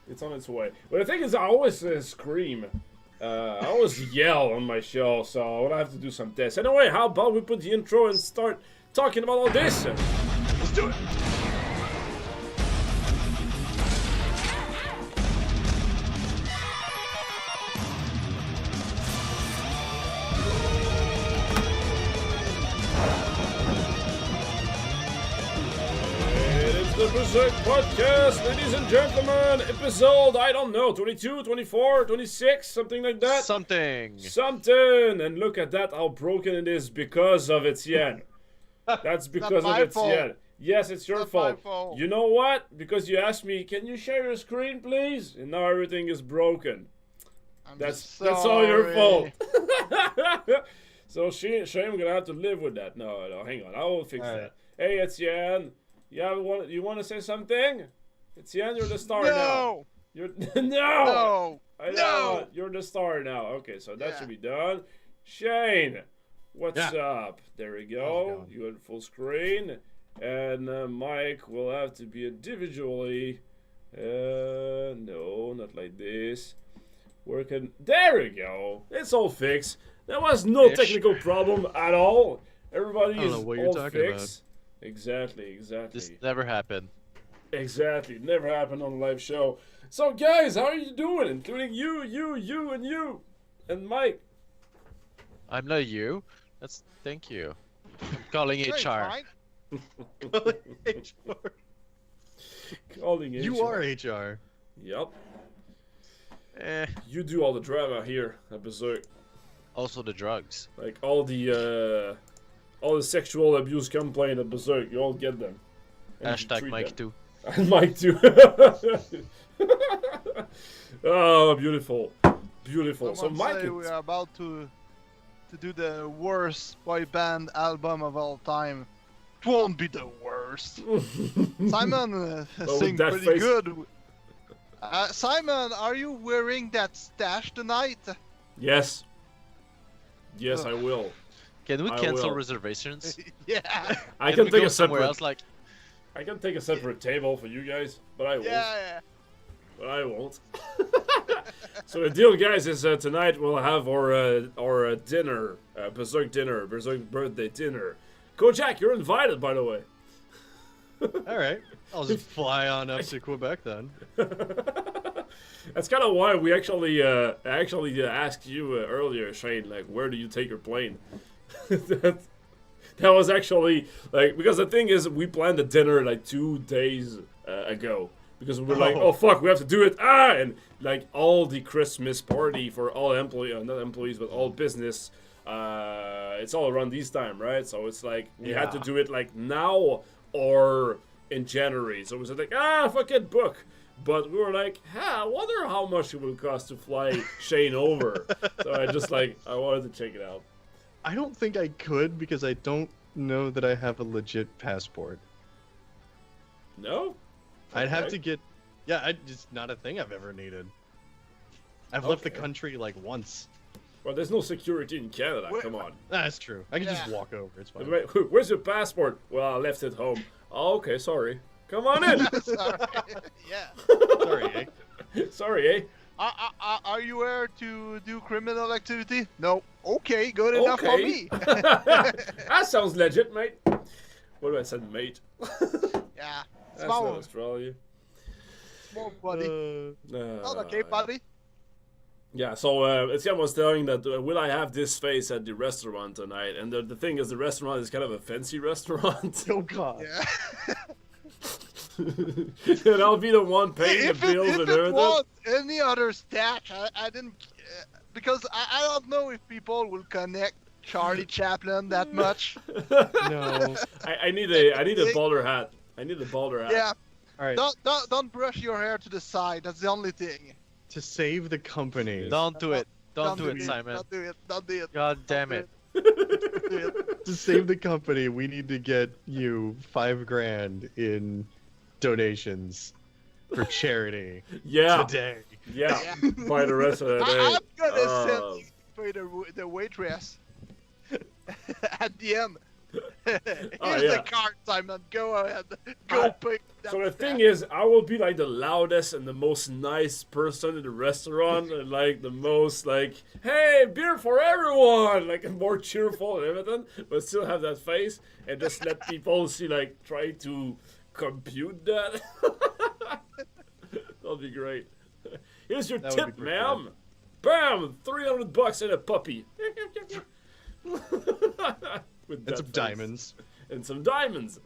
It's on its way. But the thing is, I always scream. I always yell on my show, so I would have to do some tests. Anyway, how about we put the intro and start talking about all this? Let's do it. The Berzerk Podcast, ladies and gentlemen, episode, I don't know, 22, 24, 26, something like that? Something. And look at that, how broken it is because of Etienne. That's because of Etienne. Yes, it's your fault. You know what? Because you asked me, can you share your screen, please? And now everything is broken. That's all your fault. So Shane, we're gonna have to live with that. No, hang on, I will fix that. Hey, Etienne. You want to say something? Etienne, you're the star now. You're no. You're the star now. Okay, so that should be done. Shane, what's up? There we go. You in full screen, and Mike will have to be individually. No, not like this. Working. There we go. It's all fixed. There was no technical problem at all. Everybody is all fixed. Exactly. This never happened. Exactly. Never happened on a live show. So, guys, how are you doing? Including you, and Mike. I'm not you. Thank you. I'm calling HR. Calling HR. You are HR. Yep. You do all the drama here at Berzerk. Also the drugs. Like all the sexual abuse complaint at Berzerk, you all get them. Hashtag Mike too. And Mike too. Oh, beautiful. So Mike, we are about to do the worst boy band album of all time. It won't be the worst. Simon sings pretty good. Simon, are you wearing that stash tonight? Yes, I will. Can we cancel reservations? Yeah. I can take a separate. Else, I can take a separate table for you guys, but I won't. Yeah. But I won't. So the deal, guys, is tonight we'll have our dinner, Berzerk dinner, Berzerk birthday dinner. Kojak, you're invited, by the way. All right, I'll just fly on up to Quebec then. That's kind of why we actually asked you earlier, Shane. Like, where do you take your plane? that was actually like, because the thing is, we planned the dinner like 2 days ago because we were like, oh fuck, we have to do it. And like all the Christmas party for all not employees, but all business. It's all around this time, right? So it's like we had to do it like now or in January. So we said like, fuck it, book. But we were like, I wonder how much it will cost to fly Shane over. So I wanted to check it out. I don't think I could because I don't know that I have a legit passport. No? I'd have to get... Yeah, it's not a thing I've ever needed. I've left the country like once. Well, there's no security in Canada, come on. That's true. I can just walk over, it's fine. Wait, where's your passport? Well, I left it home. Oh, okay, sorry. Come on in! Sorry. Yeah. Sorry, eh? Sorry, eh? Are you here to do criminal activity? No. Okay, good enough for me. That sounds legit, mate. What do I say, mate? Yeah. That's not Australia. Small buddy. Not okay, buddy. Yeah, so Etienne was telling that will I have this face at the restaurant tonight? And the thing is, the restaurant is kind of a fancy restaurant. Oh God. Yeah. And I'll be the one paying the bills and everything. If it was any other stash, I didn't, because I don't know if people will connect Charlie Chaplin that much. No. I need a bowler hat. Yeah. All right. Don't brush your hair to the side. That's the only thing. To save the company. Don't do it. Don't do it, Simon. Don't do it. God damn it. To save the company, we need to get you $5,000 in donations for charity. Today. Yeah. By the rest of the day. I'm gonna send you for the waitress at the end. Here's the card, Simon. Go ahead. Go pick that So the stash. thing is, I will be like the loudest and the most nice person in the restaurant, and like the most like, hey, beer for everyone, like more cheerful and everything, but still have that face and just let people see, like, try to compute that. That'll be great. Here's your That would be tip, pretty ma'am. Bam, $300 and a puppy. With And that some face. diamonds. And some diamonds.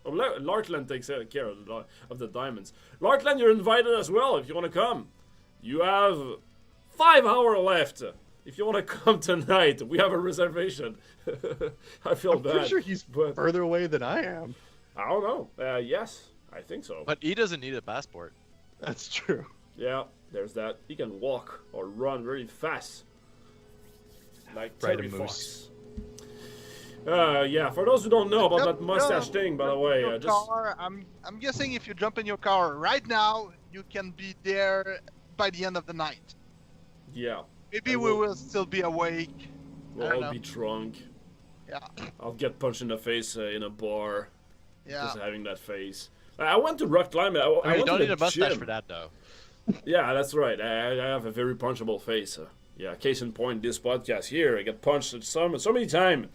Oh, Lartland takes care of the diamonds. Lartland, you're invited as well if you want to come. You have 5 hours left. If you want to come tonight, we have a reservation. I feel I'm bad. pretty sure he's but further away than I am. I don't know. Yes, I think so. But he doesn't need a passport. That's true. Yeah, there's that. He can walk or run very fast. Like Ride a Terry moose. Fox. Yeah, for those who don't know about that mustache thing, by the way, Your just... car, I'm guessing if you jump in your car right now, you can be there by the end of the night. Yeah. Maybe And we will still be awake. I We'll don't all know. be drunk. Yeah. I'll get punched in the face in a bar. Yeah. Just having that face. I went to rock climbing. I You went don't to need the a mustache gym. for that, though. Yeah, that's right. I have a very punchable face. Yeah, case in point, this podcast here. I get punched so many times.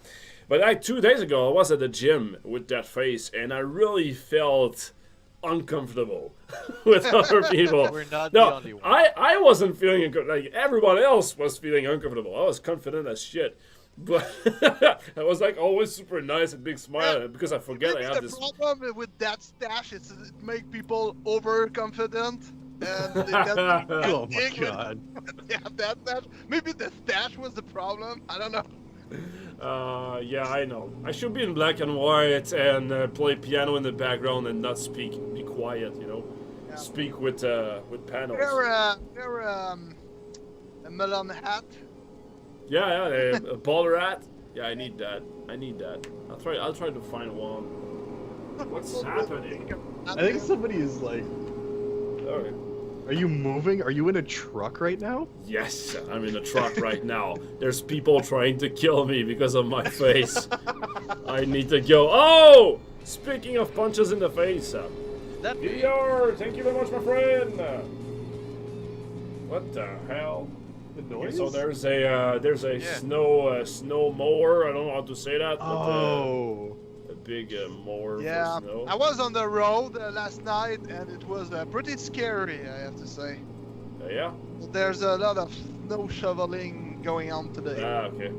But like 2 days ago, I was at the gym with that face, and I really felt uncomfortable with other people. We're not No, the only one. I wasn't feeling like everyone else was feeling uncomfortable. I was confident as shit. But I was like always super nice and big smile because I forget I Maybe have the this. problem with that stash is it make people overconfident. And they get Oh my big when god. they have that stash. Maybe the stash was the problem. I don't know. Yeah, I know. I should be in black and white and play piano in the background and not speak. Be quiet, you know. Yeah. Speak with panels. Wear a melon hat. Yeah, a baller hat. Yeah, I need that. I'll try to find one. What's happening? I think somebody is like, Okay. are you moving? Are you in a truck right now? Yes, I'm in a truck right now. There's people trying to kill me because of my face. I need to go. Oh! Speaking of punches in the face. That VR, thank you very much, my friend. What the hell? The Okay, noise? so there's a Yeah. snow mower. I don't know how to say that, but Oh. a big mower Yeah, for snow. I was on the road last night and it was pretty scary, I have to say. Yeah. There's a lot of snow shoveling going on today. Okay.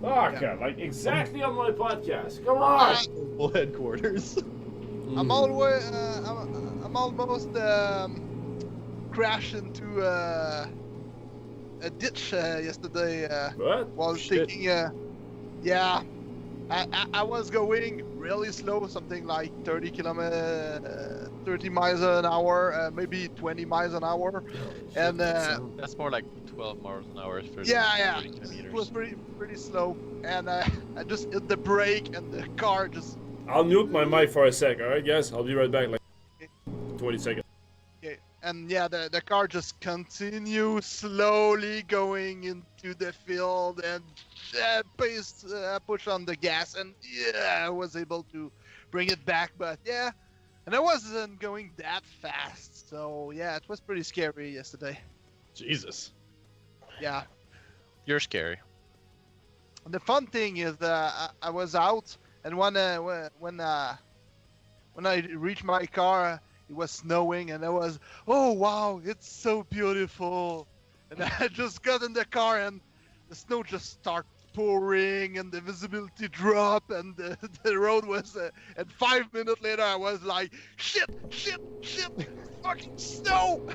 Okay, like exactly on my podcast. Come on. Well, headquarters. I'm always, I'm almost crashed into a ditch yesterday What? while Shit. taking yeah. I was going really slow, something like 30 miles an hour, maybe 20 miles an hour, and That's more like 12 miles an hour for yeah, 30 it kilometers. was pretty slow, and I just hit the brake, and the car just. I'll mute my mic for a sec, alright guys? I'll be right back like 20 seconds. Okay. And yeah, the car just continues slowly going into the field and push on the gas, and yeah, I was able to bring it back, but yeah, and I wasn't going that fast, so yeah, it was pretty scary yesterday. Jesus. Yeah. You're scary. And the fun thing is I was out, and when I reached my car, it was snowing, and I was, oh wow, it's so beautiful. And I just got in the car, and the snow just started pouring, and the visibility dropped, and the road was, and 5 minutes later, I was like, shit, fucking snow.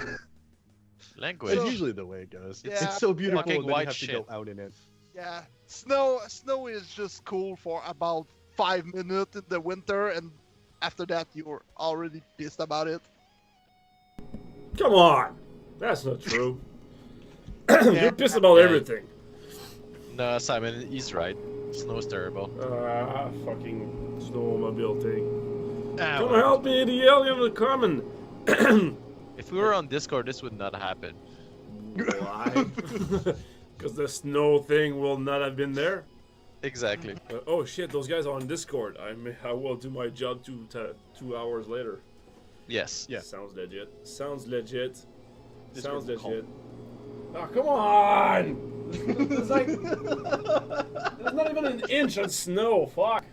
Language. That's usually the way it goes. Yeah. It's so beautiful, Fucking and then you white have to shit. go out in it. Yeah, snow is just cool for about 5 minutes in the winter, and after that, you're already pissed about it. Come on! That's not true. You're pissed about everything. No, Simon, he's right. Snow's terrible. Fucking snowmobile thing. Ah, Come well. help me, the alien will come and... If we were on Discord, this would not happen. Why? Because the snow thing will not have been there? Exactly. Oh shit, those guys are on Discord. I will do my job 2 hours later. Yes. Yeah. Sounds legit. Sounds legit. Sounds Discord's legit. Oh, come on! It's like... There's not even an inch of snow, fuck!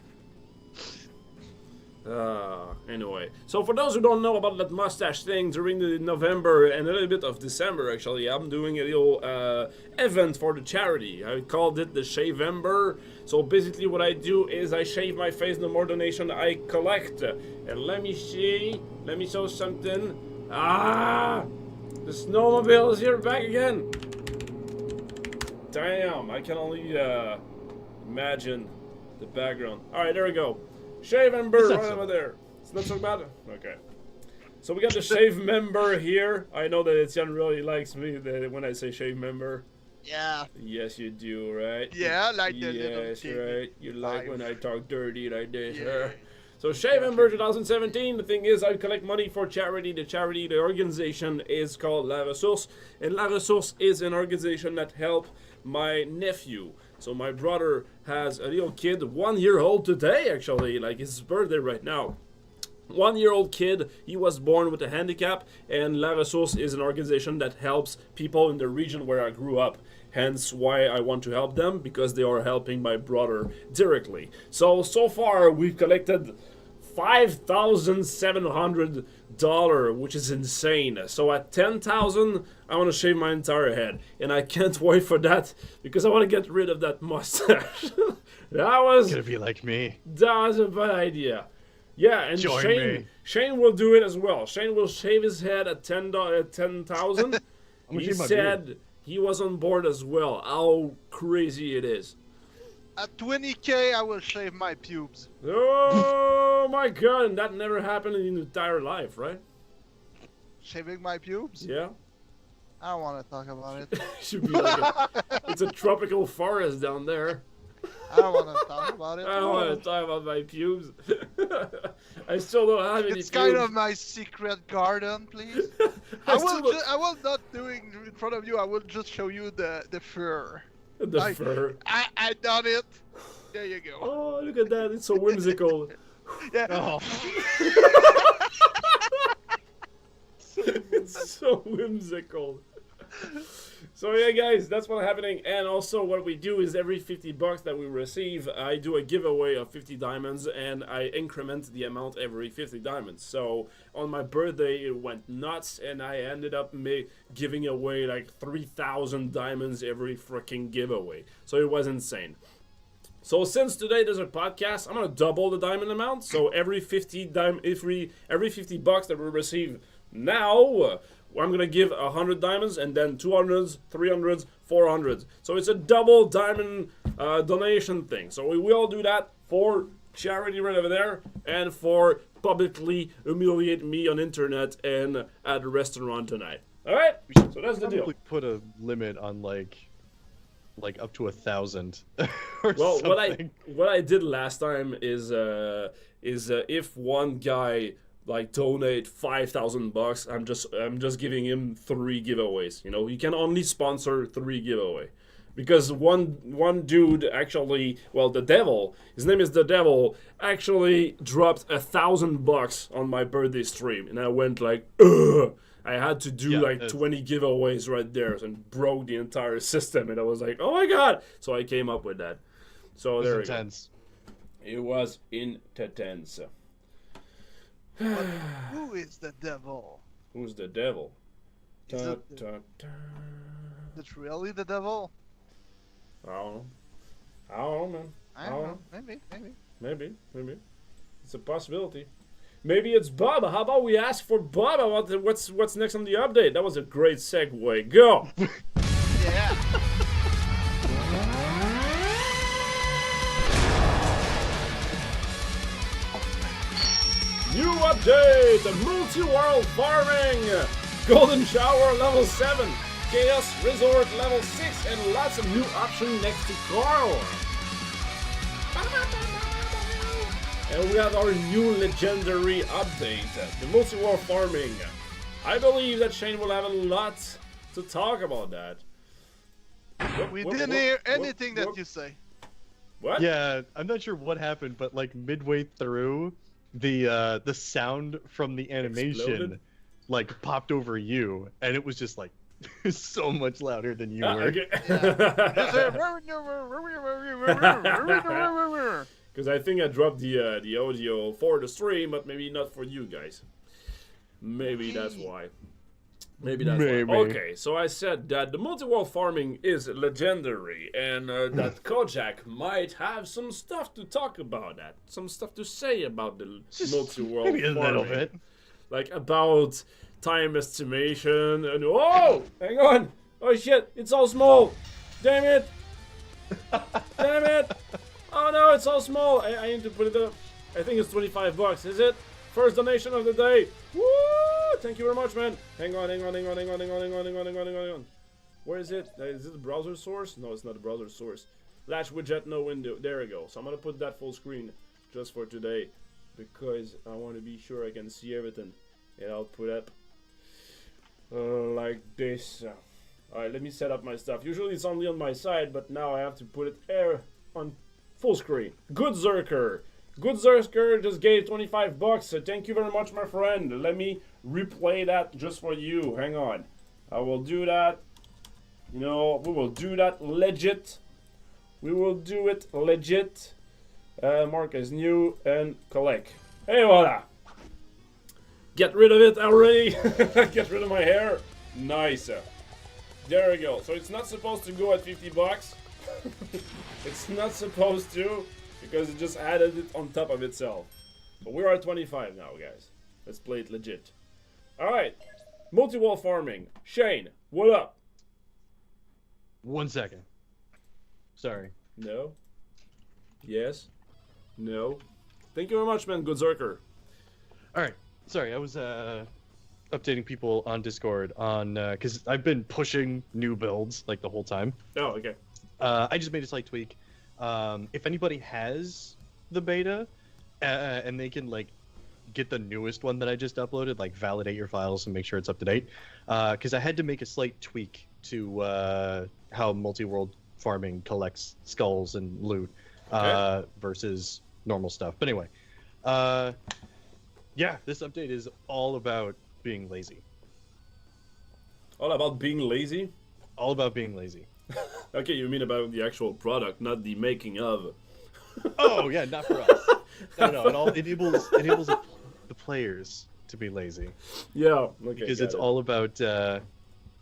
Anyway. So for those who don't know about that mustache thing, during the November and a little bit of December, actually, I'm doing a little event for the charity. I called it the Shavember. So basically what I do is I shave my face, the more donation I collect. And let me see. Let me show something. The snowmobile is here back again. Damn, I can only imagine the background. Alright, there we go. Shave member right over there. It's not so bad. Okay. So we got the shave member here. I know that Etienne really likes me when I say shave member. Yeah. Yes, you do, right? Yeah, like the little Yes, kid. right. You like when I talk dirty like this, Yeah. huh? So Shave Member 2017, the thing is I collect money for charity. The organization is called La Ressource. And La Ressource is an organization that help my nephew. So my brother has a little kid, 1 year old today actually, like it's his birthday right now. 1 year old kid, he was born with a handicap, and La Ressource is an organization that helps people in the region where I grew up. Hence why I want to help them, because they are helping my brother directly. So far we've collected $5,700, which is insane. So at 10,000, I want to shave my entire head, and I can't wait for that because I want to get rid of that mustache. That was Gonna be like me. That was a bad idea. Yeah, and Join Shane me. Shane will do it as well. Shane will shave his head at 10,000. He shave my said he was on board as well. How crazy it is. At 20k, I will shave my pubes. Oh my god, and that never happened in your entire life, right? Shaving my pubes? Yeah? I don't want to talk about it. Should be like it's a tropical forest down there. I don't want to talk about it. I don't want to talk about my pubes. I still don't have any It's pubes. kind of my secret garden, please. I will not doing in front of you. I will just show you the fur. The fur. I done it. There you go. Oh, look at that. It's so whimsical. Yeah. Oh. It's so whimsical. So yeah, guys, that's what's happening. And also what we do is every $50 that we receive, I do a giveaway of 50 diamonds, and I increment the amount every 50 diamonds. So on my birthday, it went nuts, and I ended up giving away like 3,000 diamonds every freaking giveaway. So it was insane. So since today there's a podcast, I'm gonna double the diamond amount. So every $50 that we receive now, I'm gonna give 100 diamonds, and then 200s, 300s, 400s. So it's a double diamond donation thing. So we will do that for charity right over there, and for publicly humiliate me on internet and at a restaurant tonight. All right. So that's the deal. Probably put a limit on like up to 1,000. Or Well, something. what I did last time is if one guy like donate $5,000, I'm just giving him 3 giveaways. You know, you can only sponsor 3 giveaway, because one dude actually, well, the devil, his name is the devil, actually dropped $1,000 on my birthday stream, and I went like, ugh. I had to do 20 giveaways right there, and broke the entire system, and I was like, oh my god! So I came up with that. So there we go. It was intense. Who is the devil? Who's the devil? Is it really the devil? I don't know, man. I don't know. Maybe. Maybe. It's a possibility. Maybe it's Bob. How about we ask for Bob about what's next on the update? That was a great segue. Go! Yeah. New update! Multi-world farming! Golden Shower level 7, Chaos Resort level 6, and lots of new options next to Carl. And we have our new legendary update, the multi-world farming. I believe that Shane will have a lot to talk about that. We didn't hear anything that you say. What? Yeah, I'm not sure what happened, but like midway through, the sound from the animation Exploded? like popped over you, and it was just like so much louder than you were. Okay. Because I think I dropped the audio for the stream, but maybe not for you guys. Maybe that's why. Maybe that's why. Okay, so I said that the multi-world farming is legendary, and that Kojak might have some stuff to talk about that. Some stuff to say about the multi-world Maybe a farming. little bit. Like about time estimation and... Whoa! Hang on! Oh shit, it's all small! Damn it! Damn it! Oh no, it's all small! I need to put it up. I think it's $25, is it? First donation of the day! Woo! Thank you very much, man! Hang on. Where is it? Is it the browser source? No, it's not the browser source. Latch widget, no window. There we go. So I'm gonna put that full screen just for today, because I want to be sure I can see everything. And I'll put up like this. Alright, let me set up my stuff. Usually it's only on my side, but now I have to put it on full screen. Good Zerker just gave $25, so thank you very much, my friend. Let me replay that just for you. Hang on. I will do that. You know, we will do that legit. We will do it legit. Mark as new and collect. Hey, voila. Get rid of it already. Get rid of my hair. Nice. There we go. So it's not supposed to go at $50. It's not supposed to, because it just added it on top of itself. But we're at 25 now, guys. Let's play it legit. Alright. Multi-wall farming. Shane, what up? 1 second. Sorry. No. Yes. No. Thank you very much, man. Good Zerker. All right. Sorry, I was updating people on Discord on because I've been pushing new builds like the whole time. Oh, okay. I just made a slight tweak. If anybody has the beta and they can like get the newest one that I just uploaded, like validate your files and make sure it's up to date, because I had to make a slight tweak to how multi-world farming collects skulls and loot versus normal stuff. But anyway, yeah, this update is all about being lazy. All about being lazy? All about being lazy. Okay, you mean about the actual product, not the making of. Oh yeah, not for us. No, it all enables the players to be lazy. Yeah, okay. Because it's all about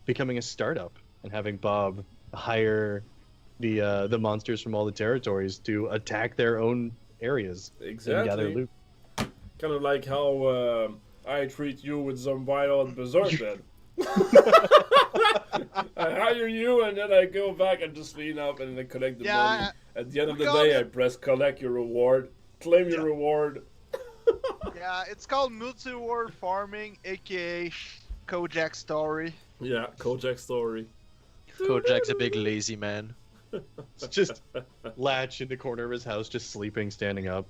becoming a startup and having Bob hire the monsters from all the territories to attack their own areas and gather loot. Kind of like how I treat you with some violent Berzerk then. I hire you and then I go back and just clean up and then collect the money. At the end of the day, I press collect your reward, claim your reward. Yeah, it's called multi-world farming, aka Kojak story. Yeah, Kojak story. Kojak's a big lazy man. It's just Latch in the corner of his house, just sleeping, standing up.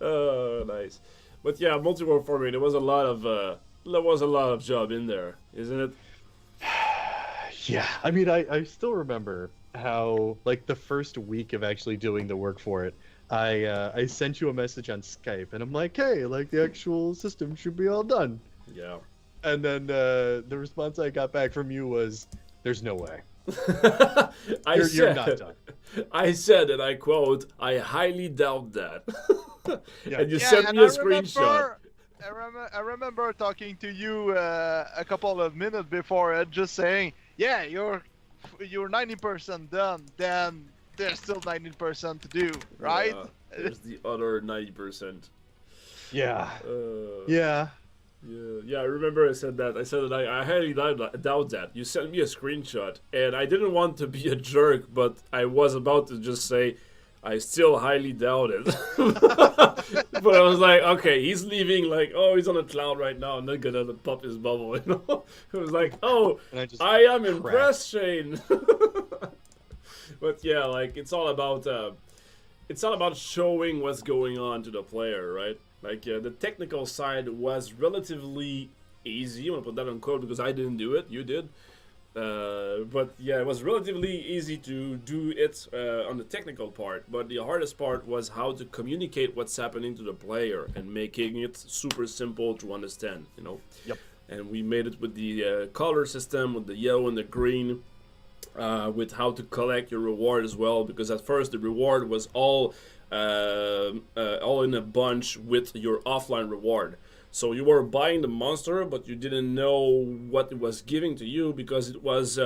Oh, nice. But yeah, multi-world farming. There was a lot of job in there, isn't it? Yeah, I mean, I still remember how like the first week of actually doing the work for it, I sent you a message on Skype and I'm like, hey, like the actual system should be all done. Yeah. And then the response I got back from you was, there's no way. You're not done. I said, and I quote, I highly doubt that. Yeah. And you sent me a screenshot. I remember talking to you a couple of minutes before and just saying, yeah, you're 90% done, then there's still 90% to do, right? Yeah, there's the other 90%. Yeah. Yeah, I remember I said that. I said that I highly doubt that. You sent me a screenshot, and I didn't want to be a jerk, but I was about to just say, I still highly doubt it. But I was like, okay, he's leaving, like, oh, he's on a cloud right now, I'm not gonna pop his bubble, you know? It was like, oh, I am impressed, Shane. But yeah, like, it's all about showing what's going on to the player, right? Like, the technical side was relatively easy. I'm gonna put that on quote because I didn't do it, you did. But yeah, it was relatively easy to do it on the technical part. But the hardest part was how to communicate what's happening to the player and making it super simple to understand. Yep. And we made it with the color system, with the yellow and the green, with how to collect your reward as well. Because at first the reward was all in a bunch with your offline reward. So you were buying the monster, but you didn't know what it was giving to you because it was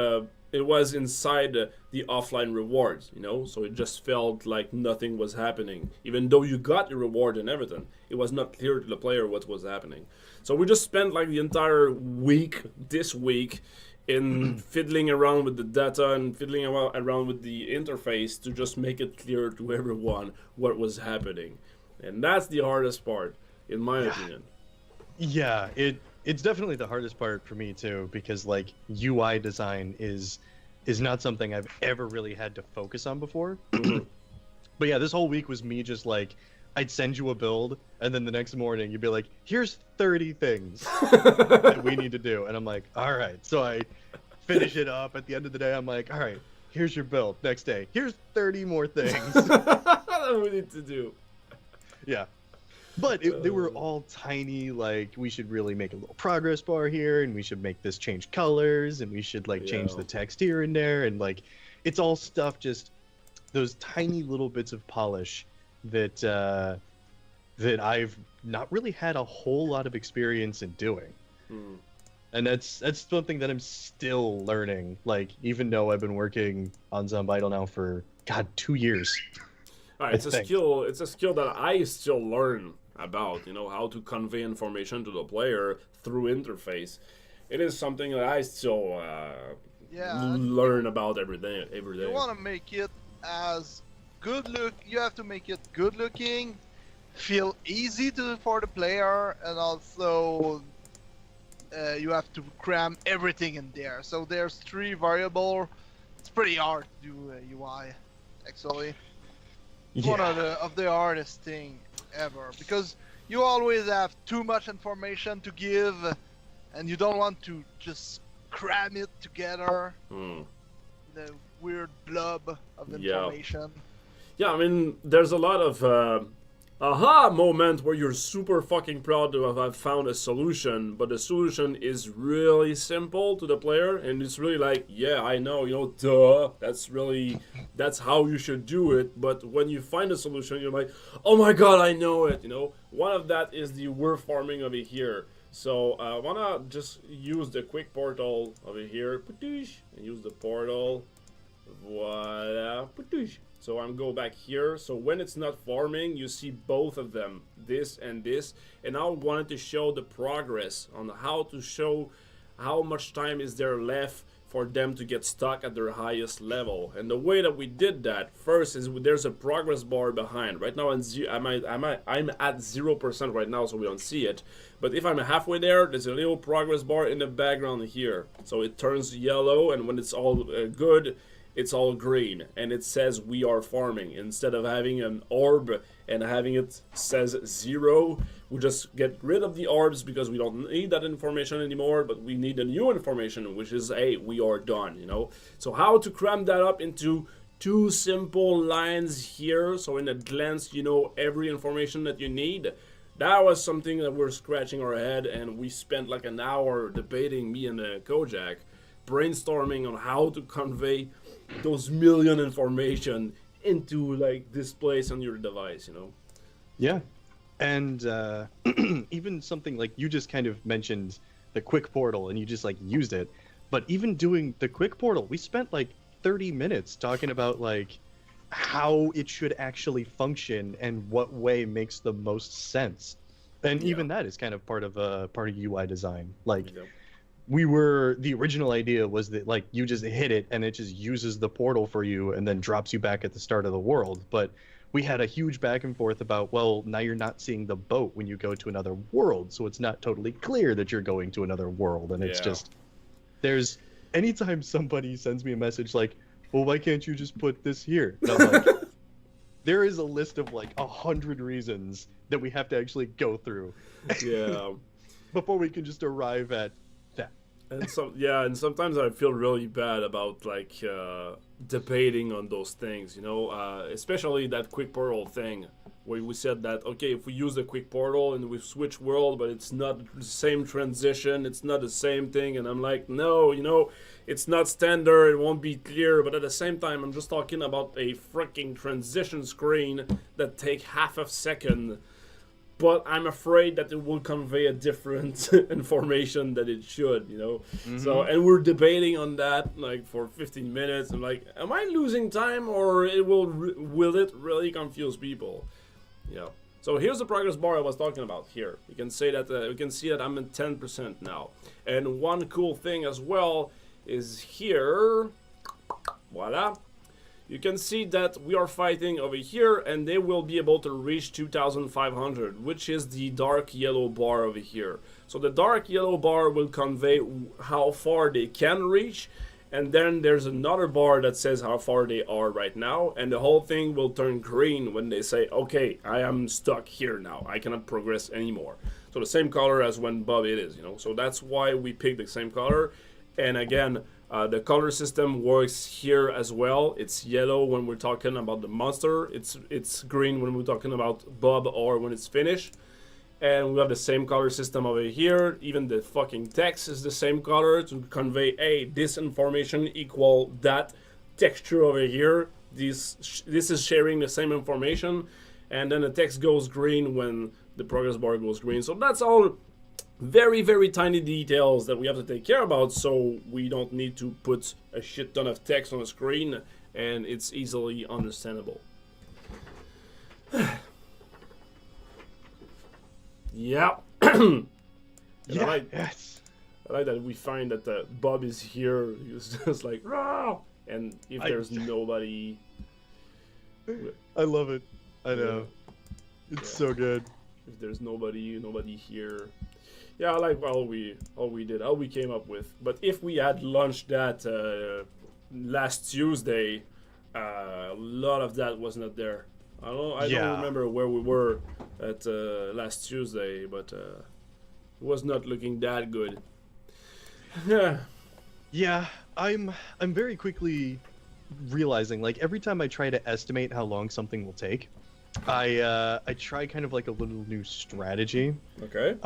inside the offline rewards, So it just felt like nothing was happening, even though you got your reward and everything. It was not clear to the player what was happening. So we just spent like the entire week, this week, in fiddling around with the data and fiddling around with the interface to just make it clear to everyone what was happening, and that's the hardest part, in my opinion. Yeah, it's definitely the hardest part for me too, because like UI design is not something I've ever really had to focus on before. But yeah, this whole week was me just like, I'd send you a build, and then the next morning you'd be like, here's 30 things that we need to do. And I'm like, all right. So I finish it up. At the end of the day, I'm like, all right, here's your build. Next day, here's 30 more things that we need to do. Yeah. But they were all tiny, like, we should really make a little progress bar here, and we should make this change colors, and we should, like, change the text here and there, and, like, it's all stuff, just those tiny little bits of polish that I've not really had a whole lot of experience in doing. And that's something that I'm still learning, like, even though I've been working on Zombie Idol now for, 2 years. It's a skill that I still learn about, how to convey information to the player through interface. It is something that I still learn about every day. You want to make it as you have to make it good looking, feel easy for the player, and also you have to cram everything in there. So there's 3 variables. It's pretty hard to do UI, actually. It's one of the hardest thing ever, because you always have too much information to give, and you don't want to just cram it together. The weird blob of information. Yeah, I mean, there's a lot of aha moment where you're super fucking proud to have found a solution, but the solution is really simple to the player, and it's really like, yeah, I know, duh, that's how you should do it. But when you find a solution, you're like, oh my god, I know it. One of that is the we're farming over here. So I wanna just use the quick portal over here, and use the portal. Voila, so I'm go back here. So when it's not farming, you see both of them, this and this. And I wanted to show the progress on how to show how much time is there left for them to get stuck at their highest level. And the way that we did that first is there's a progress bar behind. Right now I'm at 0% right now, so we don't see it. But if I'm halfway there, there's a little progress bar in the background here. So it turns yellow, and when it's all good, it's all green, and it says we are farming. Instead of having an orb and having it says 0, we just get rid of the orbs because we don't need that information anymore, but we need the new information, which is, hey, we are done, So how to cram that up into 2 simple lines here, so in a glance, every information that you need. That was something that we're scratching our head, and we spent like an hour debating, me and Kojak, brainstorming on how to convey those million information into like displays on your device, Yeah, and even something like you just kind of mentioned the quick portal, and you just like used it. But even doing the quick portal, we spent like 30 minutes talking about like how it should actually function and what way makes the most sense. And even that is kind of part of UI design. Like. The original idea was that like you just hit it and it just uses the portal for you and then drops you back at the start of the world. But we had a huge back and forth about, well, now you're not seeing the boat when you go to another world, so it's not totally clear that you're going to another world. And it's just, anytime somebody sends me a message like, well, why can't you just put this here? And I'm like, there is a list of like 100 reasons that we have to actually go through. Yeah. Before we can just arrive at and sometimes I feel really bad about like debating on those things, especially that quick portal thing where we said that okay, if we use the quick portal and we switch world, but it's not the same transition, it's not the same thing, and I'm like, no, it's not standard, it won't be clear, but at the same time, I'm just talking about a freaking transition screen that take half a second. But I'm afraid that it will convey a different information that it should, Mm-hmm. So, and we're debating on that like for 15 minutes. I'm like, am I losing time, or will it really confuse people? So here's the progress bar I was talking about. Here you can say that we can see that I'm at 10% now. And one cool thing as well is here. Voila. You can see that we are fighting over here, and they will be able to reach 2,500, which is the dark yellow bar over here. So the dark yellow bar will convey how far they can reach, and then there's another bar that says how far they are right now, and the whole thing will turn green when they say, okay, I am stuck here now, I cannot progress anymore. So the same color as when Bob it is, So that's why we picked the same color. And again, the color system works here as well. It's yellow when we're talking about the monster. It's green when we're talking about Bob or when it's finished. And we have the same color system over here. Even the fucking text is the same color to convey, hey, this information equal that texture over here. This is sharing the same information. And then the text goes green when the progress bar goes green. So that's all very, very tiny details that we have to take care about, so we don't need to put a shit ton of text on the screen, and it's easily understandable. Yeah. Yes. I like that we find that Bob is here. He's just like, rah! And if there's nobody... I love it. I know. It's so good. If there's nobody here... Yeah, I like all we came up with. But if we had launched that last Tuesday, a lot of that was not there. I don't remember where we were at last Tuesday, but it was not looking that good. Yeah. Yeah, I'm very quickly realizing, like, every time I try to estimate how long something will take, I try kind of like a little new strategy. Okay.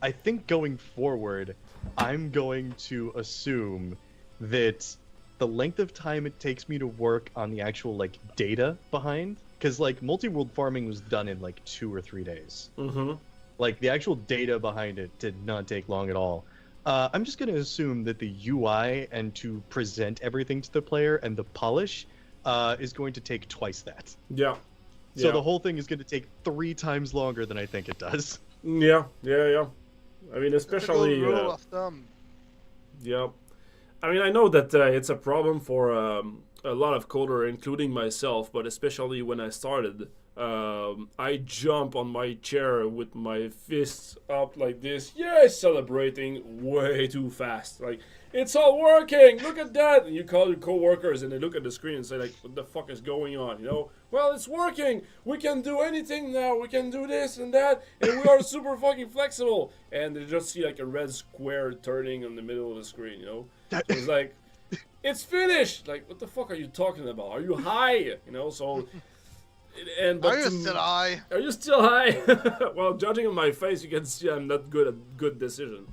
I think going forward, I'm going to assume that the length of time it takes me to work on the actual, like, data behind, because, like, multi-world farming was done in, like, 2 or 3 days. Mm-hmm. Like, the actual data behind it did not take long at all. I'm just going to assume that the UI and to present everything to the player and the polish is going to take twice that. Yeah. So the whole thing is going to take 3 times longer than I think it does. Yeah. I mean, especially... rule of thumb. Yeah. I mean, I know that it's a problem for a lot of coders, including myself, but especially when I started, I jump on my chair with my fists up like this, celebrating way too fast. Like, it's all working, look at that! And you call your co-workers and they look at the screen and say, like, what the fuck is going on, Well, it's working! We can do anything now, we can do this and that, and we are super fucking flexible! And they just see, like, a red square turning in the middle of the screen, So it's like, it's finished! Like, what the fuck are you talking about? Are you high? So... Are you still high? Are you still high? Well, judging on my face, you can see I'm not good at good decision.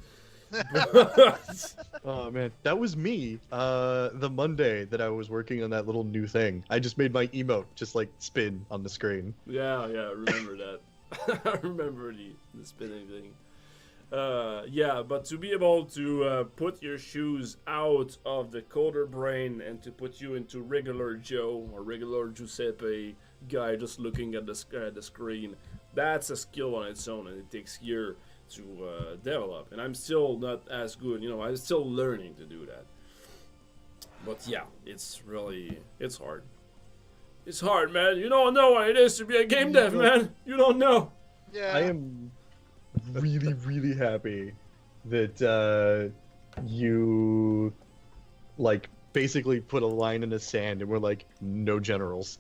Oh man, that was me. The Monday that I was working on that little new thing, I just made my emote just like spin on the screen. Yeah, I remember that. I remember the spinning thing. Yeah, but to be able to put your shoes out of the coder brain and to put you into regular Joe or regular Giuseppe guy just looking at the screen, that's a skill on its own, and it takes years to develop. And I'm still not as good, I'm still learning to do that. But yeah, it's hard. It's hard, man. You don't know what it is to be a game dev, man. You don't know. Yeah. I am really, really happy that you, like, basically put a line in the sand and we're like, no generals.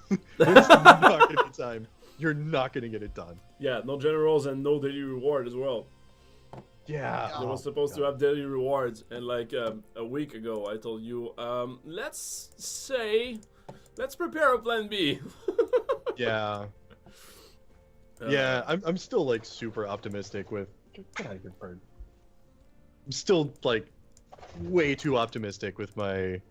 It's not going to be time. You're not going to get it done. Yeah, no generals and no daily reward as well. Yeah. They were supposed to have daily rewards, and like a week ago, I told you, let's prepare a plan B. Yeah. Yeah, I'm still like super optimistic with. Get out of here, bird. I'm still like way too optimistic with my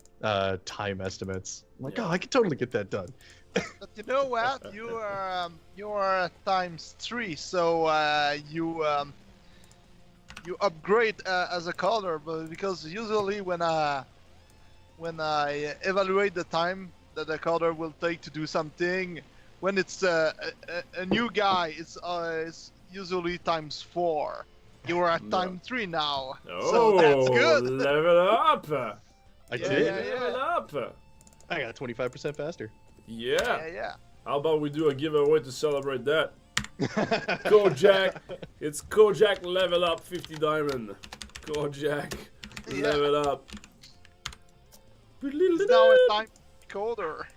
time estimates. I'm like, Yeah. oh, I could totally get that done. But you know what? You are ×3, so you upgrade as a color, but because usually when I evaluate the time that a color will take to do something, when it's a new guy, it's usually ×4. You are at ×3 now, so that's good. Level up! I did. Level up! I got 25% faster. Yeah. How about we do a giveaway to celebrate that? Kojak, it's Kojak level up 50 diamond. Kojak, level up. It's now a time color.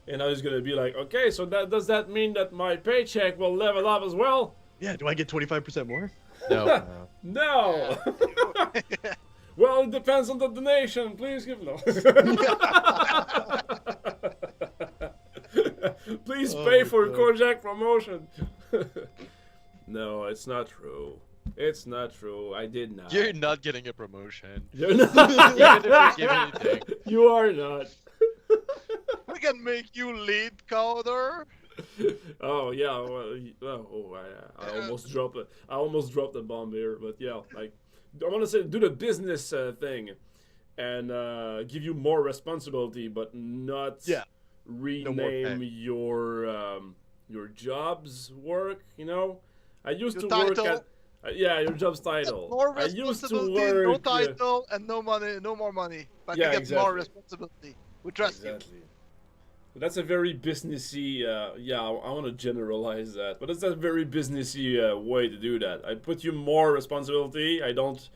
And I was gonna be like, okay, so does that mean that my paycheck will level up as well? Yeah, do I get 25% more? No. No. Well, it depends on the donation. Please give no. Please pay for Kojak promotion. No, it's not true. It's not true. I did not. You're not getting a promotion. You're not. Even if you give anything. You are not. We can make you lead coder. Oh yeah. Well, I almost dropped it. I almost dropped the bomb here, but yeah, like I want to say do the business thing, and give you more responsibility, but not rename your job's work. You know, I used Your to work title. at. Your job's title. More I used to responsibility, work. no title, and no money, no more money. But Yeah, you get exactly. more responsibility. We trust Exactly. That's a very businessy. I want to generalize that, but it's a very businessy way to do that. I put you more responsibility. I don't,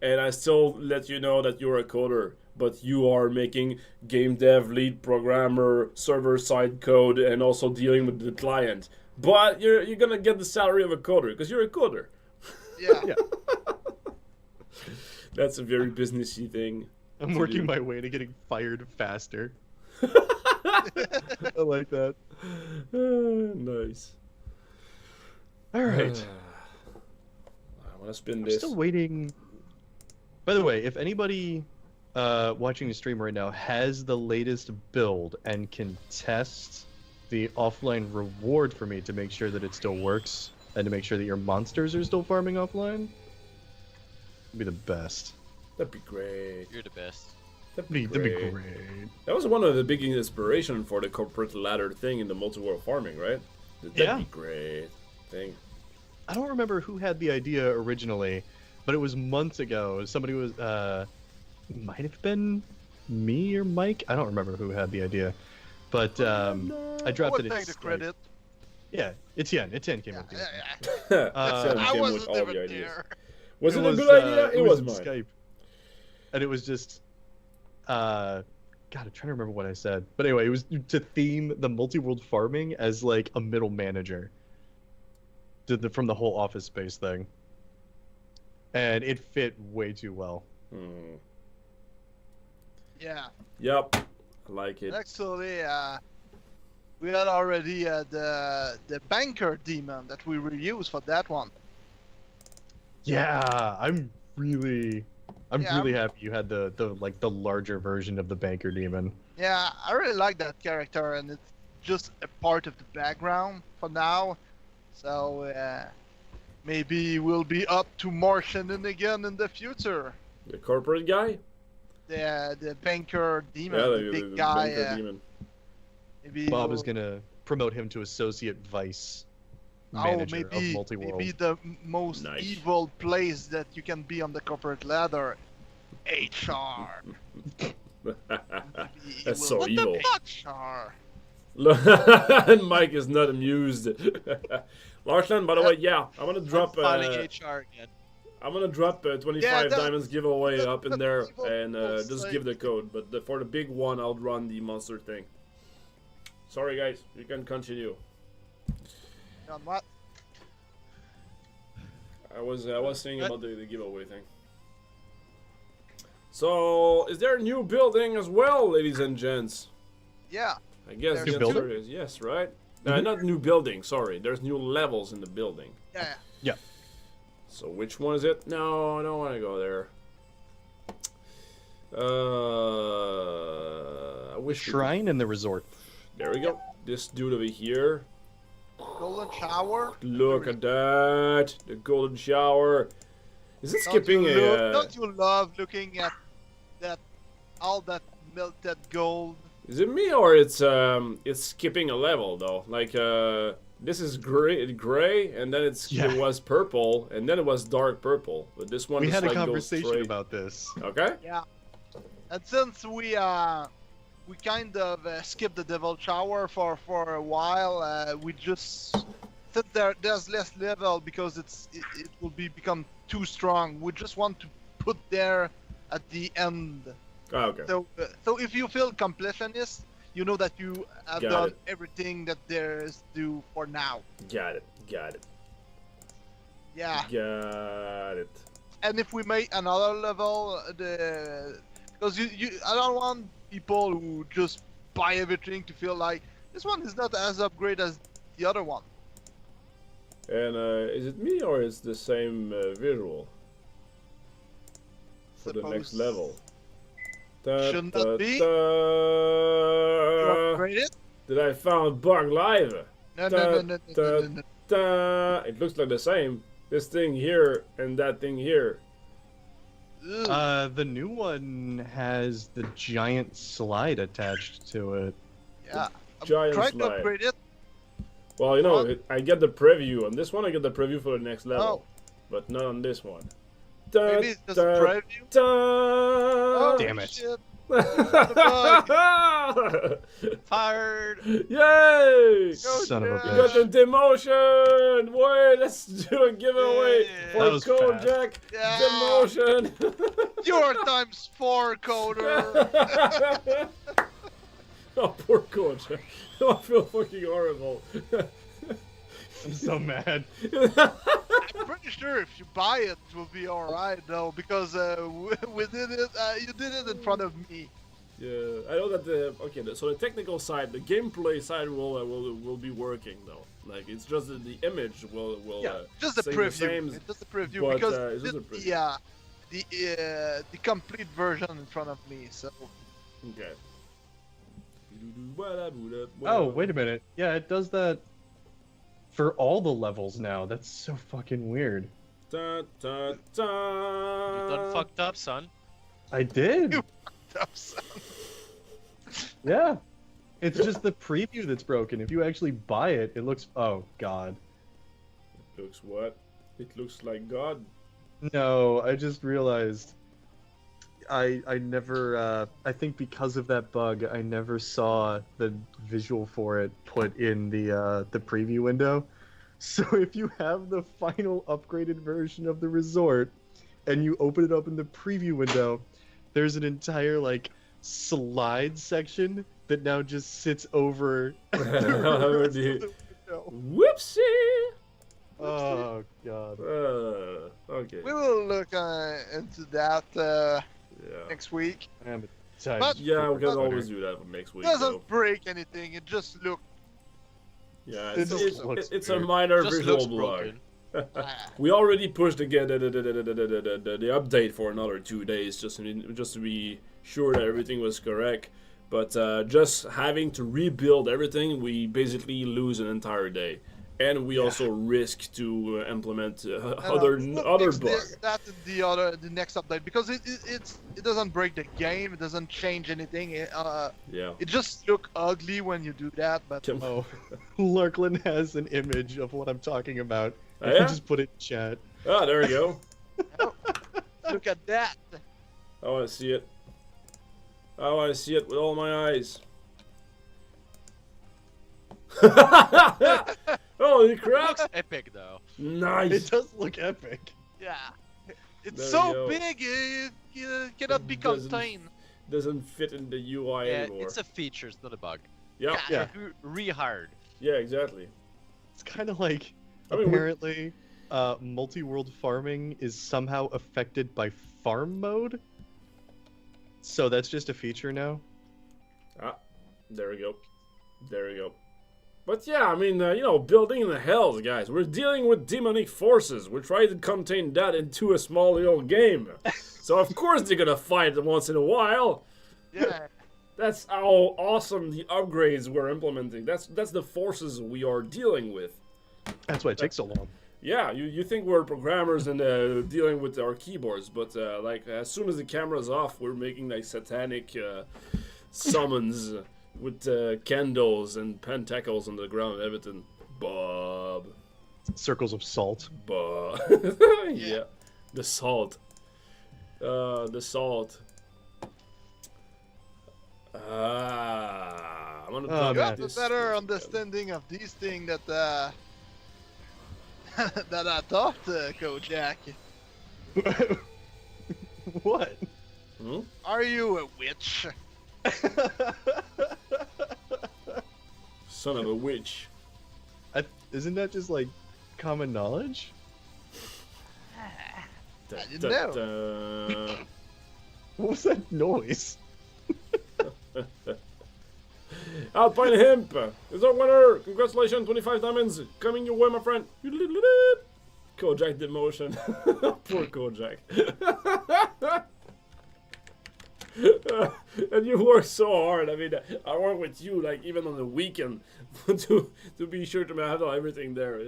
and I still let you know that you're a coder, but you are making game dev, lead programmer, server side code, and also dealing with the client. But you're gonna get the salary of a coder because you're a coder. you. Yeah. That's a very businessy thing. I'm to working do. my way to getting fired faster. I like that. Nice. All right. I want to spin I'm this. still waiting. By the way, if anybody watching the stream right now has the latest build and can test the offline reward for me to make sure that it still works and to make sure that your monsters are still farming offline, it'd be the best. That'd be great. You're the best. That'd be That'd be great. great. That was one of the big inspiration for the corporate ladder thing in the multi-world farming, right? That'd be great thing. I don't remember who had the idea originally, but it was months ago. Somebody was, it might have been me or Mike. I don't remember who had the idea, but I I dropped would it. in take the Skype. credit. Yeah, Etienne. Etienne came Yeah, up with it. yeah. Sam I came with wasn't all the even ideas. there. Was it a good idea? It was in mine. Skype. And it was just, God, I'm trying to remember what I said. But anyway, it was to theme the multi-world farming as like a middle manager. From the whole Office Space thing. And it fit way too well. Yeah. Yep, I like it. Actually, we had already the banker demon that we will use for that one. Yeah, I'm really Yeah, happy you had the larger version of the banker demon. Yeah, I really like that character, and it's just a part of the background for now. So maybe we'll be up to more shenanigans in the future. The corporate guy? The banker demon, Yeah, the big guy. banker demon. Maybe Bob is we'll- gonna promote him to associate vice manager of multi-world. maybe the most Nice. evil place that you can be on the corporate ladder, HR. That's so evil. HR. And Mike is not amused. Larsland, by the way, yeah, I'm gonna drop. Filing HR again. I'm gonna drop 25 Yeah, diamonds giveaway up in there, that's and what just I'm give the code. But for the big one, I'll run the monster thing. Sorry, guys, you can continue. On what? I was thinking about the giveaway thing. So, is there a new building as well, ladies and gents? Yeah. I guess There's the answer is yes, right? Not new building, sorry. There's new levels in the building. Yeah. Yeah. So which one is it? No, I don't want to go there. I wish we Shrine and the resort. There we go. This dude over here. Golden shower. Look at that. The golden shower. Is it skipping Don't you love looking at that, all that melted gold? Is it me or it's skipping a level though? Like this is gray, and then it was purple, and then it was dark purple. But this one We is had a like conversation about this. Okay. Yeah. And since we kind of skipped the devil shower for a while, we just since there's less level because it will become too strong. We just want to put there at the end. Oh, okay. So if you feel completionist, you know that you have Got done it. everything that there is to do for now. Got it. Yeah. Got it. And if we make another level, because I don't want people who just buy everything to feel like this one is not as upgrade as the other one. And is it me or is the same visual for the next Suppose- level? Shouldn't that be? Da. You upgrade it? Did I found bug live? No. Da. It looks like the same. This thing here and that thing here. Ugh. The new one has the giant slide attached to it. Yeah. I'm giant trying slide. to upgrade it. Well, you know, What? I get the preview. On this one, I get the preview for the next level. Oh. But not on this one. Maybe it's just a preview. Da. Oh, Damn it. shit. Fired! Yay! Son of a yeah. We got the bitch. demotion! Wait, let's do a giveaway Yeah. for That was Kojak. Yeah. Demotion! You're ×4 coder. Oh, poor Kojak. I feel fucking horrible. I'm so mad. I'm pretty sure if you buy it, it will be alright though, because we did it. You did it in front of me. Yeah, I know that so the technical side, the gameplay side will be working though. Like it's just the image will Just a say the preview. same, It's just a preview but, because it's just a preview. yeah, the complete version in front of me. So Okay. Oh, wait a minute. Yeah, it does that for all the levels now. That's so fucking weird. Da, da, You da. done fucked up, son. I did. Yeah. It's just the preview that's broken. If you actually buy it, it looks... Oh, God. It looks what? It looks like God. No, I just realized... I never... I think because of that bug, I never saw the visual for it put in the preview window. So if you have the final upgraded version of the resort, and you open it up in the preview window, there's an entire, like, slide section that now just sits over the Whoopsie! Oh, God. Okay. we will look into that Yeah. next week. I'm excited. But- Yeah, we can But- always do that for next week. Doesn't Though. break anything. It just looks. Yeah, It just looks it's a weird. minor Just visual looks bug. broken. We already pushed the update for another 2 days just to be sure that everything was correct. But just having to rebuild everything, we basically lose an entire day, and we also risk to implement other Fix bugs. that in the next update because it doesn't break the game. It doesn't change anything. Yeah. It just look ugly when you do that. But Oh, Larklin has an image of what I'm talking about. Oh, I yeah? can just put it in chat. Ah, there we go. look at that. I want to see it. I want to see it with all my eyes. Holy crap! Looks epic though. Nice. It does look epic. Yeah. It's There we so go. big. It cannot be doesn't- contained. Doesn't fit in the UI Yeah, anymore. it's a feature, it's not a bug. Yeah. Yeah. Rehired. Yeah, exactly. It's kind of like, I mean, apparently, multi-world farming is somehow affected by farm mode. So that's just a feature now. Ah, there we go. There we go. But yeah, I mean, building in the hells, guys. We're dealing with demonic forces. We're trying to contain that into a small little game. So of course they're gonna fight once in a while. Yeah. That's how awesome the upgrades we're implementing. That's the forces we are dealing with. That's why it takes so long. Yeah, you think we're programmers and dealing with our keyboards, but as soon as the camera's off, we're making like satanic summons with candles and pentacles on the ground and everything. Bob. Circles of salt. Bob. Yeah. The salt. The salt. I'm gonna Oh, You man. have a better understanding of these things that that I thought, Kojak. What? Hmm? Are you a witch? Son of a witch. Isn't that just like common knowledge? I didn't know. What was that noise? Alpine Hemp is our winner. Congratulations, 25 diamonds coming your way, my friend. Kojak demotion. Poor Kojak. And you work so hard. I mean, I work with you like even on the weekend to be sure to handle everything there.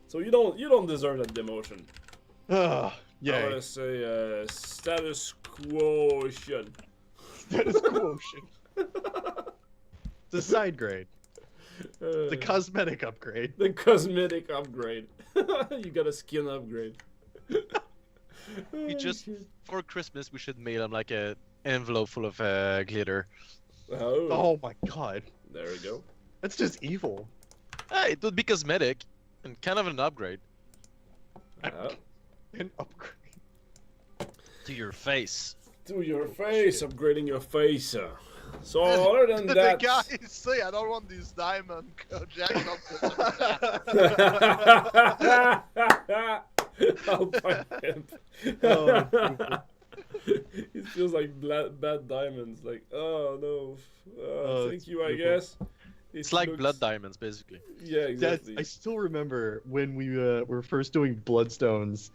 So you don't deserve that demotion. I Yeah. want to say status quotient. Status quotient. The side grade. The cosmetic upgrade. The cosmetic upgrade. You got a skin upgrade. We just for Christmas we should mail him like a envelope full of glitter. Oh my god. There we go. That's just evil. It would be cosmetic and kind of an upgrade An upgrade. to your face. To your face, upgrading your face. So other than The that, guys say I don't want these diamond, Kojak. Alpine Hemp. Oh, It feels like bad diamonds. Like, oh no. Thank it's you, I beautiful. guess. It's like blood diamonds, basically. Yeah, exactly. I still remember when we were first doing bloodstones.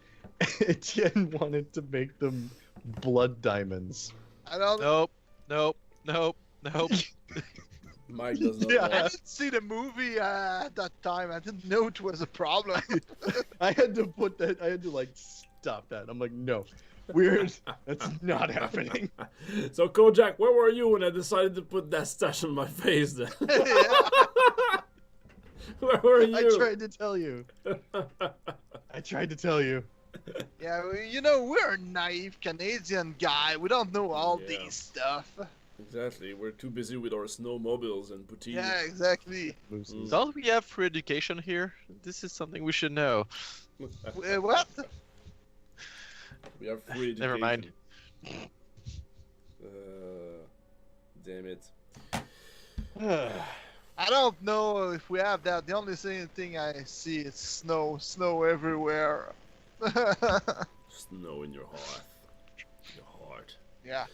Etienne wanted to make them blood diamonds. I don't. Nope. Mike does not Yeah. I know. didn't see the movie at that time. I didn't know it was a problem. I had to like stop that. I'm like, no, weird. That's not happening. So Kojak, where were you when I decided to put that stash on my face then? Yeah. Where were you? I tried to tell you. Yeah, we're a naive Canadian guy. We don't know all Yeah. these stuff. Exactly. We're too busy with our snowmobiles and poutine. Yeah, exactly. Don't we have free education here? This is something we should know. What? We have free education. Never mind. Damn it. I don't know if we have that. The only thing I see is snow everywhere. Snow in your heart. Your heart. Yeah.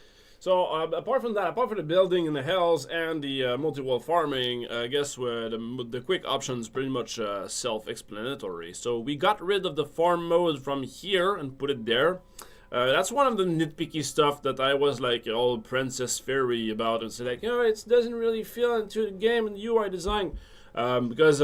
So apart from that, apart from the building in the hells and the multi-wall farming, I guess the quick options pretty much self-explanatory. So we got rid of the farm mode from here and put it there. That's one of the nitpicky stuff that I was like all Princess Fairy about and said like, it doesn't really feel into the game and UI design because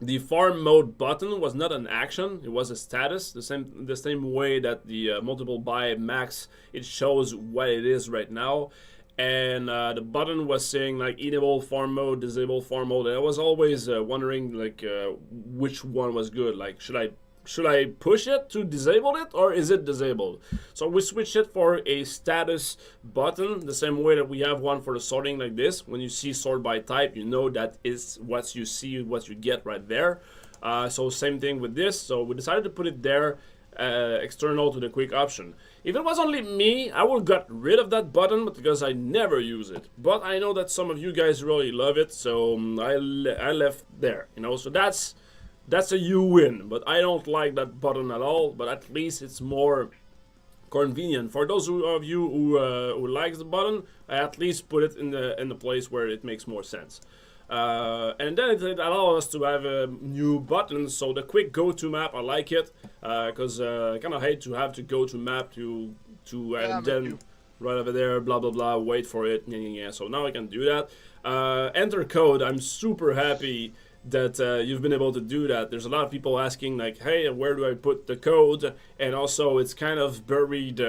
the farm mode button was not an action; it was a status. The same way that the multiple buy max, it shows what it is right now, and the button was saying like enable farm mode, disable farm mode. And I was always wondering like which one was good. Like should I push it to disable it or is it disabled? So we switched it for a status button, the same way that we have one for the sorting like this. When you see sort by type, you know that is what you see, what you get right there. So same thing with this. So we decided to put it there external to the quick option. If it was only me, I would got rid of that button because I never use it. But I know that some of you guys really love it, so I left there. So that's a you win. But I don't like that button at all. But at least it's more convenient for those of you who likes the button. I at least put it in the place where it makes more sense. And then it allows us to have new buttons. So the quick go-to map, I like it because I kind of hate to have to go to map to and then right over there, blah blah blah, wait for it. Yeah. So now I can do that. Enter code. I'm super happy that you've been able to do that. There's a lot of people asking like, hey, where do I put the code? And also it's kind of buried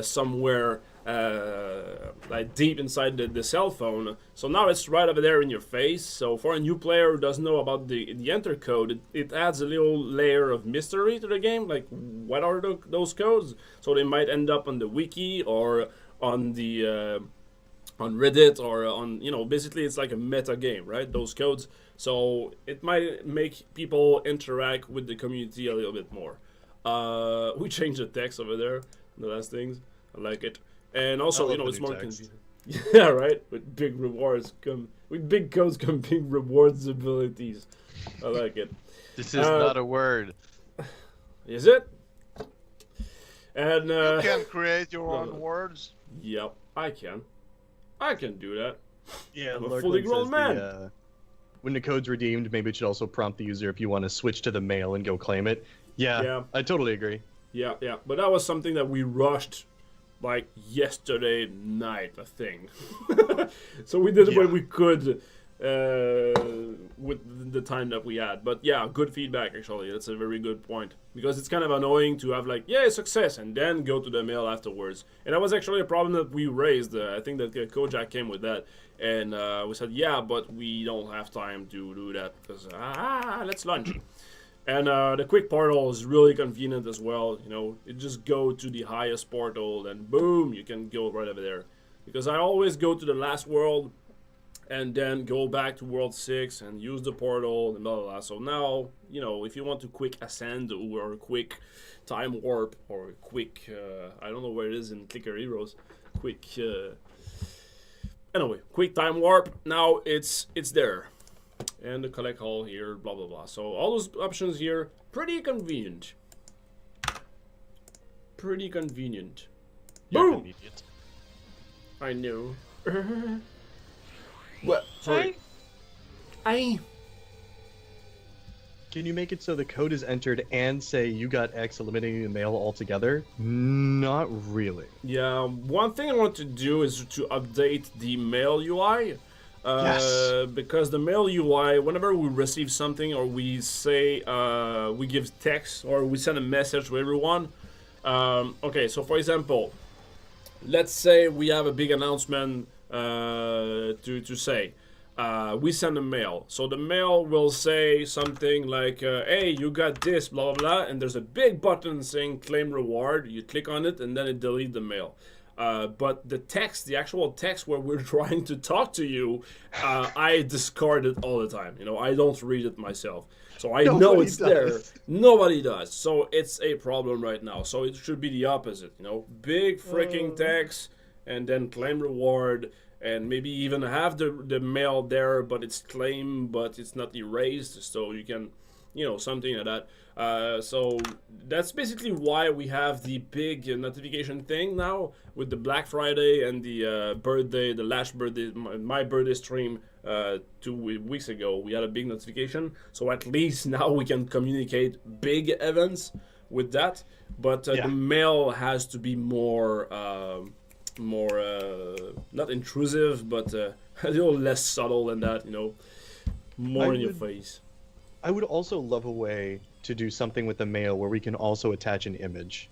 somewhere like deep inside the cell phone. So now it's right over there in your face. So for a new player who doesn't know about the enter code, it adds a little layer of mystery to the game. Like, what are those codes? So they might end up on the wiki or on the on Reddit or on, basically it's like a meta game, right? Those codes. So it might make people interact with the community a little bit more. We changed the text over there, the last things. I like it. And also, it's more convenient. Yeah, right? With big rewards with big codes come big rewards abilities. I like it. This is not a word. Is it? And you can create your own words. Yep, I can. I can do that. Yeah, I'm a fully grown man. When the code's redeemed, maybe it should also prompt the user if you want to switch to the mail and go claim it. Yeah, I totally agree. Yeah. But that was something that we rushed like yesterday night, I think. So we did what we could with the time that we had. But yeah, good feedback actually. That's a very good point. Because it's kind of annoying to have like, success, and then go to the mail afterwards. And that was actually a problem that we raised. I think that Kojak came with that. And we said, but we don't have time to do that because, let's lunch. And the quick portal is really convenient as well. You just go to the highest portal and boom, you can go right over there. Because I always go to the last world and then go back to world 6 and use the portal and blah blah blah. So now, if you want to quick ascend or quick time warp or quick, I don't know where it is in Clicker Heroes, quick time warp, now it's there. And the collect all here, blah blah blah. So all those options here, pretty convenient. Pretty convenient. Boom! Convenient. I know. What? Sorry. I. Can you make it so the code is entered and say you got X, eliminating the mail altogether? Not really. Yeah, one thing I want to do is to update the mail UI. Yes. Because the mail UI, whenever we receive something or we say, we give text or we send a message to everyone. Okay, so for example, let's say we have a big announcement to say. We send a mail. So the mail will say something like, hey, you got this, blah, blah, blah. And there's a big button saying claim reward. You click on it and then it deletes the mail. But the actual text where we're trying to talk to you, I discard it all the time. I don't read it myself. So I know it's there. Nobody does. So it's a problem right now. So it should be the opposite. Big freaking text and then claim reward. And maybe even have the mail there, but it's claimed, but it's not erased. So you can, something like that. So that's basically why we have the big notification thing now with the Black Friday and the birthday, the last birthday, my birthday stream 2 weeks ago. We had a big notification. So at least now we can communicate big events with that. But the mail has to be more not intrusive, but a little less subtle than that, more in your face. I would also love a way to do something with the mail where we can also attach an image.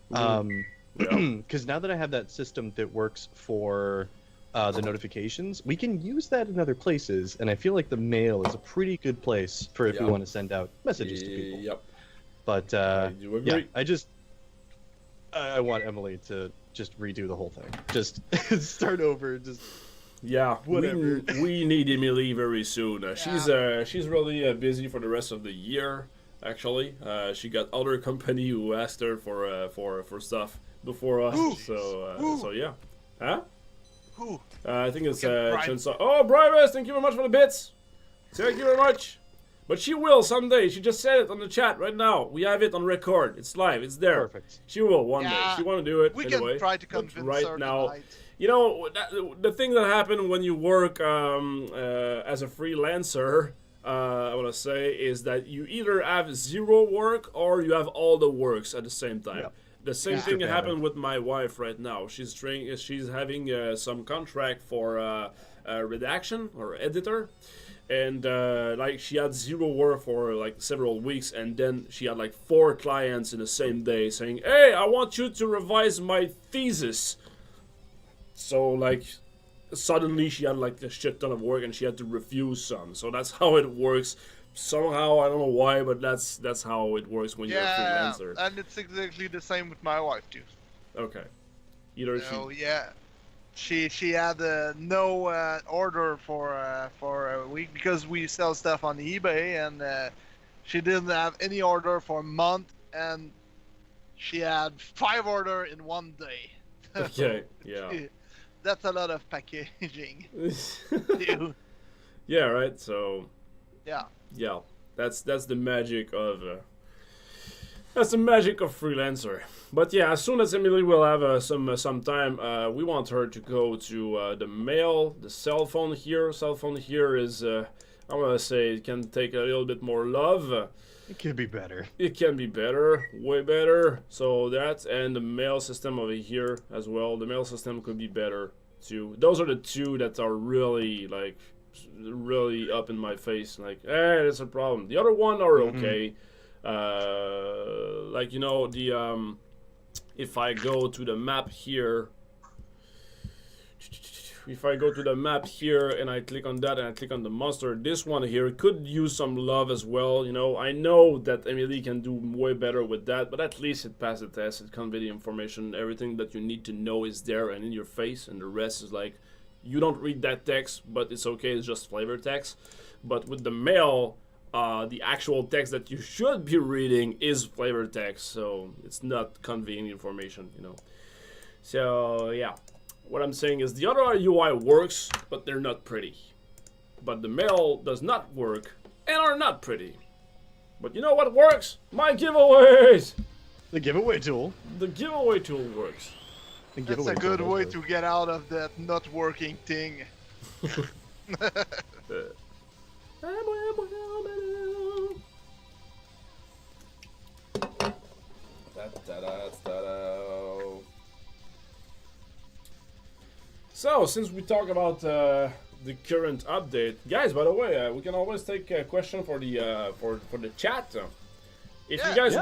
Because now that I have that system that works for the notifications, we can use that in other places, and I feel like the mail is a pretty good place for if we want to send out messages to people. Yep. But I do agree. I want Emily to just redo the whole thing. Just start over. Just whatever. We need Emily very soon. She's really busy for the rest of the year. Actually, she got other company who asked her for stuff before us. Who? So yeah. Huh? Who? I think it's Chainsaw. Oh, Bribus, thank you very much for the bits. Thank you very much. But she will someday. She just said it on the chat right now. We have it on record. It's live. It's there. Perfect. She will one day. She want to do it we anyway. can try to convince right her now, tonight. you know, the thing that happened when you work as a freelancer, I want to say, is that you either have zero work or you have all the works at the same time. Yep. The same thing happened with my wife right now. She's having some contract for redaction or editor. And like she had zero work for like several weeks, and then she had like 4 clients in the same day saying, "Hey, I want you to revise my thesis." So like suddenly she had like a shit ton of work, and she had to refuse some. So that's how it works. Somehow I don't know why, but that's how it works when you're a freelancer. And it's exactly the same with my wife too. Okay. Either she. Yeah. She had no order for a week because we sell stuff on eBay, and she didn't have any order for a month, and she had 5 order in one day. Okay. Yeah. That's a lot of packaging. Yeah. Right. So. Yeah. Yeah. That's the magic of. That's the magic of freelancer. But yeah, as soon as Emily will have some time, we want her to go to the mail, the cell phone here. Cell phone here is, I want to say, it can take a little bit more love. It could be better. It can be better, way better. So that and the mail system over here as well. The mail system could be better too. Those are the two that are really like, really up in my face. Like, hey, that's a problem. The other one are okay. Like, you know, the if I go to the map here, and I click on that and I click on the monster, this one here could use some love as well. You know, I know that Emily can do way better with that, but at least it passed the test. It conveyed the information. Everything that you need to know is there and in your face, and the rest is like, you don't read that text, but it's okay. It's just flavor text. But with the mail, the actual text that you should be reading is flavor text, so it's not conveying information, you know. So yeah, what I'm saying is the other UI works, but they're not pretty. But the mail does not work and are not pretty. But you know what works? My giveaways! The giveaway tool. The giveaway tool works. That's a good way to get out of that not working thing. So, since we talk about the current update, guys, by the way, we can always take a question for the chat. If you guys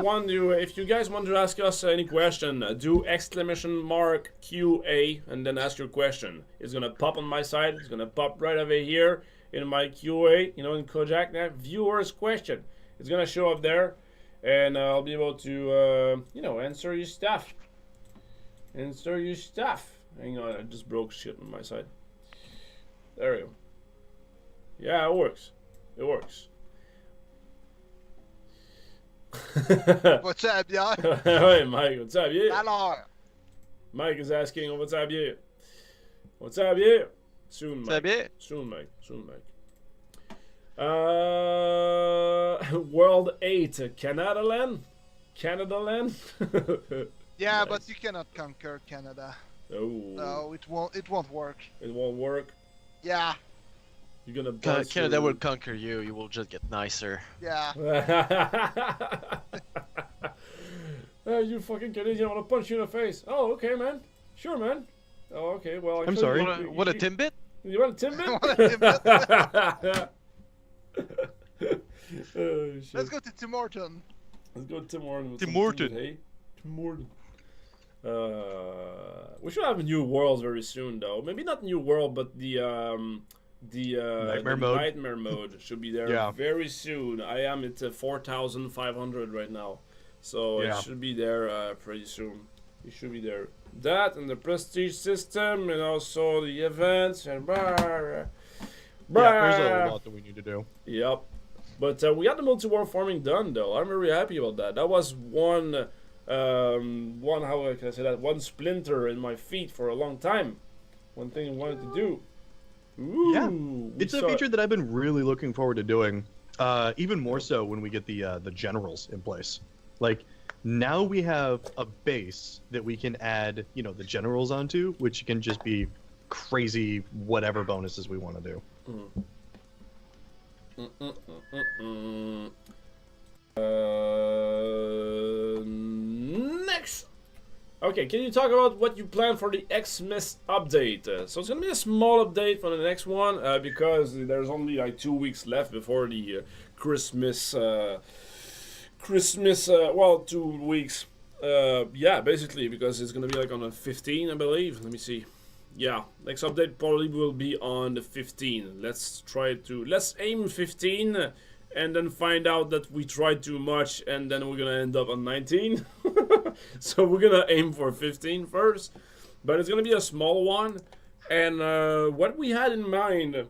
want to ask us any question, do !QA and then ask your question. It's gonna pop on my side. It's gonna pop right over here in my QA, you know, in Kojak now. Viewers question. It's gonna show up there, and I'll be able to, you know, answer your stuff. Answer your stuff. Hang on, I just broke shit on my side. There we go. Yeah, it works. It works. What's up, y'all? Hey, Mike, what's up, yeah? Hello. Mike is asking, what's up, yeah? What's up, yeah? Soon, Mike. What's up, yeah? Soon, Mike. Soon, Mike. World 8, Canada land? Canada land? Yeah, Nice. but you cannot conquer Canada. Oh. No, it won't work. It won't work. Yeah. You're gonna bust Canada your- will conquer you. You will just get nicer. Yeah. You fucking Canadian, I wanna punch you in the face. Oh, okay, man. Sure, man. Oh, okay, well, I'm actually, sorry. What a Timbit? You want a Timbit? Want a Timbit? Oh, shit. Let's go to Tim Horton. Let's go to Tim Horton. with Tim some Horton. Timbit, hey? Tim Horton. We should have a new world very soon, though. Maybe not new world, but the Nightmare mode. Nightmare mode should be there Yeah. very soon. I am at 4,500 right now, so Yeah. it should be there pretty soon. It should be there. That and the prestige system, and also the events and blah, blah, blah. Yeah, there's a lot that we need to do. Yep. But we got the multi-war farming done, though. I'm very happy about that. That was one how can I say that? One splinter in my feet for a long time. One thing I wanted to do. Ooh, Yeah. we It's a saw- feature that I've been really looking forward to doing. Even more so when we get the generals in place. Like now we have a base that we can add, the generals onto, which can just be crazy whatever bonuses we want to do. Next. Okay, can you talk about what you plan for the Xmas update? So it's gonna be a small update for the next one because there's only like 2 weeks left before the Christmas. 2 weeks. Yeah, basically because it's gonna be like on the 15th, I believe. Let me see. Yeah, next update probably will be on the 15th. Let's aim 15. And then find out that we tried too much, and then we're gonna end up on 19. So we're gonna aim for 15 first, but it's gonna be a small one. And what we had in mind,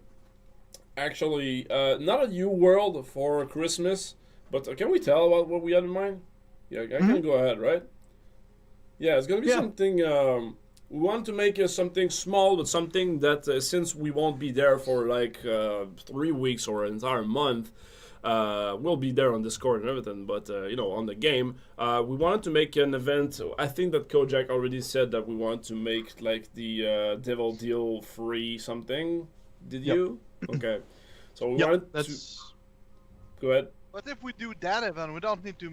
actually, not a new world for Christmas, but can we tell about what we had in mind? Yeah, I can go ahead, right? Yeah, it's gonna be something. We want to make something small, but something that since we won't be there for like 3 weeks or an entire month. We'll be there on Discord and everything, but on the game, we wanted to make an event. I think that Kojak already said that we want to make like the Devil Deal free something. Did you? Okay. So we wanted to. Go ahead. But if we do that event, we don't need to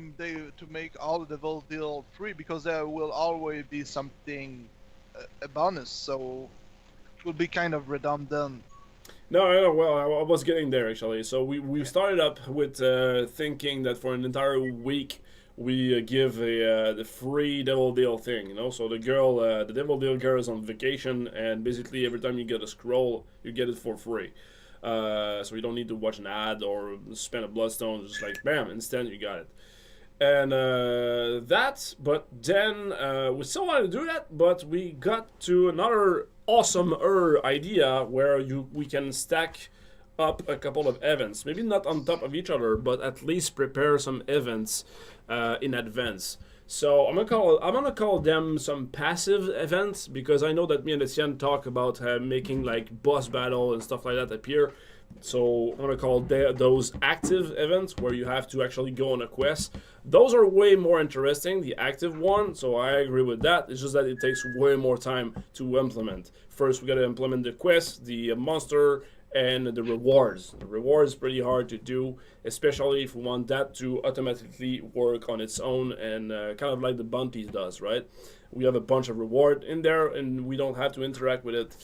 make all the Devil Deal free because there will always be something a bonus. So it will be kind of redundant. No, well, I was getting there actually. So we started up with thinking that for an entire week we give the free Devil Deal thing, So the Devil Deal girl is on vacation, and basically every time you get a scroll, you get it for free. So you don't need to watch an ad or spend a bloodstone. Just like bam, instant you got it. And but then we still wanted to do that, but we got to another awesome idea where we can stack up a couple of events, maybe not on top of each other, but at least prepare some events in advance. So I'm gonna call them some passive events, because I know that me and Etienne talk about making like boss battle and stuff like that appear. So I'm gonna call those active events where you have to actually go on a quest. Those are way more interesting, the active one, so I agree with that. It's just that it takes way more time to implement. First we gotta implement the quest, the monster, and the rewards. The reward is pretty hard to do, especially if we want that to automatically work on its own, and kind of like the bounties does, right? We have a bunch of reward in there, and we don't have to interact with it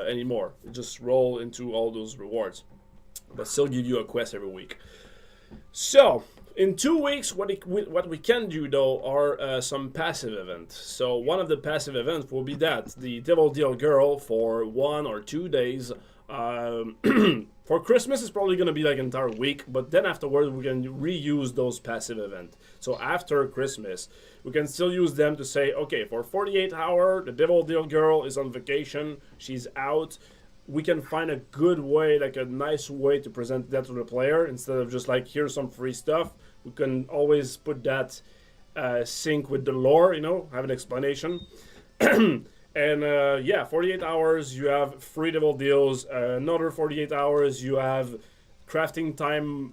anymore. We just roll into all those rewards, but still give you a quest every week. So in 2 weeks, what we can do though are some passive events. So one of the passive events will be that the Devil Deal Girl for 1 or 2 days. For Christmas, it's probably going to be like an entire week, but then afterwards we can reuse those passive events. So after Christmas, we can still use them to say, okay, for 48 hours, the Devil Deal Girl is on vacation, she's out. We can find a good way, like a nice way to present that to the player, instead of just like, here's some free stuff. We can always put that sync with the lore, have an explanation. And 48 hours, you have free Devil Deals. Another 48 hours, you have crafting time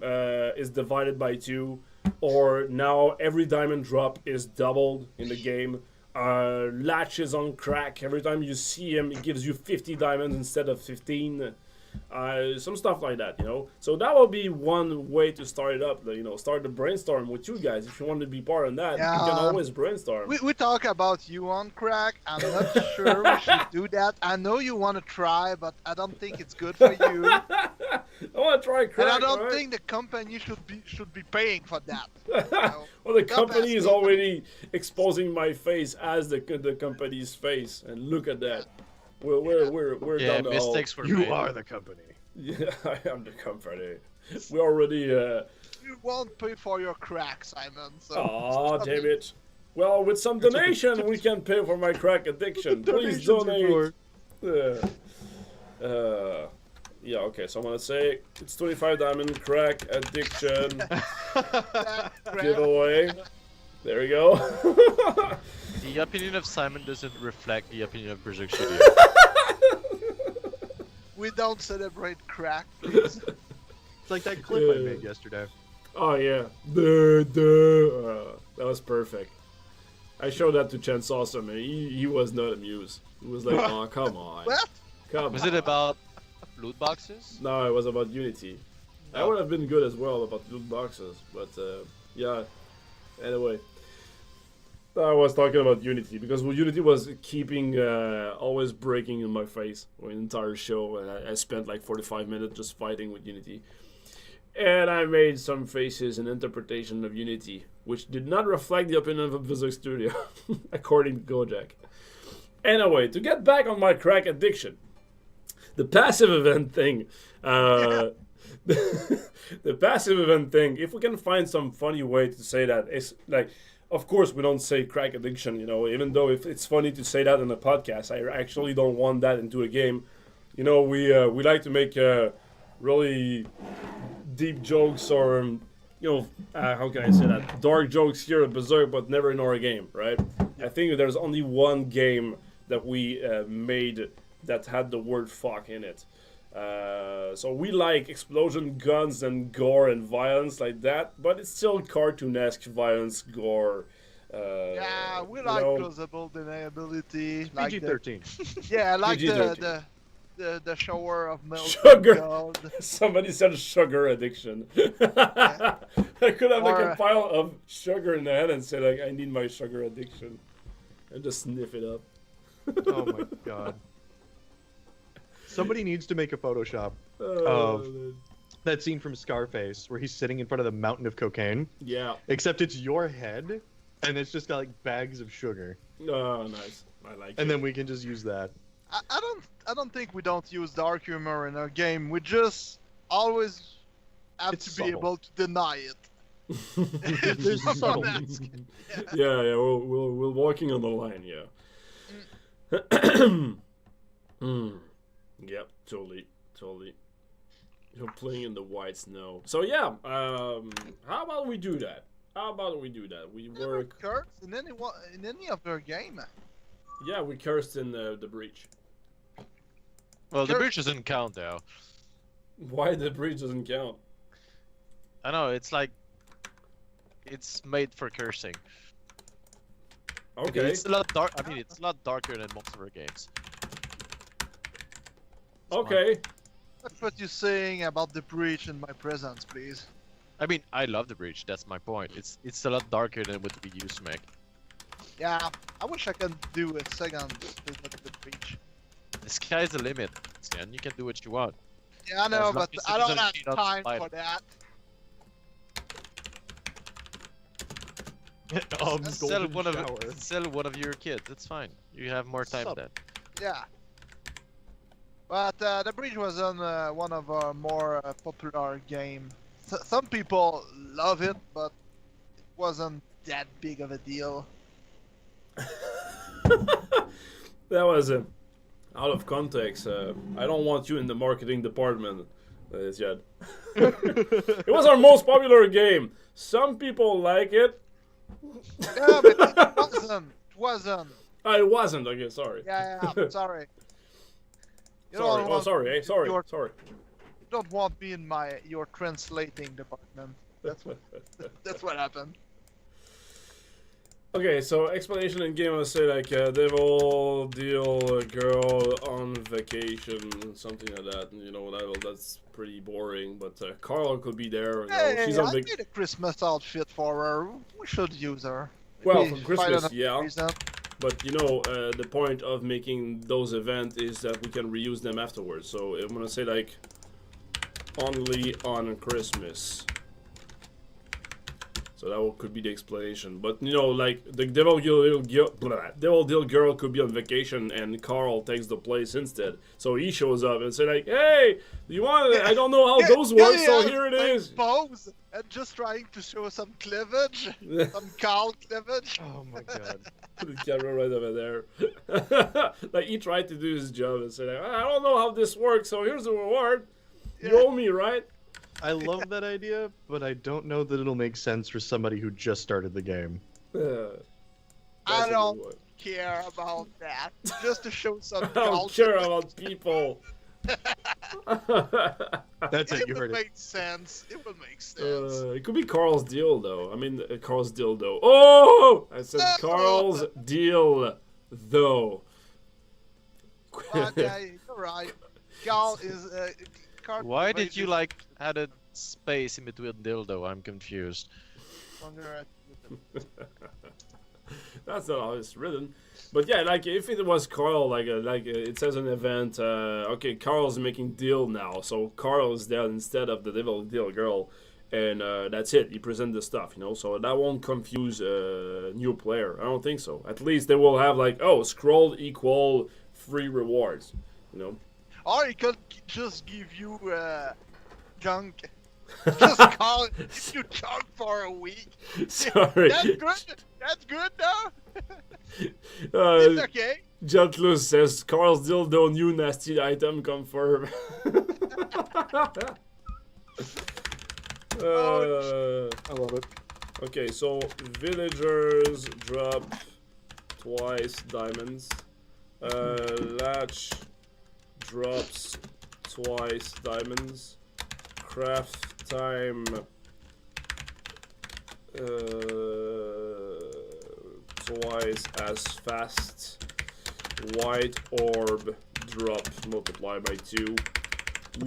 is divided by 2. Or now every diamond drop is doubled in the game. Latch is on crack. Every time you see him, it gives you 50 diamonds instead of 15. Some stuff like that, So that will be one way to start it up, start the brainstorm with you guys. If you want to be part of that, you can always brainstorm. We talk about you on crack. I'm not sure we should do that. I know you want to try, but I don't think it's good for you. I want to try crack, and I don't think the company should be paying for that. Well, the company is already exposing my face as the company's face, and look at that. We're down the hall. Mistakes were You made. are the company. Yeah, I am the company. We already. You won't pay for your crack, Simon. So Aw, damn it. Well, with some donation, we can pay for my crack addiction. Please donate. Yeah, okay, so I'm gonna say it's 25 diamond crack addiction giveaway. There we go. The opinion of Simon doesn't reflect the opinion of Berzerk Studio. we don't celebrate crack, please. It's like that clip I made yesterday. Oh yeah, that was perfect. I showed that to Chance Awesome, and he was not amused. He was like, "Oh, come on, What? come." Was on. it about loot boxes? No, it was about Unity. That would have been good as well about loot boxes, but yeah. Anyway, I was talking about Unity because Unity was keeping always breaking in my face the entire show, and I spent like 45 minutes just fighting with Unity. And I made some faces and interpretation of Unity, which did not reflect the opinion of Berzerk Studio, according to Gojek. Anyway, to get back on my crack addiction, the passive event thing. The passive event thing, if we can find some funny way to say that, it's like, of course, we don't say crack addiction, even though if it's funny to say that in a podcast, I actually don't want that into a game. We like to make really deep jokes or, how can I say that? Dark jokes here at Berzerk, but never in our game, right? I think there's only one game that we made that had the word fuck in it. So we like explosion, guns, and gore and violence like that, but it's still cartoonesque violence, gore. Yeah, we like plausible deniability. PG-13. Yeah, like PG-13. the shower of milk. Sugar. Somebody said sugar addiction. I could have like a pile of sugar in the head and say like, I need my sugar addiction, and just sniff it up. Oh my god. Somebody needs to make a Photoshop of that scene from Scarface where he's sitting in front of the mountain of cocaine. Yeah. Except it's your head, and it's just got like bags of sugar. Oh, nice. I like it. And then we can just use that. I don't think we don't use dark humor in our game. We just always have to be able to deny it. There's subtle. Yeah, we're walking on the line, yeah. Yep, totally. You're playing in the white snow. So yeah, how about we do that? We work. Curse in any of their game. Yeah, we cursed in the breach. Well, the breach doesn't count though. Why the breach doesn't count? I know, it's like it's made for cursing. Okay. It's a lot dark. I mean, it's a lot darker than most of our games. Okay. That's what you're saying about the breach in my presence, please. I mean, I love the breach. That's my point. It's a lot darker than what we used to make. Yeah, I wish I could do a second with the breach. The sky's the limit, and you can do what you want. Yeah, I know, As long but as I it don't doesn't have cheat on time the for that. Sell one of your kids. It's fine. You have more time then. Yeah. But the breach was on one of our more popular games. Some people love it, but it wasn't that big of a deal. That was out of context. I don't want you in the marketing department, yet. It was our most popular game. Some people like it. Yeah, but it wasn't. It wasn't. Oh, it wasn't. Okay, sorry. Yeah, sorry. Sorry. Sorry. You don't want me in your translating department. That's what happened. Okay, so explanation in game, I say like devil deal a girl on vacation, something like that. And, that's pretty boring. But Carl could be there. Hey, I made a Christmas outfit for her. We should use her. Well, for Christmas, yeah. Reason. But the point of making those events is that we can reuse them afterwards. So I'm gonna say like only on Christmas. So that could be the explanation. But like the Devil Deal girl could be on vacation and Carl takes the place instead. So he shows up and say like, "Hey, do you want? I don't know how those work, so here it is." Pose and just trying to show some cleavage, some Carl cleavage. Oh my god. Put the camera right over there. Like he tried to do his job and say like, "I don't know how this works, so here's the reward. You owe me, right?" I love that idea, but I don't know that it'll make sense for somebody who just started the game. I don't care about that. Just to show some I don't care about people. That's it. You It heard would it. make sense. It would make sense. It could be Carl's deal, though. I mean, Carl's deal, though. Oh! I said No! Carl's deal, though. Yeah, you're right. Carl is. Why did you like add a space in between dildo? I'm confused. That's not how it's written. But yeah, like if it was Carl, like it says an event. Okay, Carl's making deal now, so Carl is there instead of the deal girl, and that's it. He present the stuff, so that won't confuse a new player. I don't think so. At least they will have like, oh, scroll equal free rewards, Or he could just give you junk. Just call it, give you junk for a week. Sorry. That's good though. It's It's okay. Jetlus says Carl's dildo new nasty item confirmed. I love it. Okay, so villagers drop twice diamonds. Latch drops twice diamonds. Craft time twice as fast. White orb drop multiplied by 2.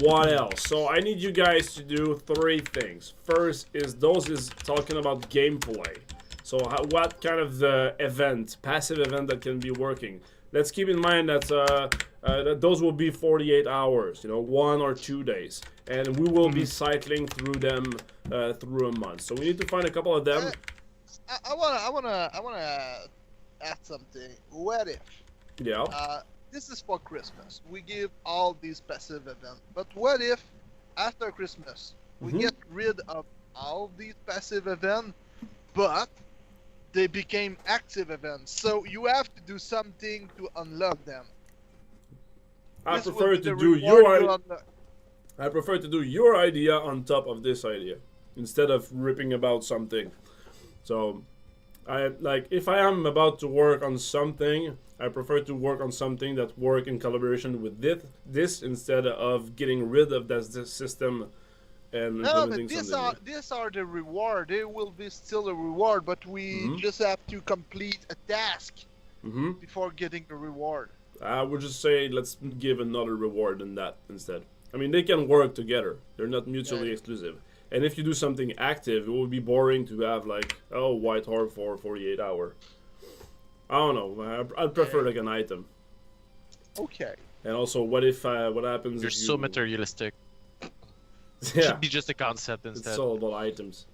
What else? So I need you guys to do 3 things. First is talking about gameplay. So what kind of the event, passive event that can be working. Let's keep in mind that that those will be 48 hours, 1 or 2 days, and we will be cycling through them through a month. So we need to find a couple of them. I wanna add something. What if? Yeah. This is for Christmas. We give all these passive events, but what if after Christmas we get rid of all these passive events, but they became active events? So you have to do something to unlock them. I This will prefer be to the do reward I prefer to do your idea on top of this idea instead of ripping about something. So, if I am about to work on something, I prefer to work on something that work in collaboration with this instead of getting rid of this system and No, implementing but something. these are the reward. They will be still a reward, but we just have to complete a task before getting the reward. I would just say let's give another reward than that instead. I mean, they can work together. They're not mutually exclusive. And if you do something active, it would be boring to have white orb for 48 hours. I don't know. I'd prefer like an item. Okay. And also, what happens? You're if so materialistic. Yeah, Should be just a concept instead. it's all about items.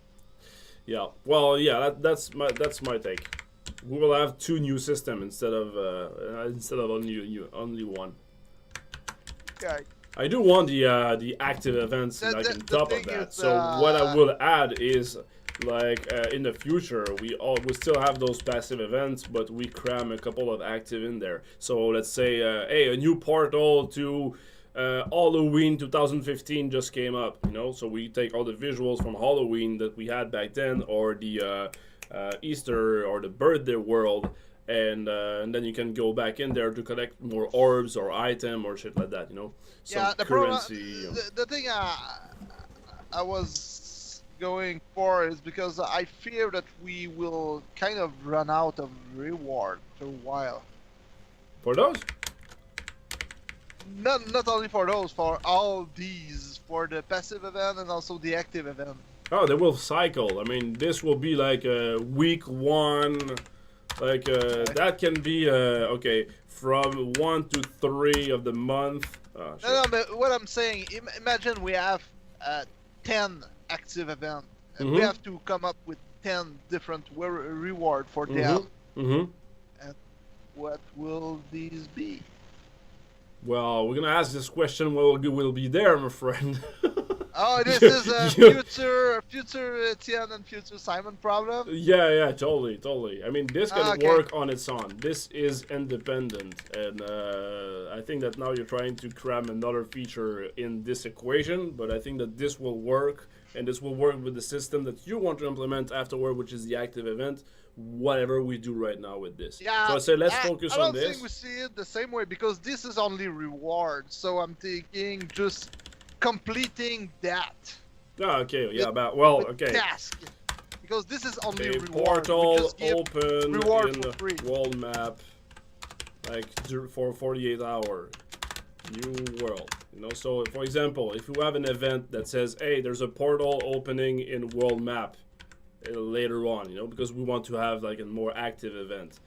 Yeah. Well, yeah. That's my take. We will have 2 new systems instead of only one. Okay. I do want the active events on top of that. So what I will add is in the future we still have those passive events, but we cram a couple of active in there. So let's say a new portal to Halloween 2015 just came up, so we take all the visuals from Halloween that we had back then, or the Easter or the birthday world, and then you can go back in there to collect more orbs or item or shit like that, some the currency. problem, the thing I was going for is because I fear that we will kind of run out of reward for a while. For those? Not only for those, for all these, for the passive event and also the active event. Oh, they will cycle. I mean, this will be like week 1. That can be from 1 to 3 of the month. Oh, No, but what I'm saying, imagine we have 10 active events, and we have to come up with 10 different reward for them. And what will these be? Well, we're gonna ask this question. What will be there, my friend? Oh, this is a future Etienne and future Simon problem. Yeah, totally. I mean, this can work on its own. This is independent, and I think that now you're trying to cram another feature in this equation, but I think that this will work, and this will work with the system that you want to implement afterward, which is the active event, whatever we do right now with this. Yeah, so I say let's focus on this. I don't think we see it the same way because this is only reward. So I'm thinking just completing that. Okay, yeah, but well, okay. Task. Because this is only Okay, reward. portal open reward in for free. world map, like for 48 hour, new world. So for example, if you have an event that says, hey, there's a portal opening in world map later on, because we want to have like a more active event,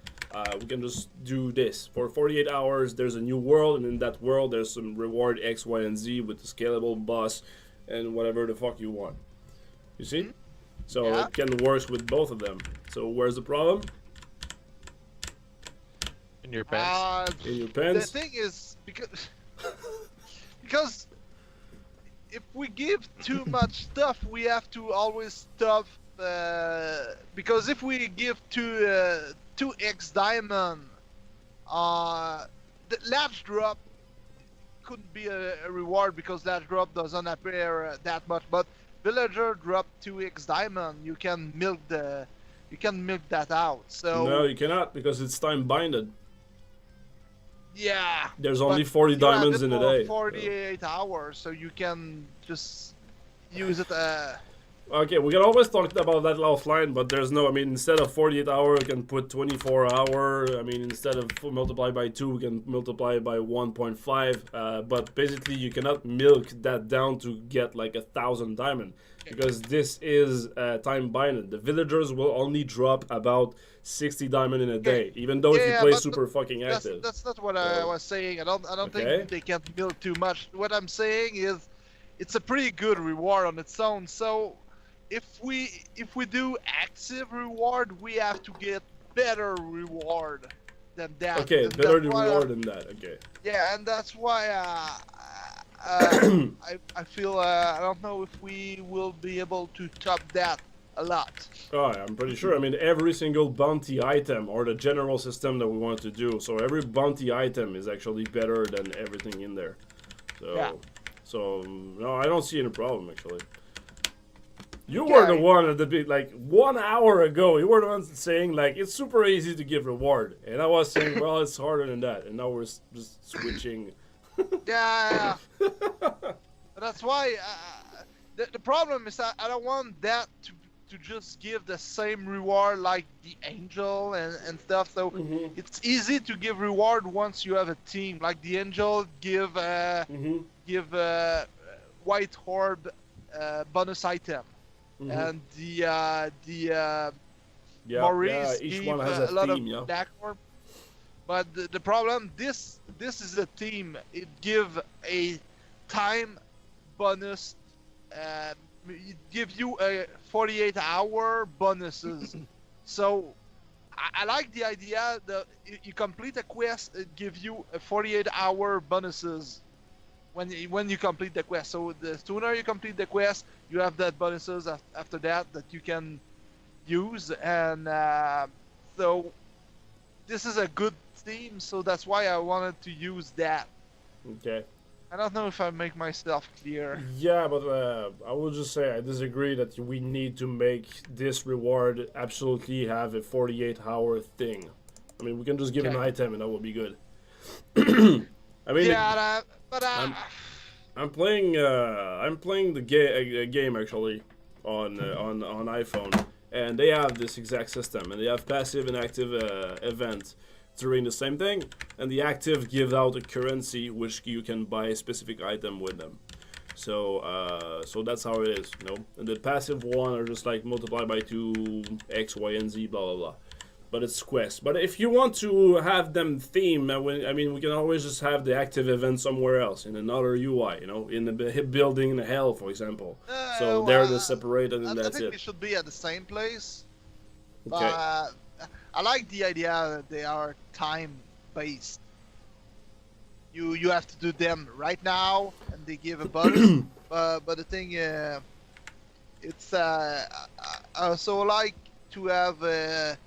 we can just do this. For 48 hours, there's a new world, and in that world, there's some reward X, Y, and Z with the scalable boss and whatever the fuck you want. You see? So it can work with both of them. So where's the problem? In your pants. In your pants? The thing is, because if we give too much stuff, we have to always stop. Because if we give 2x diamond, the large drop couldn't be a reward because large drop doesn't appear that much. But villager drop 2x diamond, you can milk that out. So no, you cannot because it's time binded. Yeah. There's only 40 diamonds in a day. 48 hours, so you can just use it. Okay, we can always talk about that offline, but there's no. I mean, instead of 48 hour, we can put 24 hour. I mean, instead of multiply by 2, we can multiply by 1.5. But basically, you cannot milk that down to get like 1,000 diamond because this is time binded. The villagers will only drop about 60 diamond in a day, even though if you play super fucking active. That's not what I was saying. I don't think they can milk too much. What I'm saying is, it's a pretty good reward on its own. So if we do active reward, we have to get better reward than that. Okay, better reward than that. Okay. Yeah, and that's why I feel I don't know if we will be able to top that a lot. Oh, I'm pretty sure. I mean, every single bounty item or the general system that we want to do. So every bounty item is actually better than everything in there. So, yeah. So no, I don't see any problem actually. You were the one at the bit like 1 hour ago. You were the one saying like it's super easy to give reward, and I was saying, well, it's harder than that. And now we're just switching. Yeah. That's why the problem is that I don't want that to just give the same reward like the angel and stuff. So it's easy to give reward once you have a team. Like the angel give white orb bonus item. And the Maurice each gave one has a lot theme, of black orb. But the problem, this is a team. It give a time bonus. It give you a 48-hour bonuses. So I like the idea that you complete a quest, it gives you a 48-hour bonuses when you complete the quest. So the sooner you complete the quest, you have that bonuses after that you can use. And so this is a good theme, so that's why I wanted to use that. Okay. I don't know if I make myself clear. Yeah, but I will just say I disagree that we need to make this reward absolutely have a 48-hour thing. I mean, we can just give an item and that will be good. I mean, yeah, I'm playing the game actually on iPhone, and they have this exact system, and they have passive and active event during the same thing, and the active gives out a currency which you can buy a specific item with them. So so that's how it is, you know. And the passive one are just like multiply by 2 X, Y, and Z, blah blah blah. But it's quest. But if you want to have them theme, I mean, we can always just have the active event somewhere else in another UI, you know, in the building in hell, for example. So they're the separated, and that's it. I think we should be at the same place. Okay. I like the idea that they are time-based. You have to do them right now, and they give a bonus. But the thing, it's I also like to have a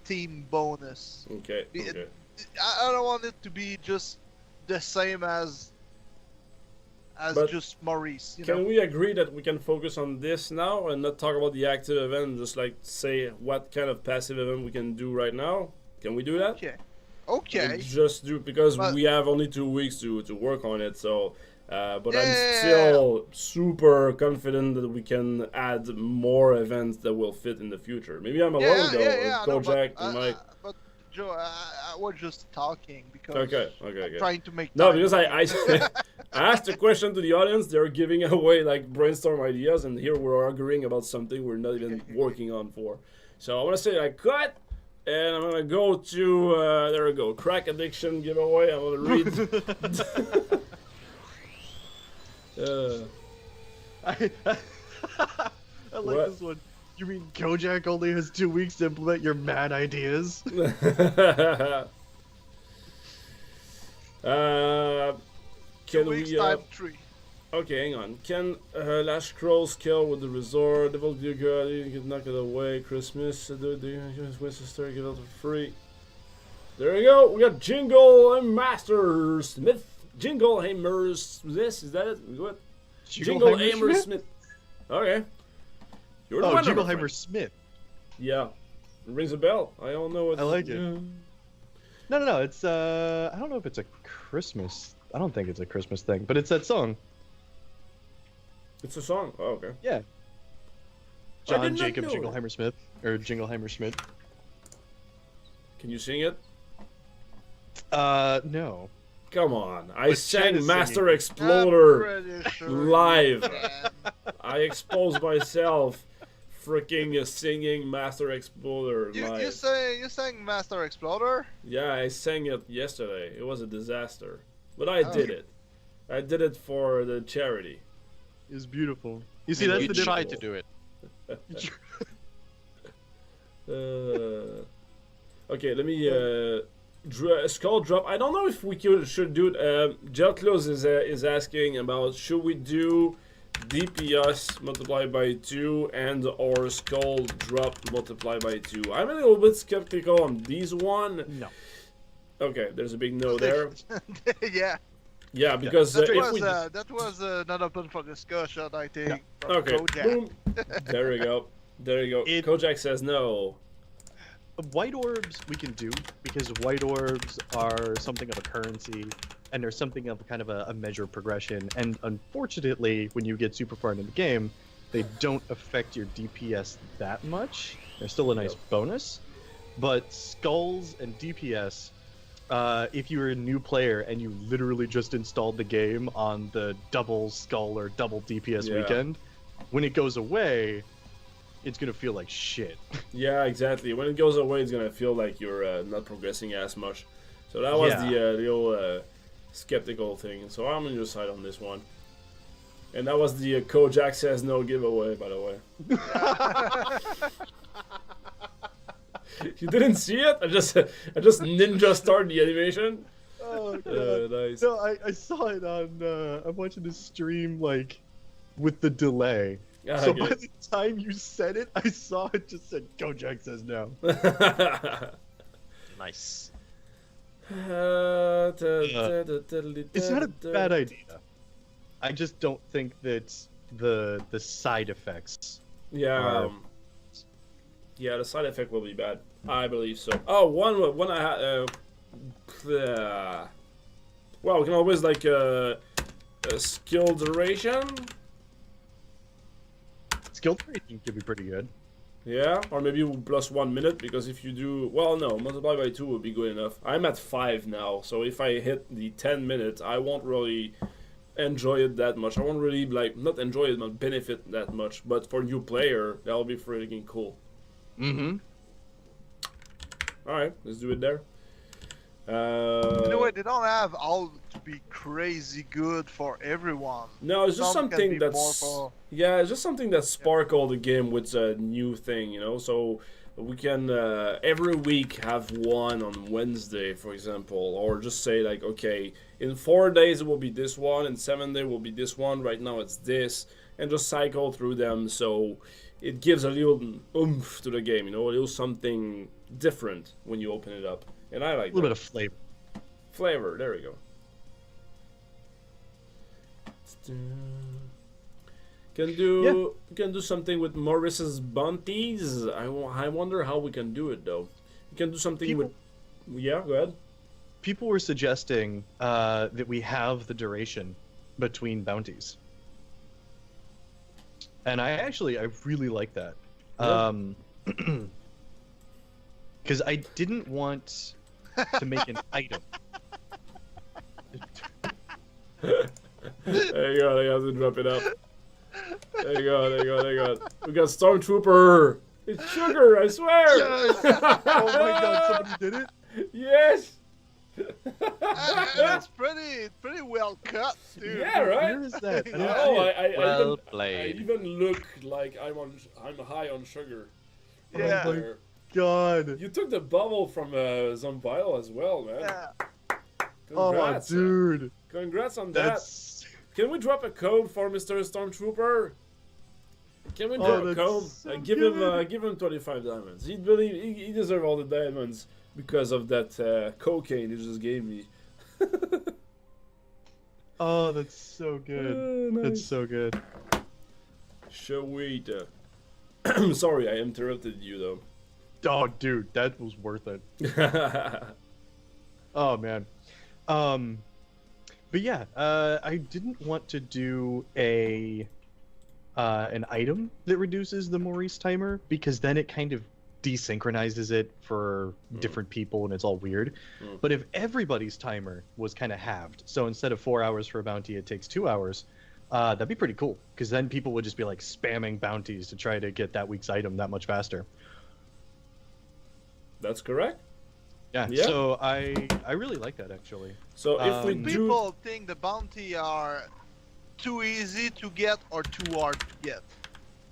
team bonus. Okay. I don't want it to be just the same as as But just Maurice. Can we agree that we can focus on this now and not talk about the active event and just like say what kind of passive event we can do right now? Can we do that? Okay. We'll just do because we have only 2 weeks to work on it. So, but I'm still super confident that we can add more events that will fit in the future. Maybe I'm alone though. Kojak and Mike. But Joe, I was just talking because Okay. trying to make No, time. because I asked a question to the audience. They're giving away like brainstorm ideas, and here we're arguing about something we're not even working on for. So I want to say I cut, and I'm gonna go to there we go, crack addiction giveaway. I'm gonna read. I like What? this one. You mean Kojak only has 2 weeks to implement your mad ideas? Can Weeks we? time 3. Okay, hang on. Can Lash Scrolls kill with the resort? Devil do good. You can knock it away. Christmas. Do Winchester give it for free. There you go. We got Jingle and Master Smith. Jingle Hamers. This is that it? What? Jingle Hammer Smith. Okay. You're the winner, my Jingleheimer friend. Smith. Yeah. It rings a bell. I don't know what. I like it. Yeah. No. It's I don't know if it's a Christmas. I don't think it's a Christmas thing, but it's that song. It's a song. Oh, okay. Yeah. I John did not Jacob know. Jingleheimer Smith or Jingleheimer Schmidt. Can you sing it? No. Come on. I But Chad sang is Master singing. Exploder I'm pretty sure live. you can. I exposed myself freaking singing Master Exploder live. You sang Master Exploder? Yeah, I sang it yesterday. It was a disaster. But I Oh. did it. I did it for the charity. It's beautiful. You see, Yeah, that's You the tried difference. to do it. Okay, let me skull drop. I don't know if we should do it. Jelclos is asking about should we do DPS multiplied by 2 and or skull drop multiplied by 2. I'm a little bit skeptical on these one. No. Okay, there's a big no there. Yeah. Yeah, because That if was we that was not open for discussion, I think. from okay, Kojak. boom. There we go. There you go. Kojak says no. White orbs we can do because white orbs are something of a currency and they're something of kind of a measure of progression. And unfortunately, when you get super far into the game, they don't affect your DPS that much. They're still a nice bonus. But skulls and DPS, if you're a new player and you literally just installed the game on the double skull or double DPS weekend, when it goes away, it's gonna feel like shit. Yeah, exactly. When it goes away, it's gonna feel like you're not progressing as much. So that was the old skeptical thing. So I'm on your side on this one. And that was the Kojak says no giveaway, by the way. You didn't see it? I just ninja started the animation. Oh god. Nice. No, I saw it on. I'm watching this stream like with the delay. Ah, So good. by the time you said it, I saw it just said Kojak says no. Nice. It's not a bad idea. I just don't think that the side effects. Yeah. Yeah, the side effect will be bad. I believe so. Oh, one I had. Well, we can always like a skill duration. Skill rating could be pretty good. Yeah, or maybe plus 1 minute because if you do well, no, multiply by 2 would be good enough. I'm at 5 now, so if I hit the 10 minutes, I won't really enjoy it that much. I won't really like not enjoy it, but benefit that much. But for new player, that'll be freaking cool. Mm-hmm. All right, let's do it there. You know what? They don't have all to be crazy good for everyone. No, it's just Some can something be more that's for- yeah, it's just something that sparkle the game with a new thing, you know. So we can every week have one on Wednesday, for example, or just say like, okay, in 4 days it will be this one, in 7 days will be this one. Right now it's this, and just cycle through them. So it gives a little oomph to the game, you know, a little something different when you open it up, and I like A little bit that. of flavor. Flavor. There we go. Can do something with Maurice's bounties. I wonder how we can do it though. We can do something with. Yeah, go ahead. People were suggesting that we have the duration between bounties, and I really like that. Because I didn't want to make an item. There you go. They have to drop it up. There you go. We got Stormtrooper. It's sugar, I swear. Yes! Oh my god, somebody did it? Yes. It's pretty well cut, dude. Yeah, right. Where is that? I played. even look like I'm high on sugar. Yeah. Oh my god. You took the bubble from Zombile as well, man. Yeah. Congrats, oh, dude. Congrats on That's... that. Can we drop a code for Mr. Stormtrooper? Can we drop a code? So give him 25 diamonds. He deserves all the diamonds because of that cocaine he just gave me. Oh, that's so good. Nice. That's so good. Sweet. Sorry, I interrupted you though. Oh, dude, that was worth it. Oh man. But yeah, I didn't want to do an item that reduces the Maurice timer because then it kind of desynchronizes it for different people and it's all weird. But if everybody's timer was kind of halved, so instead of 4 hours for a bounty, it takes 2 hours, that'd be pretty cool because then people would just be like spamming bounties to try to get that week's item that much faster. That's correct. Yeah. So I really like that actually. So if we People think the bounty are too easy to get or too hard to get,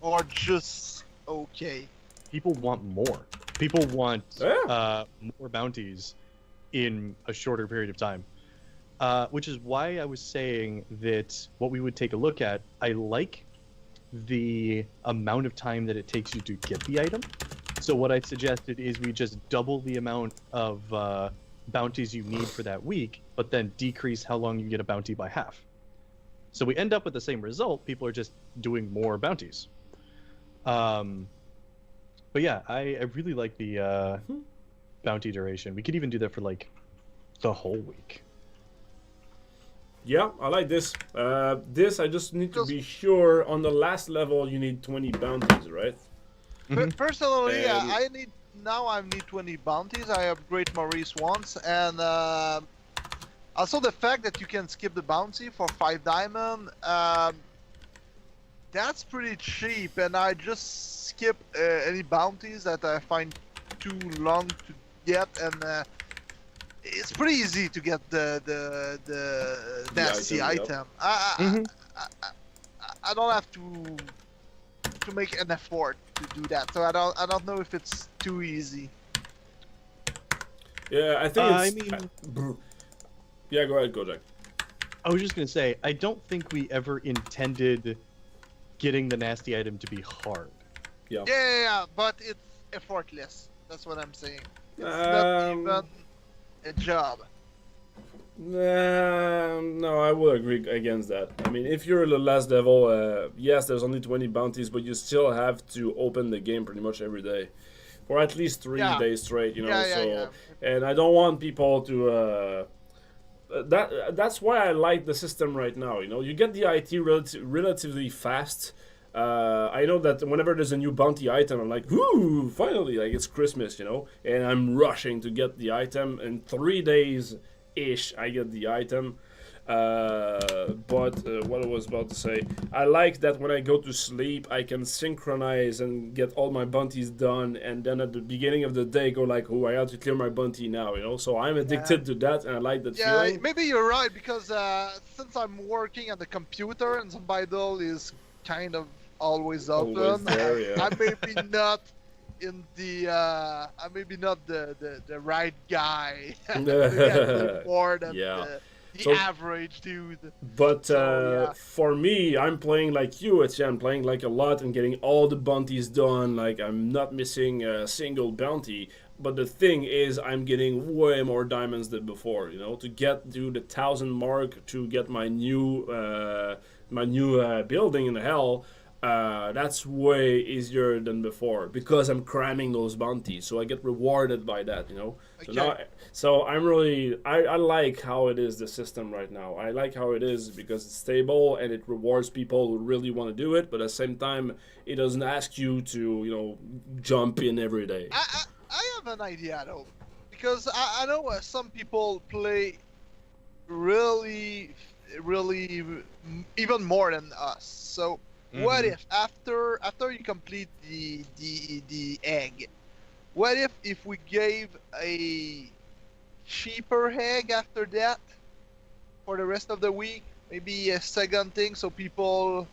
or just okay. People want more. People want more bounties in a shorter period of time. Which is why I was saying that what we would take a look at, I like the amount of time that it takes you to get the item. So what I suggested is we just double the amount of bounties you need for that week, but then decrease how long you get a bounty by half. So we end up with the same result. People are just doing more bounties. But yeah, I really like the bounty duration. We could even do that for like the whole week. Yeah, I like this. This I just need to be sure on the last level you need 20 bounties, right? But personally, I need 20 bounties. I upgrade Maurice once, and also the fact that you can skip the bounty for 5 diamond. That's pretty cheap, and I just skip any bounties that I find too long to get, and it's pretty easy to get the nasty item. I don't have to make an effort to do that, so I don't know if it's too easy. Yeah, I think it's. Yeah, go ahead, Jack. I was just gonna say, I don't think we ever intended getting the nasty item to be hard. Yeah, but it's effortless. That's what I'm saying. It's not even a job. No, I will agree against that. I mean, if you're the last level, yes, there's only 20 bounties, but you still have to open the game pretty much every day. For at least 3 days straight, you know, and I don't want people to... That's why I like the system right now, you know. You get the IT relatively fast. I know that whenever there's a new bounty item, I'm like, whoo, finally, like it's Christmas, you know, and I'm rushing to get the item. In 3 days-ish, I get the item. But what I was about to say, I like that when I go to sleep, I can synchronize and get all my bounties done, and then at the beginning of the day, go like, oh, I have to clear my bounty now, you know. So I'm addicted to that, and I like that feeling. Yeah, maybe you're right, because since I'm working on the computer and Zombidle is kind of always open, Always there, I maybe not in the I maybe not the right guy. Maybe I'm a little more than the average dude. But for me, I'm playing like you, I'm playing like a lot and getting all the bounties done. Like I'm not missing a single bounty. But the thing is, I'm getting way more diamonds than before. You know, to get to the 1,000 mark, to get my new my new building in hell, that's way easier than before because I'm cramming those bounties, so I get rewarded by that, you know. Okay. So I'm really I like how it is the system right now. I like how it is because it's stable and it rewards people who really want to do it, but at the same time it doesn't ask you to jump in every day. I have an idea though, because I know some people play really even more than us. So what if after you complete the egg, what if we gave a cheaper egg after that for the rest of the week? Maybe a second thing, so people,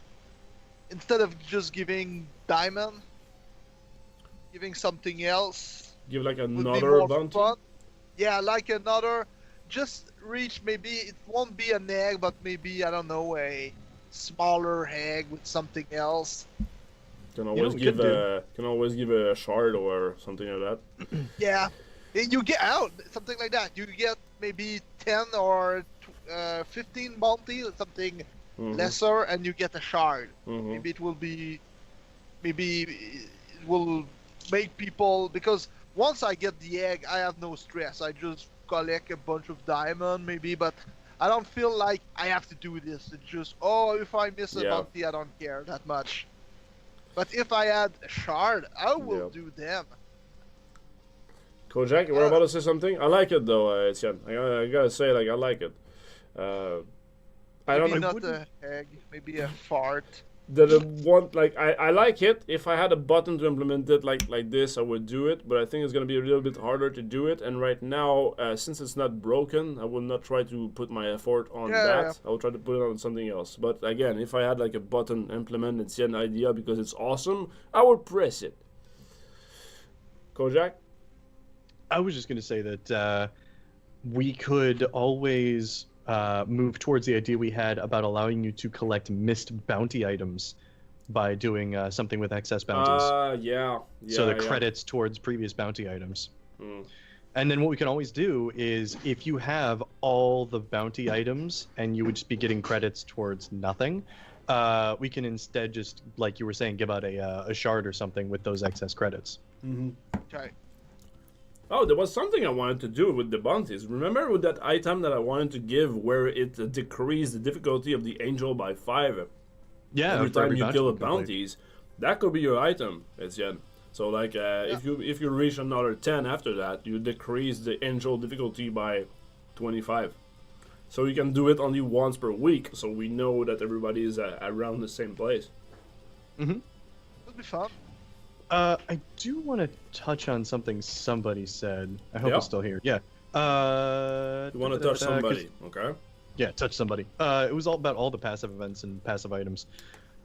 instead of just giving diamond, giving something else. Give like would be another more bounty. fun. Yeah, like another. Just reach, maybe it won't be an egg, but maybe, I don't know, a smaller egg with something else. Can always give a shard or something like that. Yeah, you get out something like that. You get maybe 10 or 15 bounty or something lesser, and you get a shard. Maybe it will be, maybe it will make people, because once I get the egg, I have no stress. I just collect a bunch of diamond, maybe, but I don't feel like I have to do this. It's just, if I miss a bounty, I don't care that much. But if I add a shard, I will do them. Kojak, you were about to say something? I like it though, Etienne. I gotta say, like, I like it. I don't Maybe know. not a egg, maybe a fart. I like it. If I had a button to implement it like this, I would do it. But I think it's gonna be a little bit harder to do it. And right now, since it's not broken, I will not try to put my effort on that. Yeah. I will try to put it on something else. But again, if I had like a button implement, it's an idea because it's awesome, I would press it. Kojak? I was just going to say that we could always move towards the idea we had about allowing you to collect missed bounty items by doing something with excess bounties. Yeah. So the credits towards previous bounty items. And then what we can always do is, if you have all the bounty items and you would just be getting credits towards nothing, we can instead just, like you were saying, give out a shard or something with those excess credits. Okay. Oh, there was something I wanted to do with the bounties. Remember with that item that I wanted to give where it decreased the difficulty of the angel by 5 every time you kill bounties? That could be your item, Etienne. So like if you reach another 10 after that, you decrease the angel difficulty by 25. So you can do it only once per week, so we know that everybody is around the same place. That'd be fun. I do want to touch on something somebody said. I hope it's still here. Yeah. You want to touch somebody, okay? Yeah, touch somebody. It was all about all the passive events and passive items.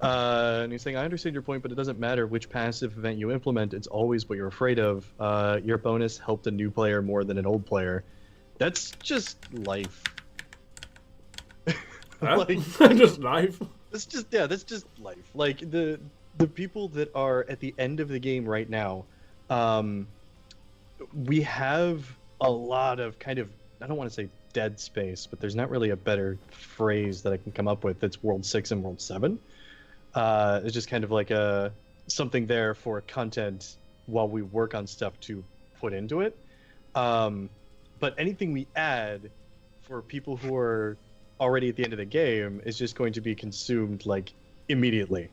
And he's saying, I understand your point, but it doesn't matter which passive event you implement. It's always what you're afraid of. Your bonus helped a new player more than an old player. That's just life. Like, just life? That's just life. Like, the people that are at the end of the game right now, we have a lot of kind of, I don't want to say dead space, but there's not really a better phrase that I can come up with. It's World 6 and World 7. It's just kind of like something there for content while we work on stuff to put into it. But anything we add for people who are already at the end of the game is just going to be consumed like immediately.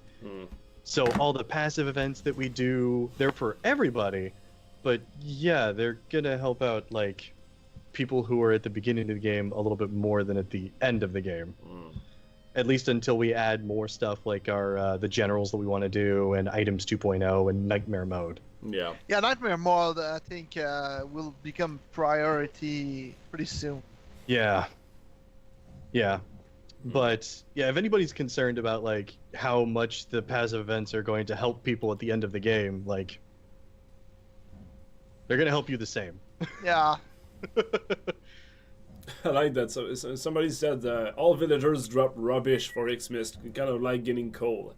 So all the passive events that we do, they're for everybody, but yeah, they're gonna help out like people who are at the beginning of the game a little bit more than at the end of the game. At least until we add more stuff like our the generals that we want to do and items 2.0 and nightmare mode. Yeah, nightmare mode I think will become priority pretty soon. Yeah. But yeah, if anybody's concerned about like how much the passive events are going to help people at the end of the game, like they're gonna help you the same. Yeah. I like that. So somebody said all villagers drop rubbish for Xmas, kind of like getting coal.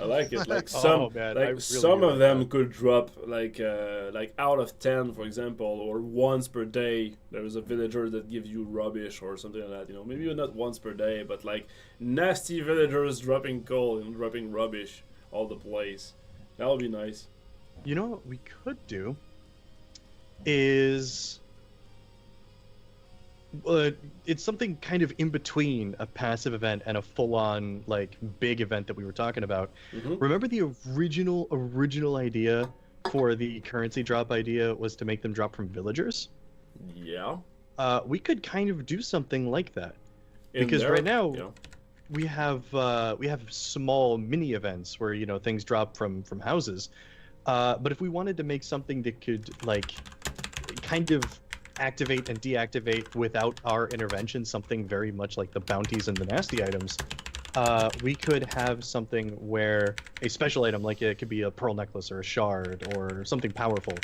I like it. Like Oh, man, I really some do of like them that. could drop like out of 10, for example, or once per day. There is a villager that gives you rubbish or something like that. You know, maybe not once per day, but like nasty villagers dropping coal and dropping rubbish all the place. That would be nice. You know what we could do is it's something kind of in between a passive event and a full-on like big event that we were talking about. Remember the original idea for the currency drop idea was to make them drop from villagers? Yeah. We could kind of do something like that. In Because there, right now yeah. we have small mini events where things drop from houses. But if we wanted to make something that could like kind of activate and deactivate without our intervention, something very much like the bounties and the nasty items, we could have something where a special item, like it could be a pearl necklace or a shard or something powerful,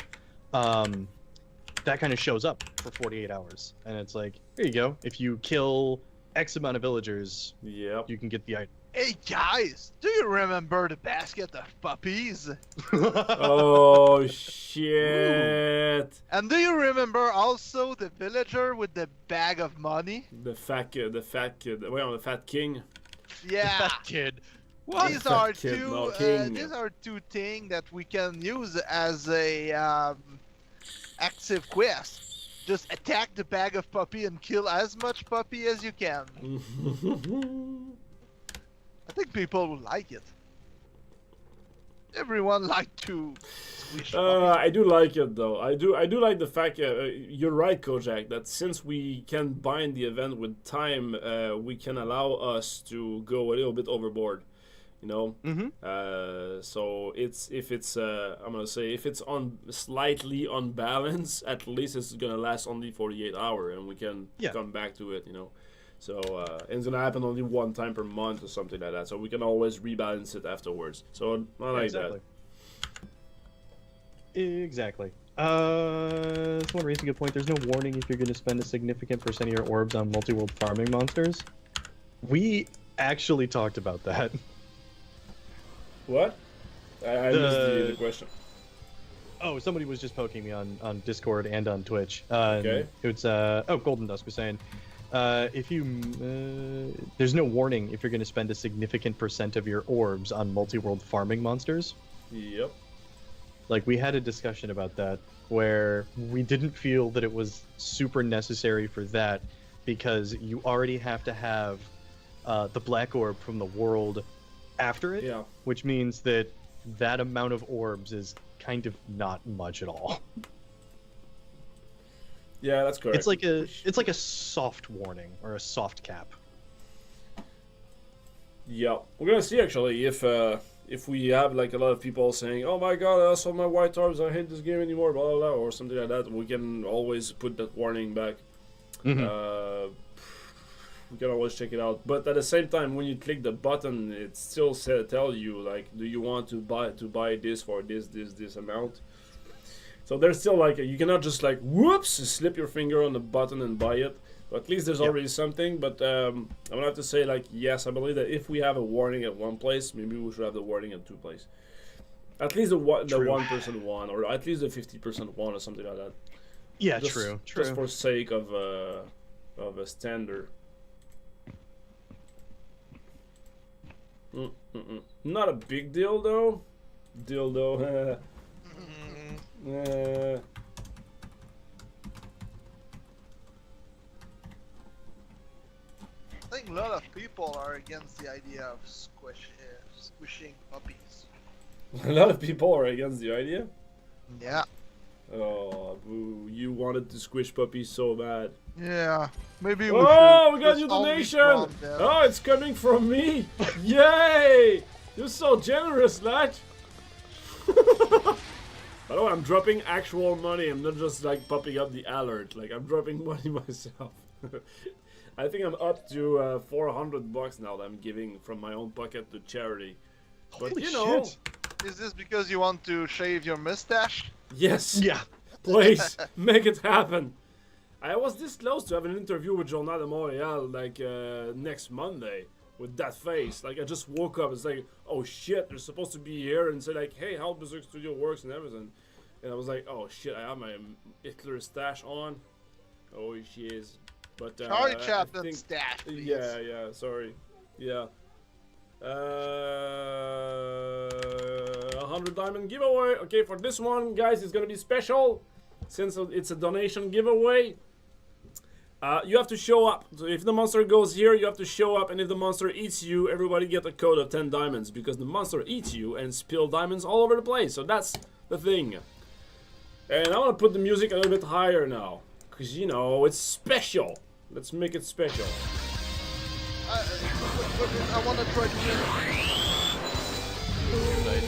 that kind of shows up for 48 hours. And it's like, here you go. If you kill X amount of villagers, Yep. you can get the item. Hey guys, do you remember the basket of puppies? Oh shit! And do you remember also the villager with the bag of money? The fat kid. Well, the fat king. Yeah. That kid. These Fat are kid, two. no, king. These are two things that we can use as a active quest. Just attack the bag of puppy and kill as much puppy as you can. I think people will like it. Everyone like to squish puppy. I do like it though. I do like the fact. You're right, Kojak. That since we can bind the event with time, we can allow us to go a little bit overboard. You know. So if it's I'm gonna say if it's on slightly unbalanced, at least it's gonna last only 48 hours, and we can come back to it. You know. So and it's gonna happen only one time per month or something like that. So we can always rebalance it afterwards. So I like that. Exactly. Someone raised a good point. There's no warning if you're going to spend a significant percent of your orbs on multi-world farming monsters. We actually talked about that. What? I missed the question. Oh, somebody was just poking me on Discord and on Twitch. Okay. It's Golden Dusk was saying, if you there's no warning if you're going to spend a significant percent of your orbs on multi-world farming monsters. Yep. Like, we had a discussion about that where we didn't feel that it was super necessary for that because you already have to have the black orb from the world after it, which means that amount of orbs is kind of not much at all. Yeah, that's correct. It's like a soft warning or a soft cap. Yeah, we're gonna see actually if we have like a lot of people saying, "Oh my God, I sold my white orbs. I hate this game anymore," blah blah blah, or something like that. We can always put that warning back. We can always check it out. But at the same time, when you click the button, it still tell you like, do you want to buy this for this amount? So there's still like you cannot just like whoops slip your finger on the button and buy it. But at least there's already something. But I'm gonna have to say like yes, I believe that if we have a warning at one place, maybe we should have the warning at two places. At least the 1% one, or at least the 50% one, or something like that. Yeah, just, true. Just for sake of a standard. Not a big deal though. Dildo. I think a lot of people are against the idea of squishing puppies. A lot of people are against the idea. Yeah. Oh, boo! You wanted to squish puppies so bad. Yeah. Maybe we Oh, should we got just your always donation! run there. Oh, it's coming from me! Yay! You're so generous, lad! By the way, I'm dropping actual money. I'm not just like popping up the alert. Like, I'm dropping money myself. I think I'm up to $400 now that I'm giving from my own pocket to charity. But Holy you know, shit. Is this because you want to shave your mustache? yes, Yeah. please make it happen. I was this close to have an interview with Journal de Montréal like next Monday, with that face. Like, I just woke up. It's like, oh shit, they're supposed to be here and say like, hey, how Berzerk Studio works and everything. And I was like, oh shit, I have my Hitler stash on. Oh shit. But Charlie Chaplin stash. Please. Yeah, sorry. Yeah. 100 diamond giveaway. Okay, for this one, guys, it's gonna be special since it's a donation giveaway. You have to show up. So if the monster goes here, you have to show up, and if the monster eats you, everybody get a code of 10 diamonds because the monster eats you and spill diamonds all over the place. So that's the thing. And I want to put the music a little bit higher now because, you know, it's special. Let's make it special. I want to try to win. Too late.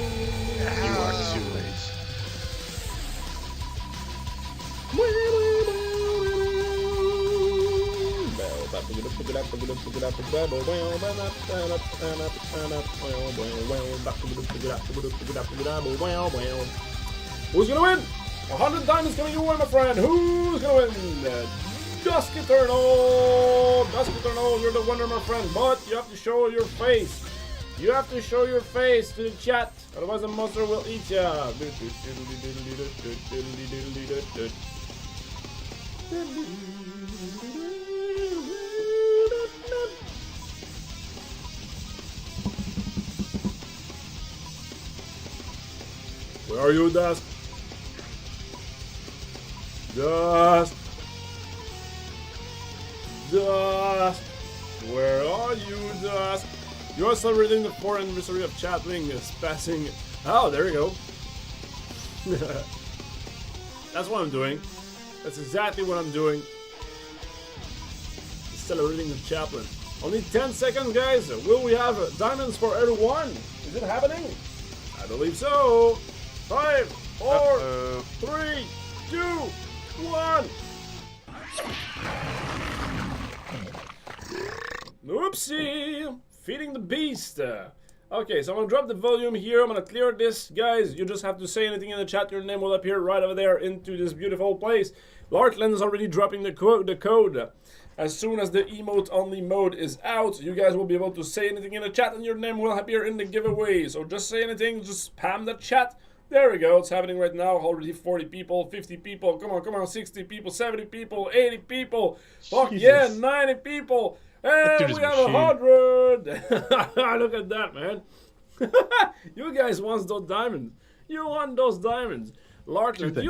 You are too late. Who's gonna win? 100 diamonds coming your way, my friend. Who's gonna win? Dusk Eternal! Dusk Eternal, you're the winner, my friend. But you have to show your face. You have to show your face to the chat. Otherwise, the monster will eat ya. Where are you, Dusk? Dusk! Dusk! Where are you, Dusk? You are celebrating the 4th anniversary of Chatwing is passing. Oh, there you go. That's what I'm doing. That's exactly what I'm doing. Celebrating the Chaplain. Only 10 seconds, guys. Will we have diamonds for everyone? Is it happening? I believe so. 5, 4, 3, 2, 1. Oopsie! Feeding the beast. Okay, so I'm gonna drop the volume here. I'm gonna clear this, guys. You just have to say anything in the chat. Your name will appear right over there into this beautiful place. Lartland is already dropping the code. As soon as the emote only mode is out, you guys will be able to say anything in the chat, and your name will appear in the giveaway. So just say anything. Just spam the chat. There we go. It's happening right now. Already 40 people, 50 people. Come on. 60 people, 70 people, 80 people. Fuck yeah, 90 people. And we have 100. Look at that, man. You guys want those diamonds. You want those diamonds. Lartland, do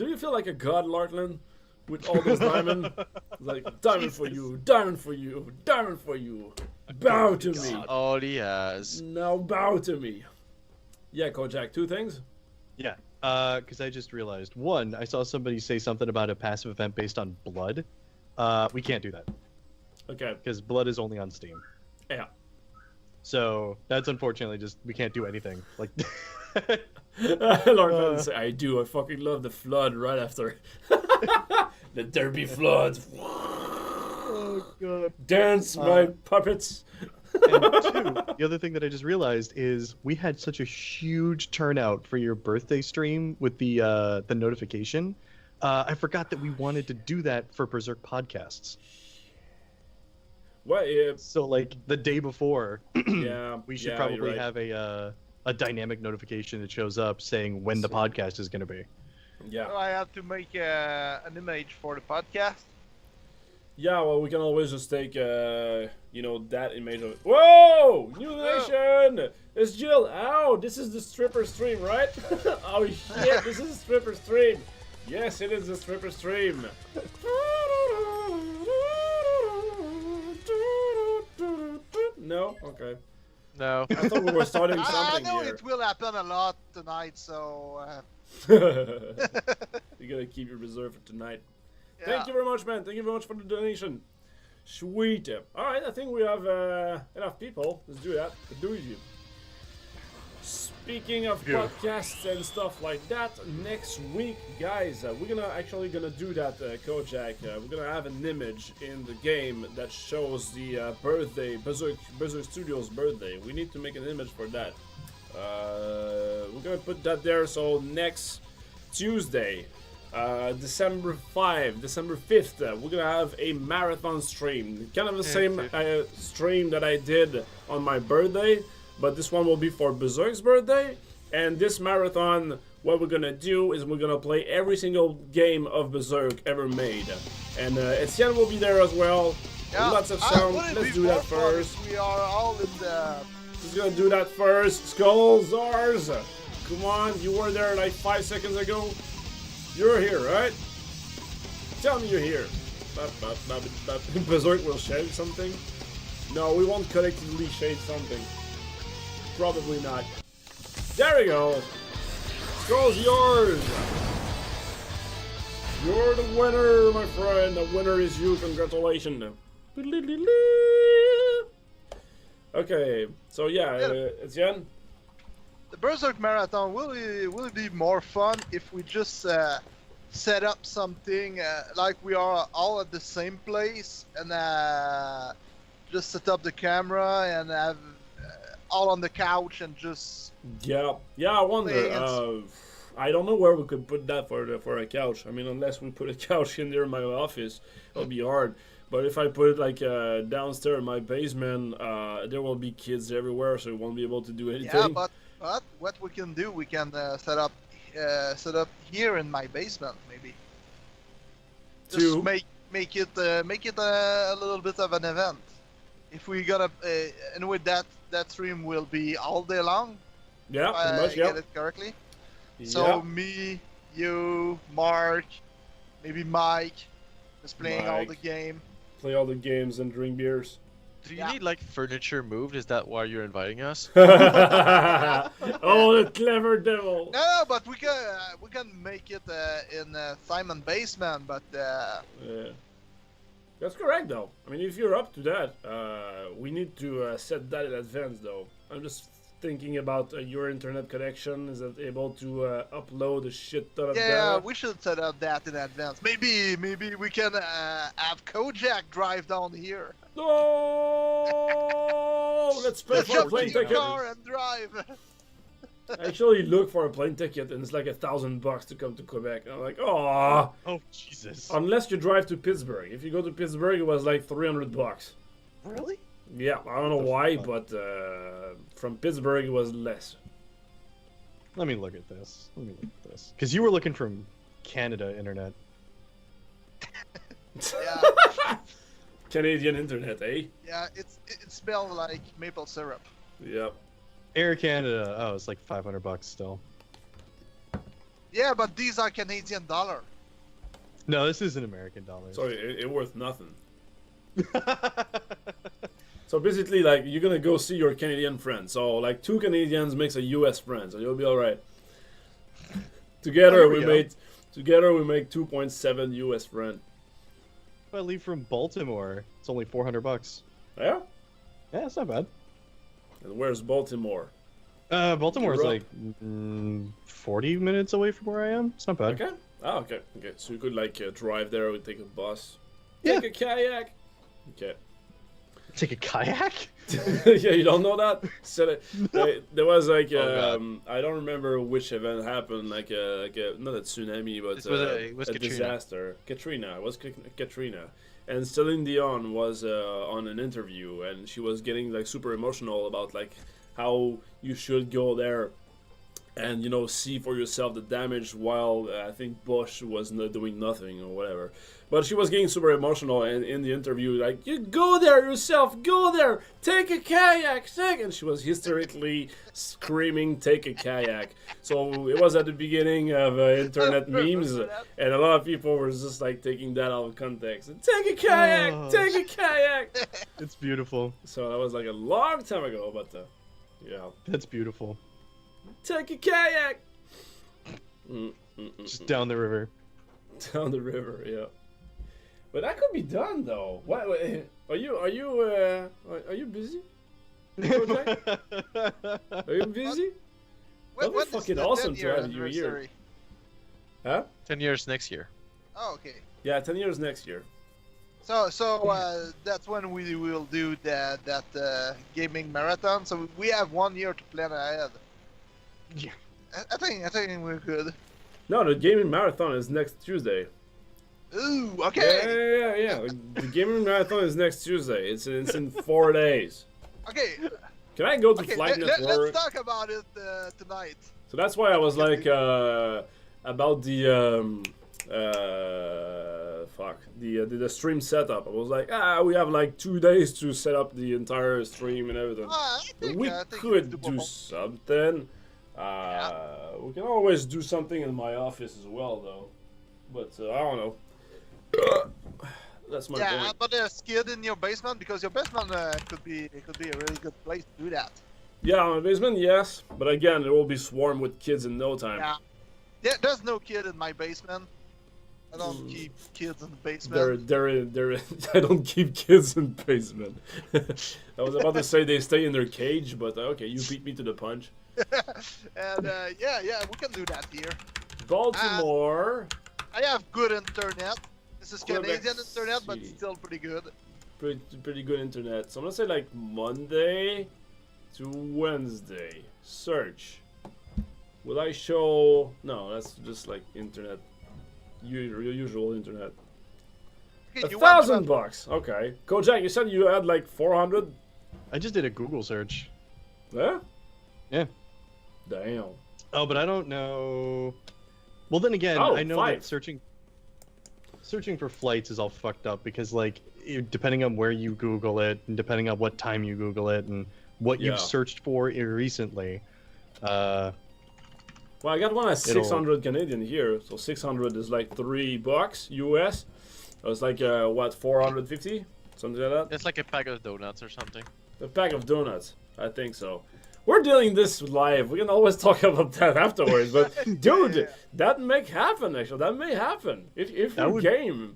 you feel like a god, Lartland? With all those diamonds? Like, diamond for you, diamond for you, diamond for you. Bow to me. All he has. Now bow to me. Yeah, Kojak, 2 things? Yeah, because I just realized. 1, I saw somebody say something about a passive event based on blood. We can't do that. Okay. Because blood is only on Steam. Yeah. So, that's unfortunately just, we can't do anything. Like... Lord say, I do. I fucking love the flood right after. The derby flood. Oh, God. Dance, my puppets. And 2, the other thing that I just realized is we had such a huge turnout for your birthday stream with the notification. I forgot that we wanted to do that for Berzerk Podcasts. What? So, like, the day before, yeah, we should probably have a dynamic notification that shows up saying when the podcast is going to be. Yeah. So I have to make an image for the podcast. Yeah, well, we can always just take, you know, that image of it. Whoa! New nation! It's Jill. Ow! This is the stripper stream, right? Oh, shit, this is a stripper stream. Yes, it is a stripper stream. No? Okay. No. I thought we were starting something I know here. it will happen a lot tonight, so... You gotta keep your reserve for tonight. Yeah. Thank you very much, man. Thank you very much for the donation. Sweet. Alright, I think we have enough people. Let's do that. Do you? Speaking of podcasts and stuff like that, next week, guys, we're gonna do that, Kojak. We're gonna have an image in the game that shows the birthday, Berzerk Studios' birthday. We need to make an image for that. We're gonna put that there. So next Tuesday, December 5th, we're gonna have a marathon stream. Kind of the same stream that I did on my birthday, but this one will be for Berzerk's birthday. And this marathon, what we're gonna do is we're gonna play every single game of Berzerk ever made. And Etienne will be there as well. Yeah. Lots of sound. Let's do that first. We are all in the... Just gonna do that first. Skull Zars! Come on, you were there like 5 seconds ago. You're here, right? Tell me you're here. Berzerk will shave something? No, we won't collectively shave something. Probably not. There we go. Skull's yours. You're the winner, my friend. The winner is you. Congratulations. Okay, so yeah, Etienne? The Berzerk Marathon, will it be more fun if we just set up something like we are all at the same place and just set up the camera and have all on the couch and just... Yeah, I wonder. I don't know where we could put that for a couch. I mean, unless we put a couch in there in my office, it'll be hard. But if I put it like downstairs in my basement, there will be kids everywhere, so we won't be able to do anything. Yeah, but what we can do, we can set up here in my basement, maybe. Just make it a little bit of an event. If we gotta, anyway, that stream will be all day long. Yeah, pretty much. Get it correctly. So me, you, Mark, maybe Mike, just playing all the game. Play all the games and drink beers. Do you need like furniture moved? Is that why you're inviting us? Oh, the clever devil! No, but we can make it in Simon's basement. But yeah, that's correct though. I mean, if you're up to that, we need to set that in advance though. I'm just thinking about your internet connection. Is it able to upload a shit ton of data? Yeah, we should set up that in advance. Maybe we can have Kojak drive down here. No! Let's pay for a plane ticket. Car and drive. Actually, look for a plane ticket, and it's like $1,000 to come to Quebec. And I'm like, oh. Oh Jesus! Unless you drive to Pittsburgh. If you go to Pittsburgh, it was like $300. Really? Yeah, I don't know why, but from Pittsburgh it was less. Let me look at this. Because you were looking from Canada internet. Yeah. Canadian internet, eh? Yeah, it smells like maple syrup. Yep. Air Canada. Oh, it's like $500 still. Yeah, but these are Canadian dollar. No, this isn't American dollars. So it worth nothing. So basically, like, you're gonna go see your Canadian friend. So like 2 Canadians makes a US friend, so you'll be all right. Together we make 2.7 US friend. If I leave from Baltimore, it's only $400. Yeah. Yeah, it's not bad. And where's Baltimore? Baltimore is like 40 minutes away from where I am. It's not bad. Okay. Oh, okay. Okay. So you could like drive there or take a bus. Yeah. Take a kayak. Okay. Take a kayak? Yeah, you don't know that? So there was like I don't remember which event happened. Like not a tsunami, but it was a Katrina. disaster. Katrina. It was Katrina. And Celine Dion was on an interview, and she was getting like super emotional about like how you should go there and see for yourself the damage, while I think Bush was not doing nothing or whatever. But she was getting super emotional in the interview, like, you go there yourself, go there, take a kayak, and she was hysterically screaming, take a kayak. So it was at the beginning of internet memes, and a lot of people were just like taking that out of context. Take a kayak, take a kayak. It's beautiful. So that was like a long time ago, but yeah. That's beautiful. Take a kayak. Just down the river. Down the river, yeah. But that could be done though. What are you busy? Are you busy? That'd be fucking awesome to have you here. Huh? 10 years next year. Oh, okay. Yeah, 10 years next year. So that's when we will do that gaming marathon. So we have 1 year to plan ahead. Yeah. I think we're good. No, the gaming marathon is next Tuesday. Ooh, okay. Yeah. The gaming marathon is next Tuesday. It's in 4 days. Okay. Can I go to Flight Network? Let's talk about it tonight. So that's why I was like about the the stream setup. I was like, we have like 2 days to set up the entire stream and everything. We could do something. We can always do something in my office as well, though. But I don't know. That's my point. Yeah, but a skid in your basement, because your basement could be a really good place to do that. Yeah, my basement, yes, but again, it will be swarmed with kids in no time. Yeah, there's no kid in my basement. I don't keep kids in the basement. I don't keep kids in basement. I was about to say they stay in their cage, but okay, you beat me to the punch. And yeah, we can do that here. Baltimore. I have good internet. This is Canadian internet, but still pretty good. Pretty good internet. So I'm gonna say like Monday to Wednesday. Search. Will I show? No, that's just like internet. Your usual internet. Okay, $1,000. Okay. Kojak, you said you had like 400. I just did a Google search. Yeah. Yeah. Damn. Oh, but I don't know. Well, then again, I know that searching for flights is all fucked up because, like, depending on where you Google it, and depending on what time you Google it, and what you've searched for recently. Well, I got one at 600 Canadian here, so 600 is like $3 US. So it's like what, 450, something like that. It's like a pack of donuts or something. A pack of donuts, I think so. We're doing this live. We can always talk about that afterwards. But dude, that may happen. Actually, that may happen. If you're game,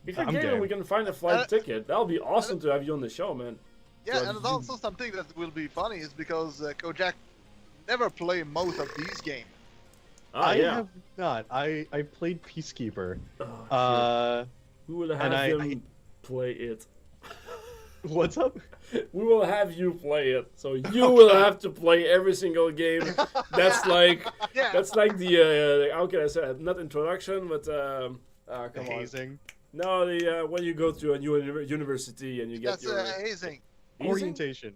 we can find a flight ticket. That'll be awesome to have you on the show, man. Yeah, and it's also something that will be funny is because Kojak never play most of these games. I have not. I played Peacekeeper. We will have him play it. What's up? We will have you play it, so you will have to play every single game. That's like the how can I say it? Not introduction, but come hazing. On. No, the when you go to a new university and you get your hazing. Orientation.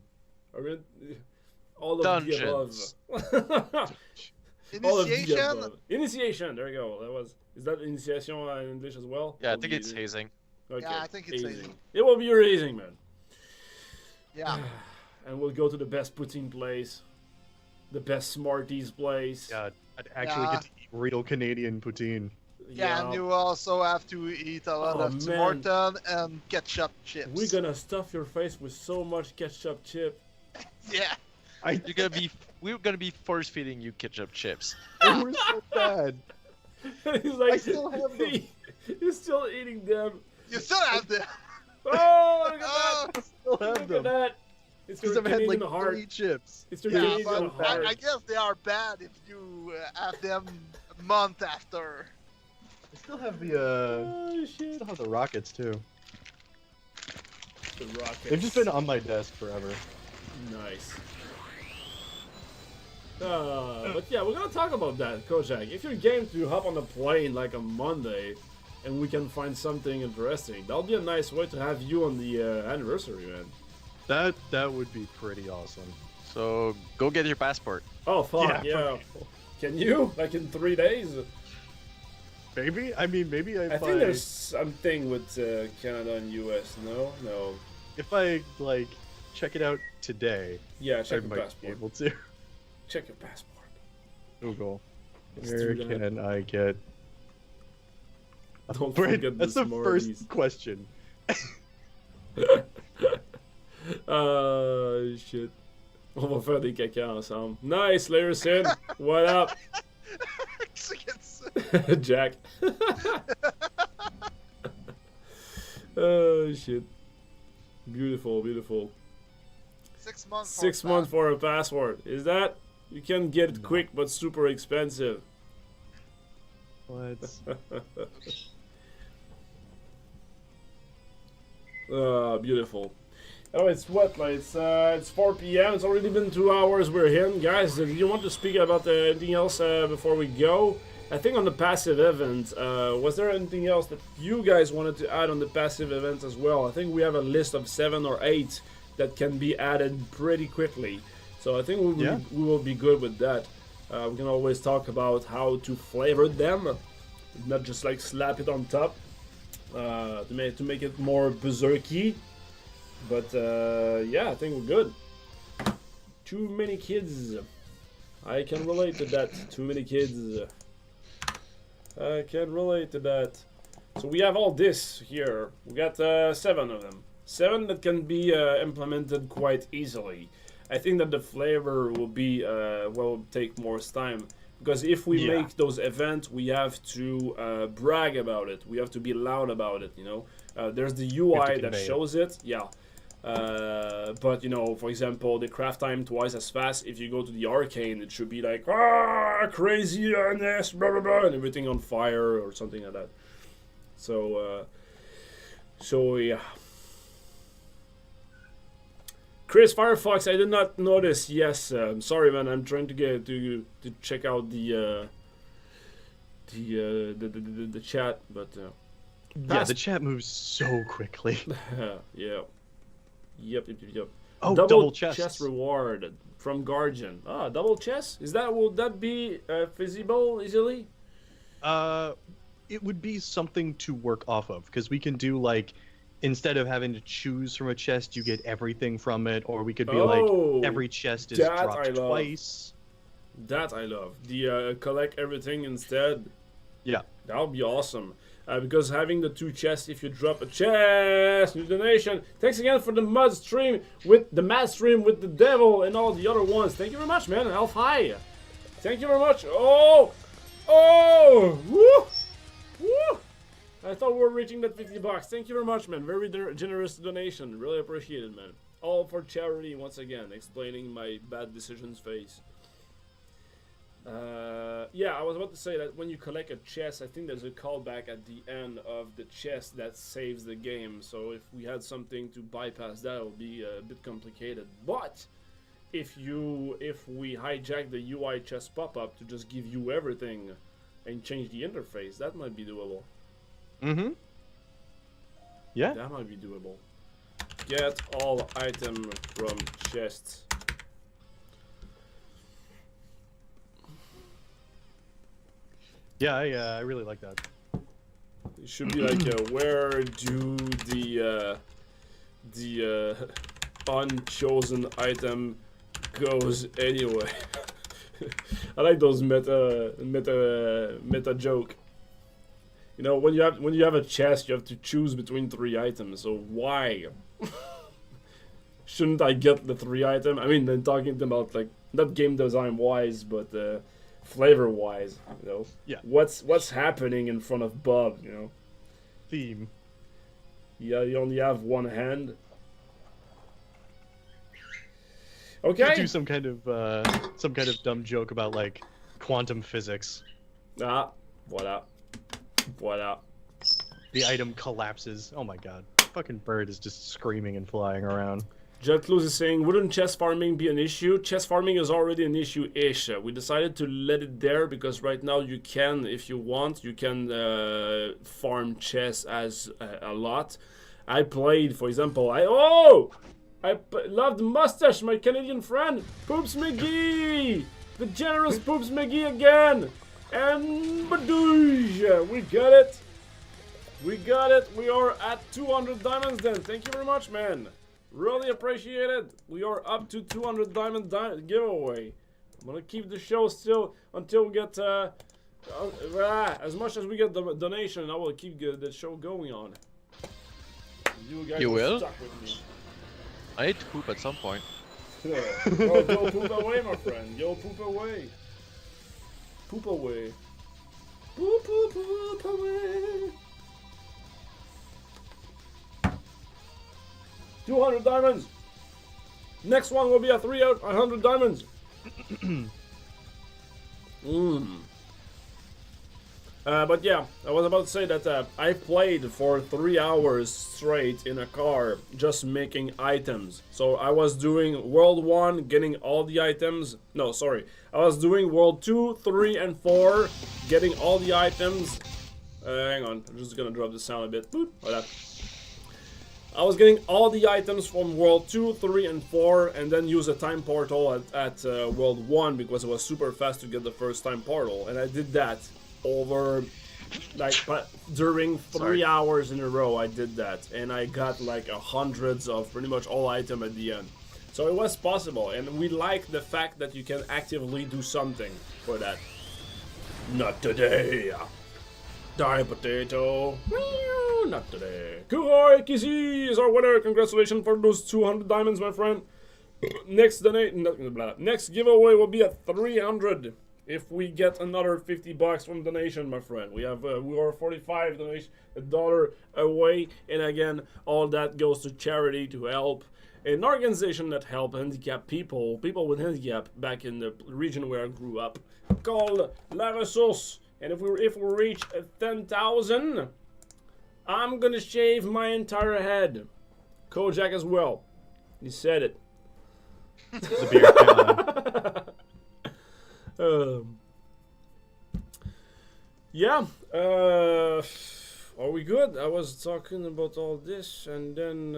All of Dungeons. the above. Initiation. Initiation. There you go. Is that initiation in English as well? Yeah, I think it's hazing. Okay. Yeah, I think it's hazing. It will be your hazing, man. Yeah. And we'll go to the best poutine place, the best Smarties place. Yeah, I'd actually get to eat real Canadian poutine. Yeah, and you also have to eat a lot of Tim Horton and ketchup chips. We're gonna stuff your face with so much ketchup chip. Yeah. We're gonna be force feeding you ketchup chips. They were so bad. He's like, I still have them. He's still eating them. You still have them. Oh, look at that! I still have Look them. at that! It's your I've had Canadian like heart. 3 chips. It's your Yeah, Canadian but heart. I guess they are bad if you have them a month after. I still have the Oh shit! still have the rockets too. The rockets. They've just been on my desk forever. Nice. But yeah, we're gonna talk about that, Kojak. If you're game to hop on a plane like a Monday, and we can find something interesting, that'll be a nice way to have you on the anniversary, man. That would be pretty awesome. So go get your passport. Oh fuck yeah! Can you? Like in 3 days? Maybe. I mean, maybe I think there's something with Canada and US. No. If I like check it out today, Yeah, I check your might be passport. able to. Check your passport. Google. Let's Where do that. can I get? Don't Wait, forget that's the the Smarties. first question. Shit. On va faire des caca ensemble. Nice, Larison. What up? Jack. Oh shit. Beautiful, beautiful. 6 months. 6 months for a password. Is that? You can get it quick but super expensive. What? Beautiful. Oh, it's what? Like it's 4 p.m. It's already been 2 hours. We're in, guys. If you want to speak about anything else before we go, I think on the passive event, was there anything else that you guys wanted to add on the passive event as well? I think we have a list of 7 or 8 that can be added pretty quickly. So I think we will be good with that. We can always talk about how to flavor them, not just like slap it on top to make it more berserky. But yeah, I think we're good. Too many kids. I can relate to that. Too many kids. I can relate to that. So we have all this here. We got 7 of them. 7 that can be implemented quite easily. I think that the flavor will be will take more time, because if we make those events, we have to brag about it. We have to be loud about it. You know, there's the UI that shows it. Yeah. But you know, for example, the craft time twice as fast. If you go to the arcane, it should be like craziness, blah blah blah, and everything on fire or something like that. So yeah. Chris Firefox, I did not notice. Yes, I'm sorry, man. I'm trying to get to check out the chat, but yeah, the chat moves so quickly. Yeah. Yep. Oh, double chest reward from Guardian. Ah, double chest? Will that be feasible easily? It would be something to work off of, because we can do like, instead of having to choose from a chest, you get everything from it, or we could be like every chest is dropped twice. That I love. The collect everything instead. Yeah, that would be awesome. Because having the 2 chests, if you drop a chest, new donation. Thanks again for the mad stream with the devil and all the other ones. Thank you very much, man. Elf high. Thank you very much. Oh, woo, woo. I thought we were reaching that $50. Thank you very much, man. Very generous donation. Really appreciate it, man. All for charity once again. Explaining my bad decisions phase. Yeah, I was about to say that when you collect a chest, I think there's a callback at the end of the chest that saves the game. So if we had something to bypass that, it would be a bit complicated. But if we hijack the UI chest pop-up to just give you everything and change the interface, that might be doable. Mm-hmm. Yeah. That might be doable. Get all item from chests. Yeah, I really like that. It should be like, where do the unchosen item goes anyway? I like those meta joke. You know, when you have a chest, you have to choose between 3 items. So why shouldn't I get the 3 item? I mean, I'm talking about like not game design wise, but flavor wise. You know, yeah. What's happening in front of Bob? You know, theme. Yeah, you only have one hand. Okay. Do some kind of dumb joke about like quantum physics. Voila. The item collapses. Oh my god. Fucking bird is just screaming and flying around. Jet Close is saying, wouldn't chest farming be an issue? Chest farming is already an issue-ish. We decided to let it there because right now you can, if you want, you can farm chests as a lot. I played, for example, I love the mustache, my Canadian friend, Poops McGee! The generous Poops McGee again! And badoosh! We got it! We are at 200 diamonds then. Thank you very much, man. Really appreciate it. We are up to 200 diamond giveaway. I'm gonna keep the show still until we get as much as we get the donation. I will keep the show going on. You guys will? Stuck with me. I need to poop at some point. Oh, go poop away, my friend. Go poop away. Poop away. Poop away. 200 diamonds. Next one will be a 3 out 100 diamonds. But yeah, I was about to say that I played for 3 hours straight in a car just making items. So I was doing World 1, getting all the items. No, sorry. I was doing World 2, 3, and 4, getting all the items. Hang on, I'm just gonna drop the sound a bit. Boop, like that. I was getting all the items from World 2, 3, and 4, and then use a time portal at World 1 because it was super fast to get the first time portal. And I did that over, but during 3 hours in a row I did that. And I got like hundreds of pretty much all item at the end. So it was possible, and we like the fact that you can actively do something for that. Not today. Die potato. Not today. Kuhoi Kizi is our winner. Congratulations for those 200 diamonds, my friend. Next giveaway will be at 300 if we get another $50 from donation, my friend. We are 45 $45 away, and again, all that goes to charity to help an organization that help handicapped people with handicap back in the region where I grew up, called La Ressource. And if we reach 10,000, I'm gonna shave my entire head. Kojak as well. He said it. The beard. Yeah. Are we good? I was talking about all this, and then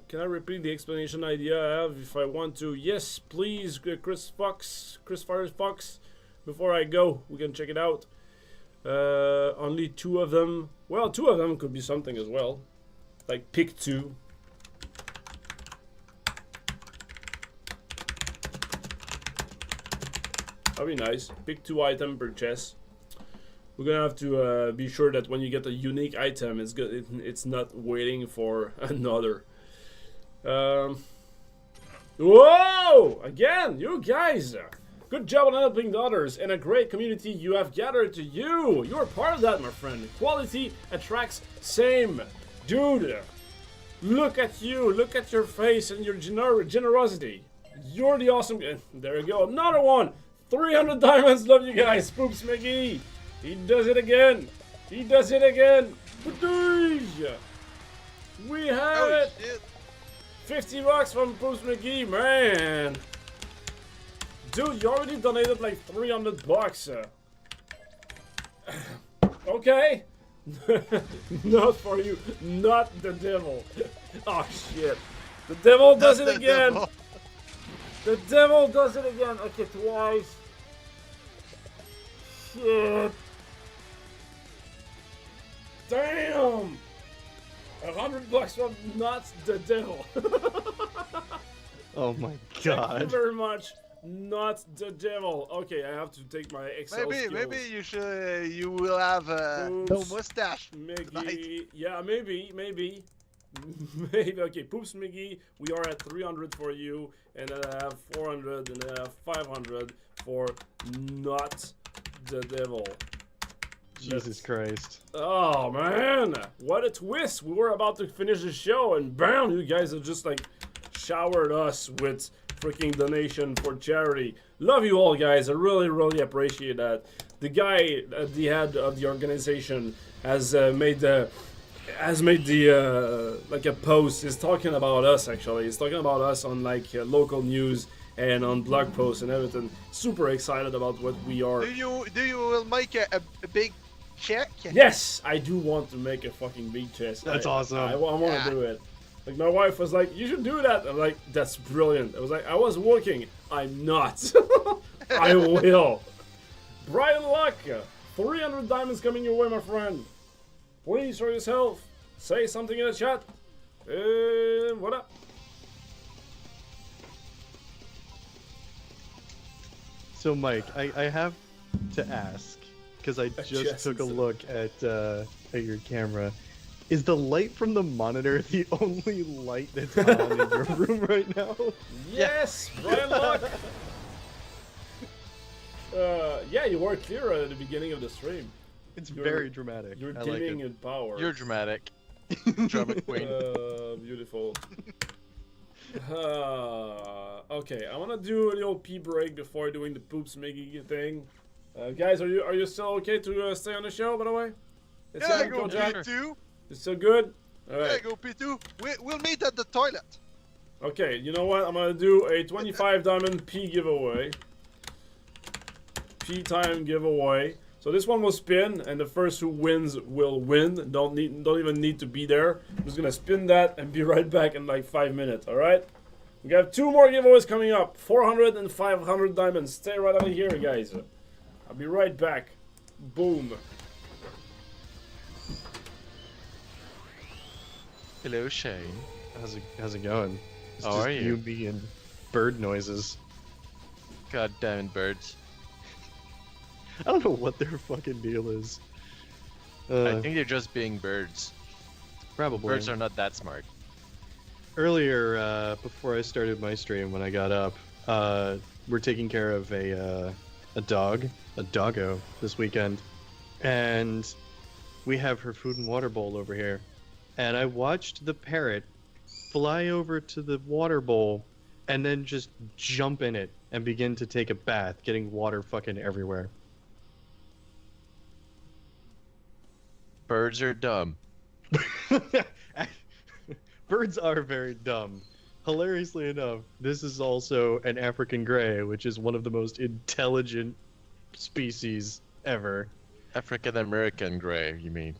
can I repeat the explanation idea I have if I want to? Yes, please, Chris Firefox. Before I go, we can check it out. Only 2 of them. Well, 2 of them could be something as well. Like pick 2. That'd be nice. Pick 2 item per chest. We're gonna have to be sure that when you get a unique item, it's good. It's not waiting for another. Whoa! Again, you guys. Good job on helping the others, and a great community you have gathered to you. You're part of that, my friend. Quality attracts same. Dude, look at you. Look at your face and your generosity. You're the awesome... There you go. Another one. 300 diamonds. Love you guys. Poops McGee. He does it again. He does it again. We have it. Shit. $50 from Poops McGee, man. Dude, you already donated like $300. Okay. Not for you. Not the devil. Oh shit. The devil does it again. Devil. The devil does it again. Okay, twice. Shit. Damn. $100 from not the devil. Oh my Thank you god. very much. Not the devil. Okay, I have to take my Excel skills. Maybe you will have no mustache Miggy. tonight. Yeah, maybe. Maybe. Okay, Poops Miggy, we are at 300 for you, and then I have 400, and then I have 500 for not the devil. Jesus Christ. Oh man, what a twist! We were about to finish the show, and bam, you guys have just like showered us with freaking donation for charity. Love you all, guys. I really appreciate that. The guy at the head of the organization has made the like a post. He's talking about us, actually. He's talking about us on like local news and on blog posts and everything. Super excited about what we are. Do you will make a big check? Yes, I do want to make a fucking big chest. That's awesome. I want to do it. Like, my wife was like, you should do that. I'm like, that's brilliant. I was like, I was working. I'm not. I will. Brian Luck, 300 diamonds coming your way, my friend. Please show yourself. Say something in the chat. What up? So, Mike, I have to ask, because I just took a look at your camera. Is the light from the monitor the only light that's on in your room right now? Yes, Brian Luck. Yeah, you were clear at the beginning of the stream. It's very dramatic. You're I dimming like it. in power. You're dramatic. Drama queen. Beautiful. Okay, I want to do a little pee break before doing the Poops Miggy thing. Guys, are you still okay to stay on the show? By the way, it's Yeah, go Jack. P2. You still good? All right. Yeah, go P2. We'll meet at the toilet. Okay, you know what? I'm gonna do a 25 diamond P giveaway. P time giveaway. So this one will spin, and the first who wins will win. Don't even need to be there. I'm just gonna spin that and be right back in like 5 minutes. All right. We got 2 more giveaways coming up. 400 and 500 diamonds. Stay right over here, guys. I'll be right back. Boom. Hello, Shane. How's it going? It's How just are you? me and bird noises. God damn it, birds. I don't know what their fucking deal is. I think they're just being birds. Probably. Birds are not that smart. Earlier, before I started my stream, when I got up, we're taking care of a doggo this weekend, and we have her food and water bowl over here, and I watched the parrot fly over to the water bowl and then just jump in it and begin to take a bath, getting water fucking everywhere. Birds are dumb. Birds are very dumb. Hilariously enough, this is also an African grey, which is one of the most intelligent species ever. African American grey, you mean?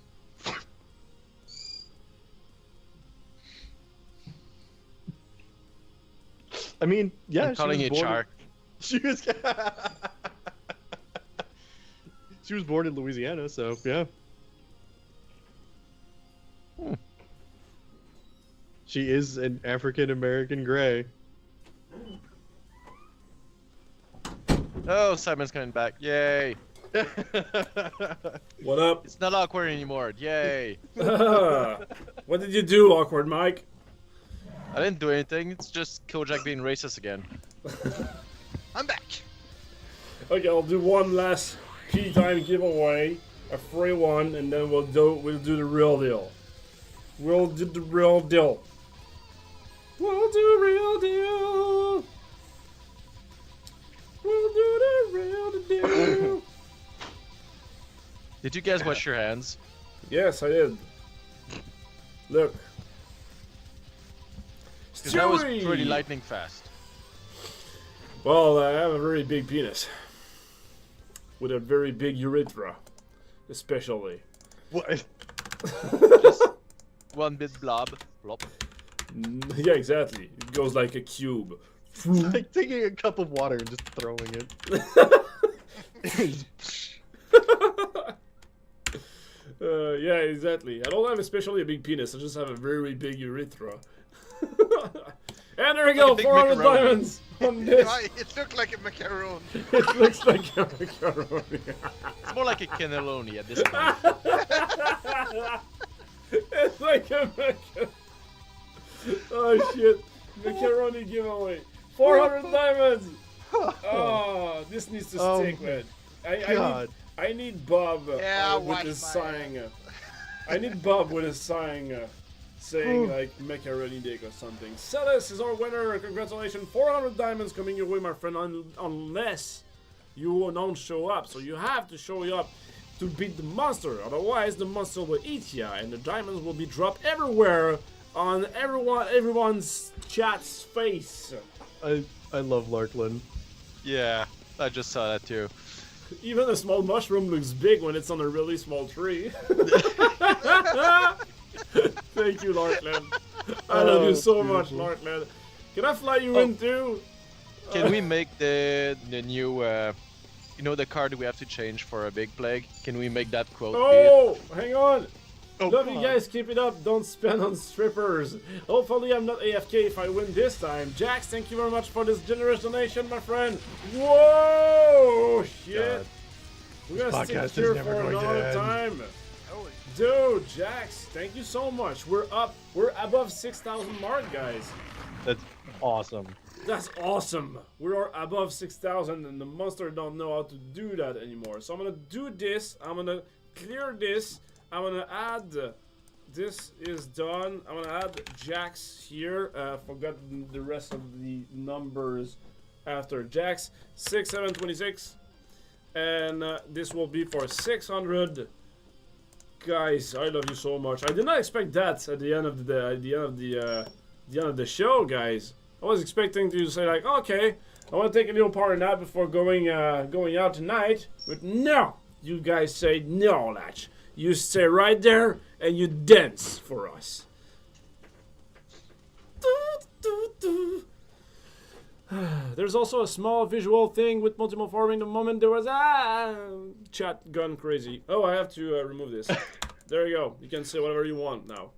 I mean, yeah, I'm calling she it was born. shark. She was. She was born in Louisiana, so yeah. She is an African American grey. Oh, Simon's coming back. Yay. What up? It's not awkward anymore. Yay. What did you do, awkward Mike? I didn't do anything. It's just Kojak being racist again. I'm back. Okay, I'll do one last P time giveaway, a free one, and then we'll do the real deal. We'll do the real deal. We'll do real deal. We'll do the real deal. Did you guys wash your hands? Yes, I did. Look. Because that was Stewie! pretty lightning fast. Well, I have a very big penis. With a very big urethra. Especially. What? Just one big blob. Blop. Yeah, exactly. It goes like a cube. It's like taking a cup of water and just throwing it. Yeah, exactly. I don't have especially a big penis. I just have a very big urethra. And there we go, Like a big 400 macaroni. diamonds on this. It looked like a macaron. It looks like a macaroni. It's more like a cannelloni at this point. It's like a macaroni. Oh shit. Macaroni giveaway. 400 diamonds. Oh, this needs to Oh stick, man. God. I need Bob Yeah, with wash his my sign. I need Bob with his sign saying like macaroni dick or something. Celis is our winner. Congratulations. 400 diamonds coming your way, my friend, unless you don't show up. So you have to show up to beat the monster. Otherwise, the monster will eat ya, and the diamonds will be dropped everywhere on everyone's chat's face. I love Larkland. Yeah, I just saw that too. Even a small mushroom looks big when it's on a really small tree. Thank you, Larkland. I love you so much, Larkland. Can I fly you in too? Can we make the new, you know, the card we have to change for a big plague? Can we make that quote? Oh, hang on. Oh, Love come you on. guys, keep it up. Don't spend on strippers. Hopefully I'm not AFK if I win this time. Jax, thank you very much for this generous donation, my friend. Whoa, shit. God. We're gonna This stick podcast is here never for going to another end. time. Holy Dude, Jax, thank you so much. We're above 6,000 mark, guys. That's awesome. That's awesome. We are above 6,000 and the monster don't know how to do that anymore. So I'm gonna do this. I'm gonna clear this. I'm gonna add, this is done. I'm gonna add Jax here. Forgot the rest of the numbers after Jax. 6, 7, 26. and this will be for 600. Guys, I love you so much. I did not expect that at the end of the end of the show, guys. I was expecting to say like, okay, I want to take a little power nap before going out tonight, but no, you guys say no, Latch. You stay right there and you dance for us. There's also a small visual thing with multiple farming. The moment there was chat gone crazy. Oh, I have to remove this. There you go. You can say whatever you want now.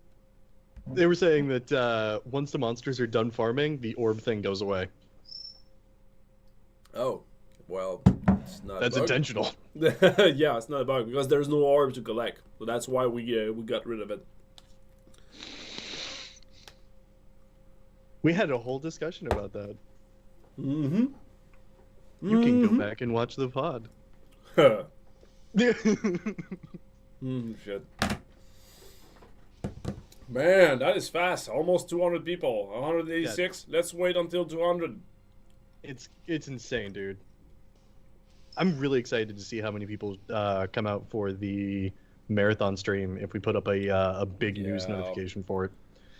They were saying that once the monsters are done farming, the orb thing goes away. Oh, well, it's not. That's intentional. Yeah, it's not a bug because there's no orb to collect, so that's why we got rid of it. We had a whole discussion about that. Mm-hmm. You can go back and watch the pod. Shit. Man, that is fast. Almost 200 people. 186. Yeah. Let's wait until 200. It's insane, dude. I'm really excited to see how many people come out for the marathon stream if we put up a big news notification for it.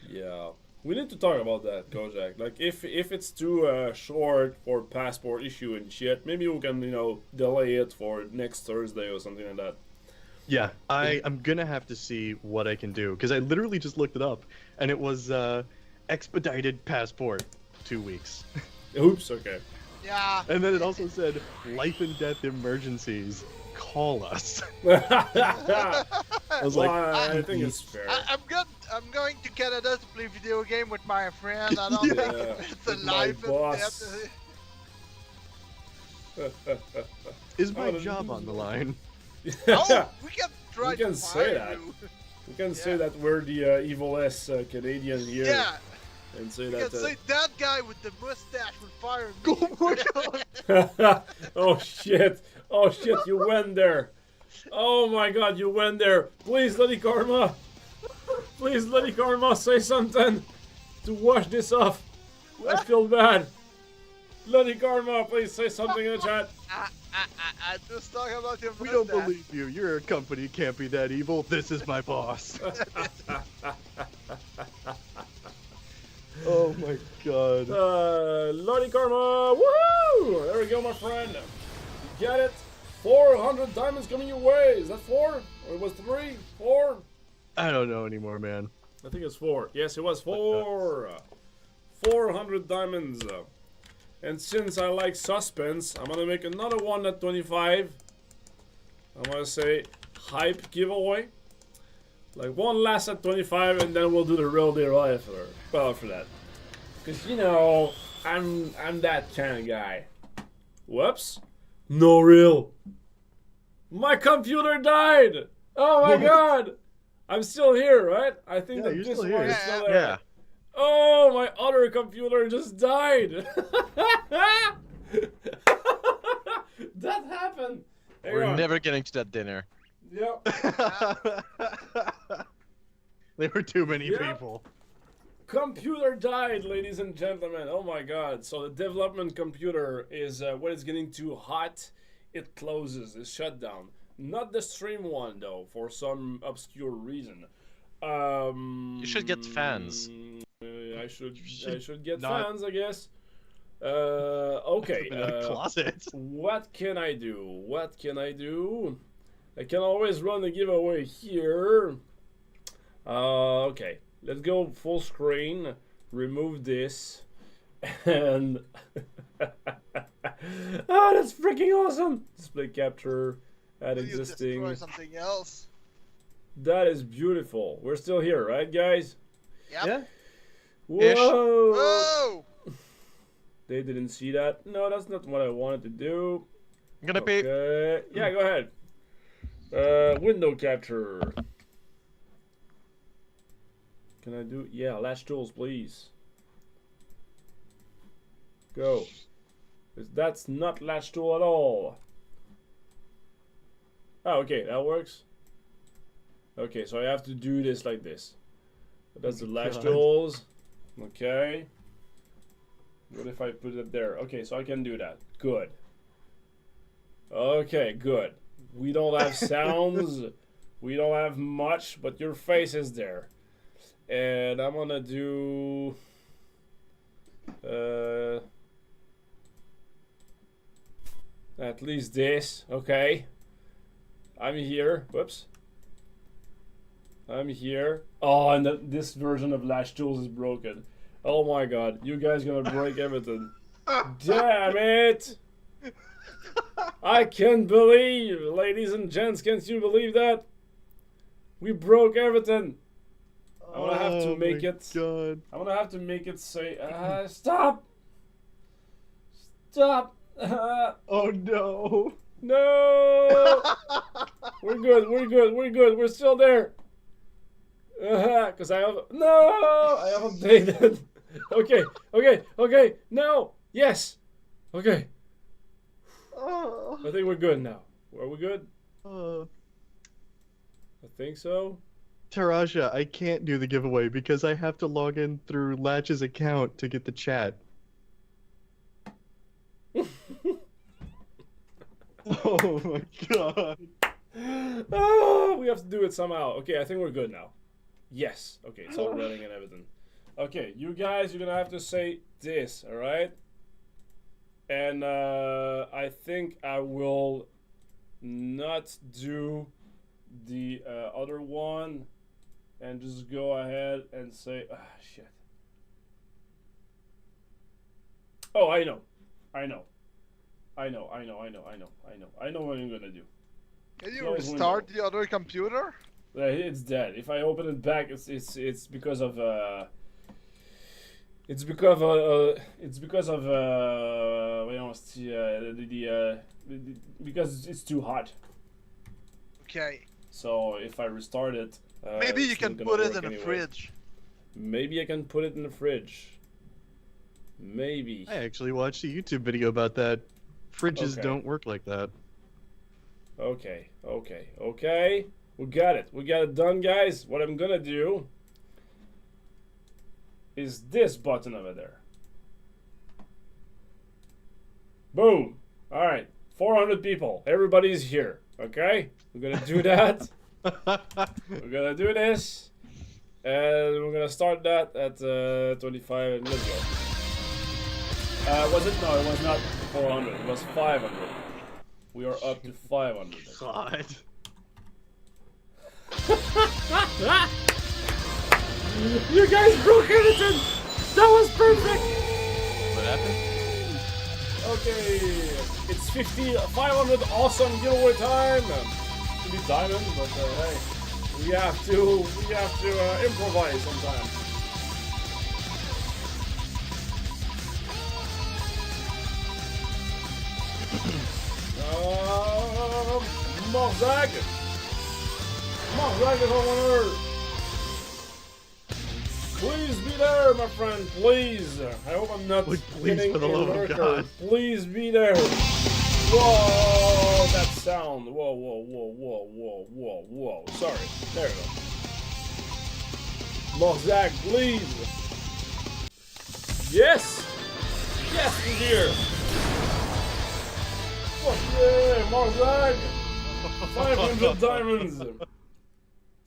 Yeah. We need to talk about that, Kojak. Like, if it's too short for passport issue and shit, maybe we can, delay it for next Thursday or something like that. Yeah, I'm gonna have to see what I can do, because I literally just looked it up, and it was expedited passport, 2 weeks. Oops, okay. Yeah. And then it also said, life and death emergencies, call us. I was I think it's fair. I'm good. I'm going to Canada to play video game with my friend. I don't think it's a life and death. Is my job on the line? Oh, we can try. We can say that. We can say that we're the evil S Canadian here. Yeah. And say You that. can say that guy with the mustache will fire me. Oh my god! Oh shit! Oh shit! You went there. Oh my god! You went there. Please, Bloody Karma. Please, Bloody Karma, say something to wash this off. I feel bad. Bloody Karma, please say something in the chat. I just talk about your mustache. We don't believe you. Your company can't be that evil. This is my boss. Oh my god. Lordy Karma, woohoo! There we go, my friend. You got it. 400 diamonds coming your way. Is that 4? Or it was 3? 4? I don't know anymore, man. I think it's 4. Yes, it was 4. 400 diamonds. And since I like suspense, I'm gonna make another one at 25. I'm gonna say hype giveaway. Like one last at 25, and then we'll do the real deal after. Well, for that, because I'm that kind of guy. Whoops, no real. My computer died. Oh my god, I'm still here, right? I think that this one is still there. Yeah. Oh, my other computer just died. That happened. We're never getting to that dinner. Yep. There were too many people. Computer died, ladies and gentlemen. Oh my god. So the development computer is, when it's getting too hot, it closes, it's shut down. Not the stream one, though, for some obscure reason. You should get fans. I should get fans, I guess. Okay. Closet. What can I do? What can I do? I can always run a giveaway here. Okay. Let's go full screen. Remove this. And... oh, that's freaking awesome! Display capture. Add existing. Destroy something else. That is beautiful. We're still here, right, guys? Yep. Yeah. Whoa! Whoa! They didn't see that. No, that's not what I wanted to do. I'm gonna be. Yeah, go ahead. Window capture. Can I do? Yeah, latch tools, please. Go. That's not latch tool at all. Oh, okay, that works. Okay, so I have to do this like this. That's the latch tools. Okay. What if I put it there? Okay, so I can do that. Good. Okay, good. We don't have sounds. We don't have much, but your face is there. And I'm gonna do... at least this. Okay. I'm here. Whoops. I'm here. Oh, and this version of Lash Tools is broken. Oh my god. You guys gonna break everything. Damn it! I can't believe, ladies and gents, can't you believe that? We broke everything. I'm gonna have to make it. God. I'm gonna have to make it say, stop! Stop! Oh no! No! We're good, we're good, we're good, we're still there. Because I have updated. Okay, no, yes, okay. I think we're good now. Are we good? I think so. Taraja, I can't do the giveaway because I have to log in through Latch's account to get the chat. Oh my god. Oh, we have to do it somehow. Okay, I think we're good now. Yes. Okay, it's all running and everything. Okay, you guys, you're gonna have to say this, alright? And I think I will not do the other one and just go ahead and say, shit. Oh, I know what I'm gonna do. Can you restart the other computer? It's dead. If I open it back, it's because of because it's too hot. Okay. So if I restart it, maybe you can put it in the fridge. Maybe I can put it in the fridge. Maybe. I actually watched a YouTube video about that. Fridges don't work like that. Okay. We got it done, guys. What I'm gonna do is this button over there. Boom. Alright. 400 people. Everybody's here. Okay? We're gonna do that. We're gonna do this. And we're gonna start that at 25 and let's go. Was it? No, it was not 400. It was 500. We are up to 500. God. You guys broke everything! That was perfect! What happened? Okay, it's 500 awesome giveaway time! Should be diamond, but hey, we have to improvise sometimes. Berzerk! Berzerk is on Earth! Please be there, my friend, please! I hope I'm not please, for the love of God. Please be there! Whoa! That sound! Whoa! Sorry. There we go. Berzerk, please! Yes! Yes, he's here! Fuck yeah, Berzerk! 500 diamonds!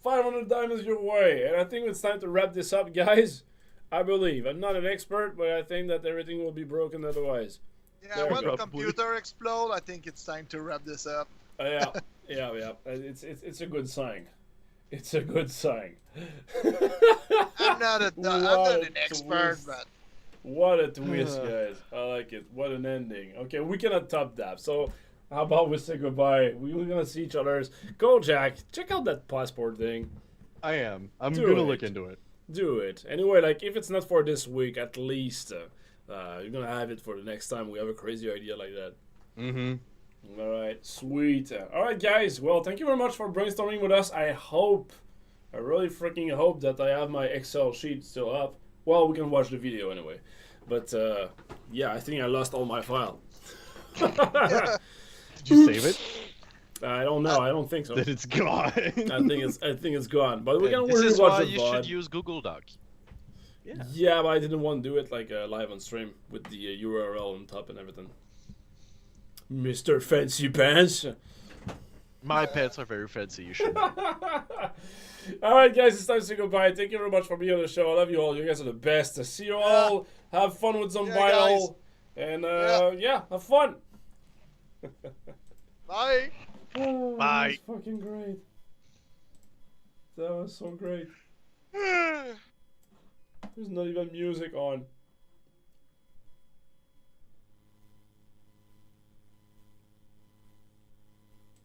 500 diamonds your way, and I think it's time to wrap this up, guys. I believe. I'm not an expert, but I think that everything will be broken otherwise. Yeah, when the computer explodes, I think it's time to wrap this up. Yeah. It's a good sign. It's a good sign. I'm not an expert, but... What a twist, guys. I like it. What an ending. Okay, we cannot top that, so... How about we say goodbye? We're gonna see each other's. Go, Jack. Check out that passport thing. I am. I'm gonna look into it. Do it. Anyway, like, if it's not for this week, at least you're gonna have it for the next time we have a crazy idea like that. Mm-hmm. Alright, sweet. Alright, guys. Well, thank you very much for brainstorming with us. I really freaking hope that I have my Excel sheet still up. Well, we can watch the video anyway. But, yeah, I think I lost all my file. Did you save it? I don't know. I don't think so. That it's gone. I think it's gone. But we can This is watch why the you VOD. should use Google Doc. Yeah, but I didn't want to do it like live on stream with the URL on top and everything. Mr. Fancy Pants. My pants are very fancy. You should. Alright, guys, it's time to say goodbye. Thank you very much for being on the show. I love you all. You guys are the best. See you all. Have fun with some vinyl. And, yeah, have fun. Bye. Oh, Bye. That was fucking great. That was so great. There's not even music on.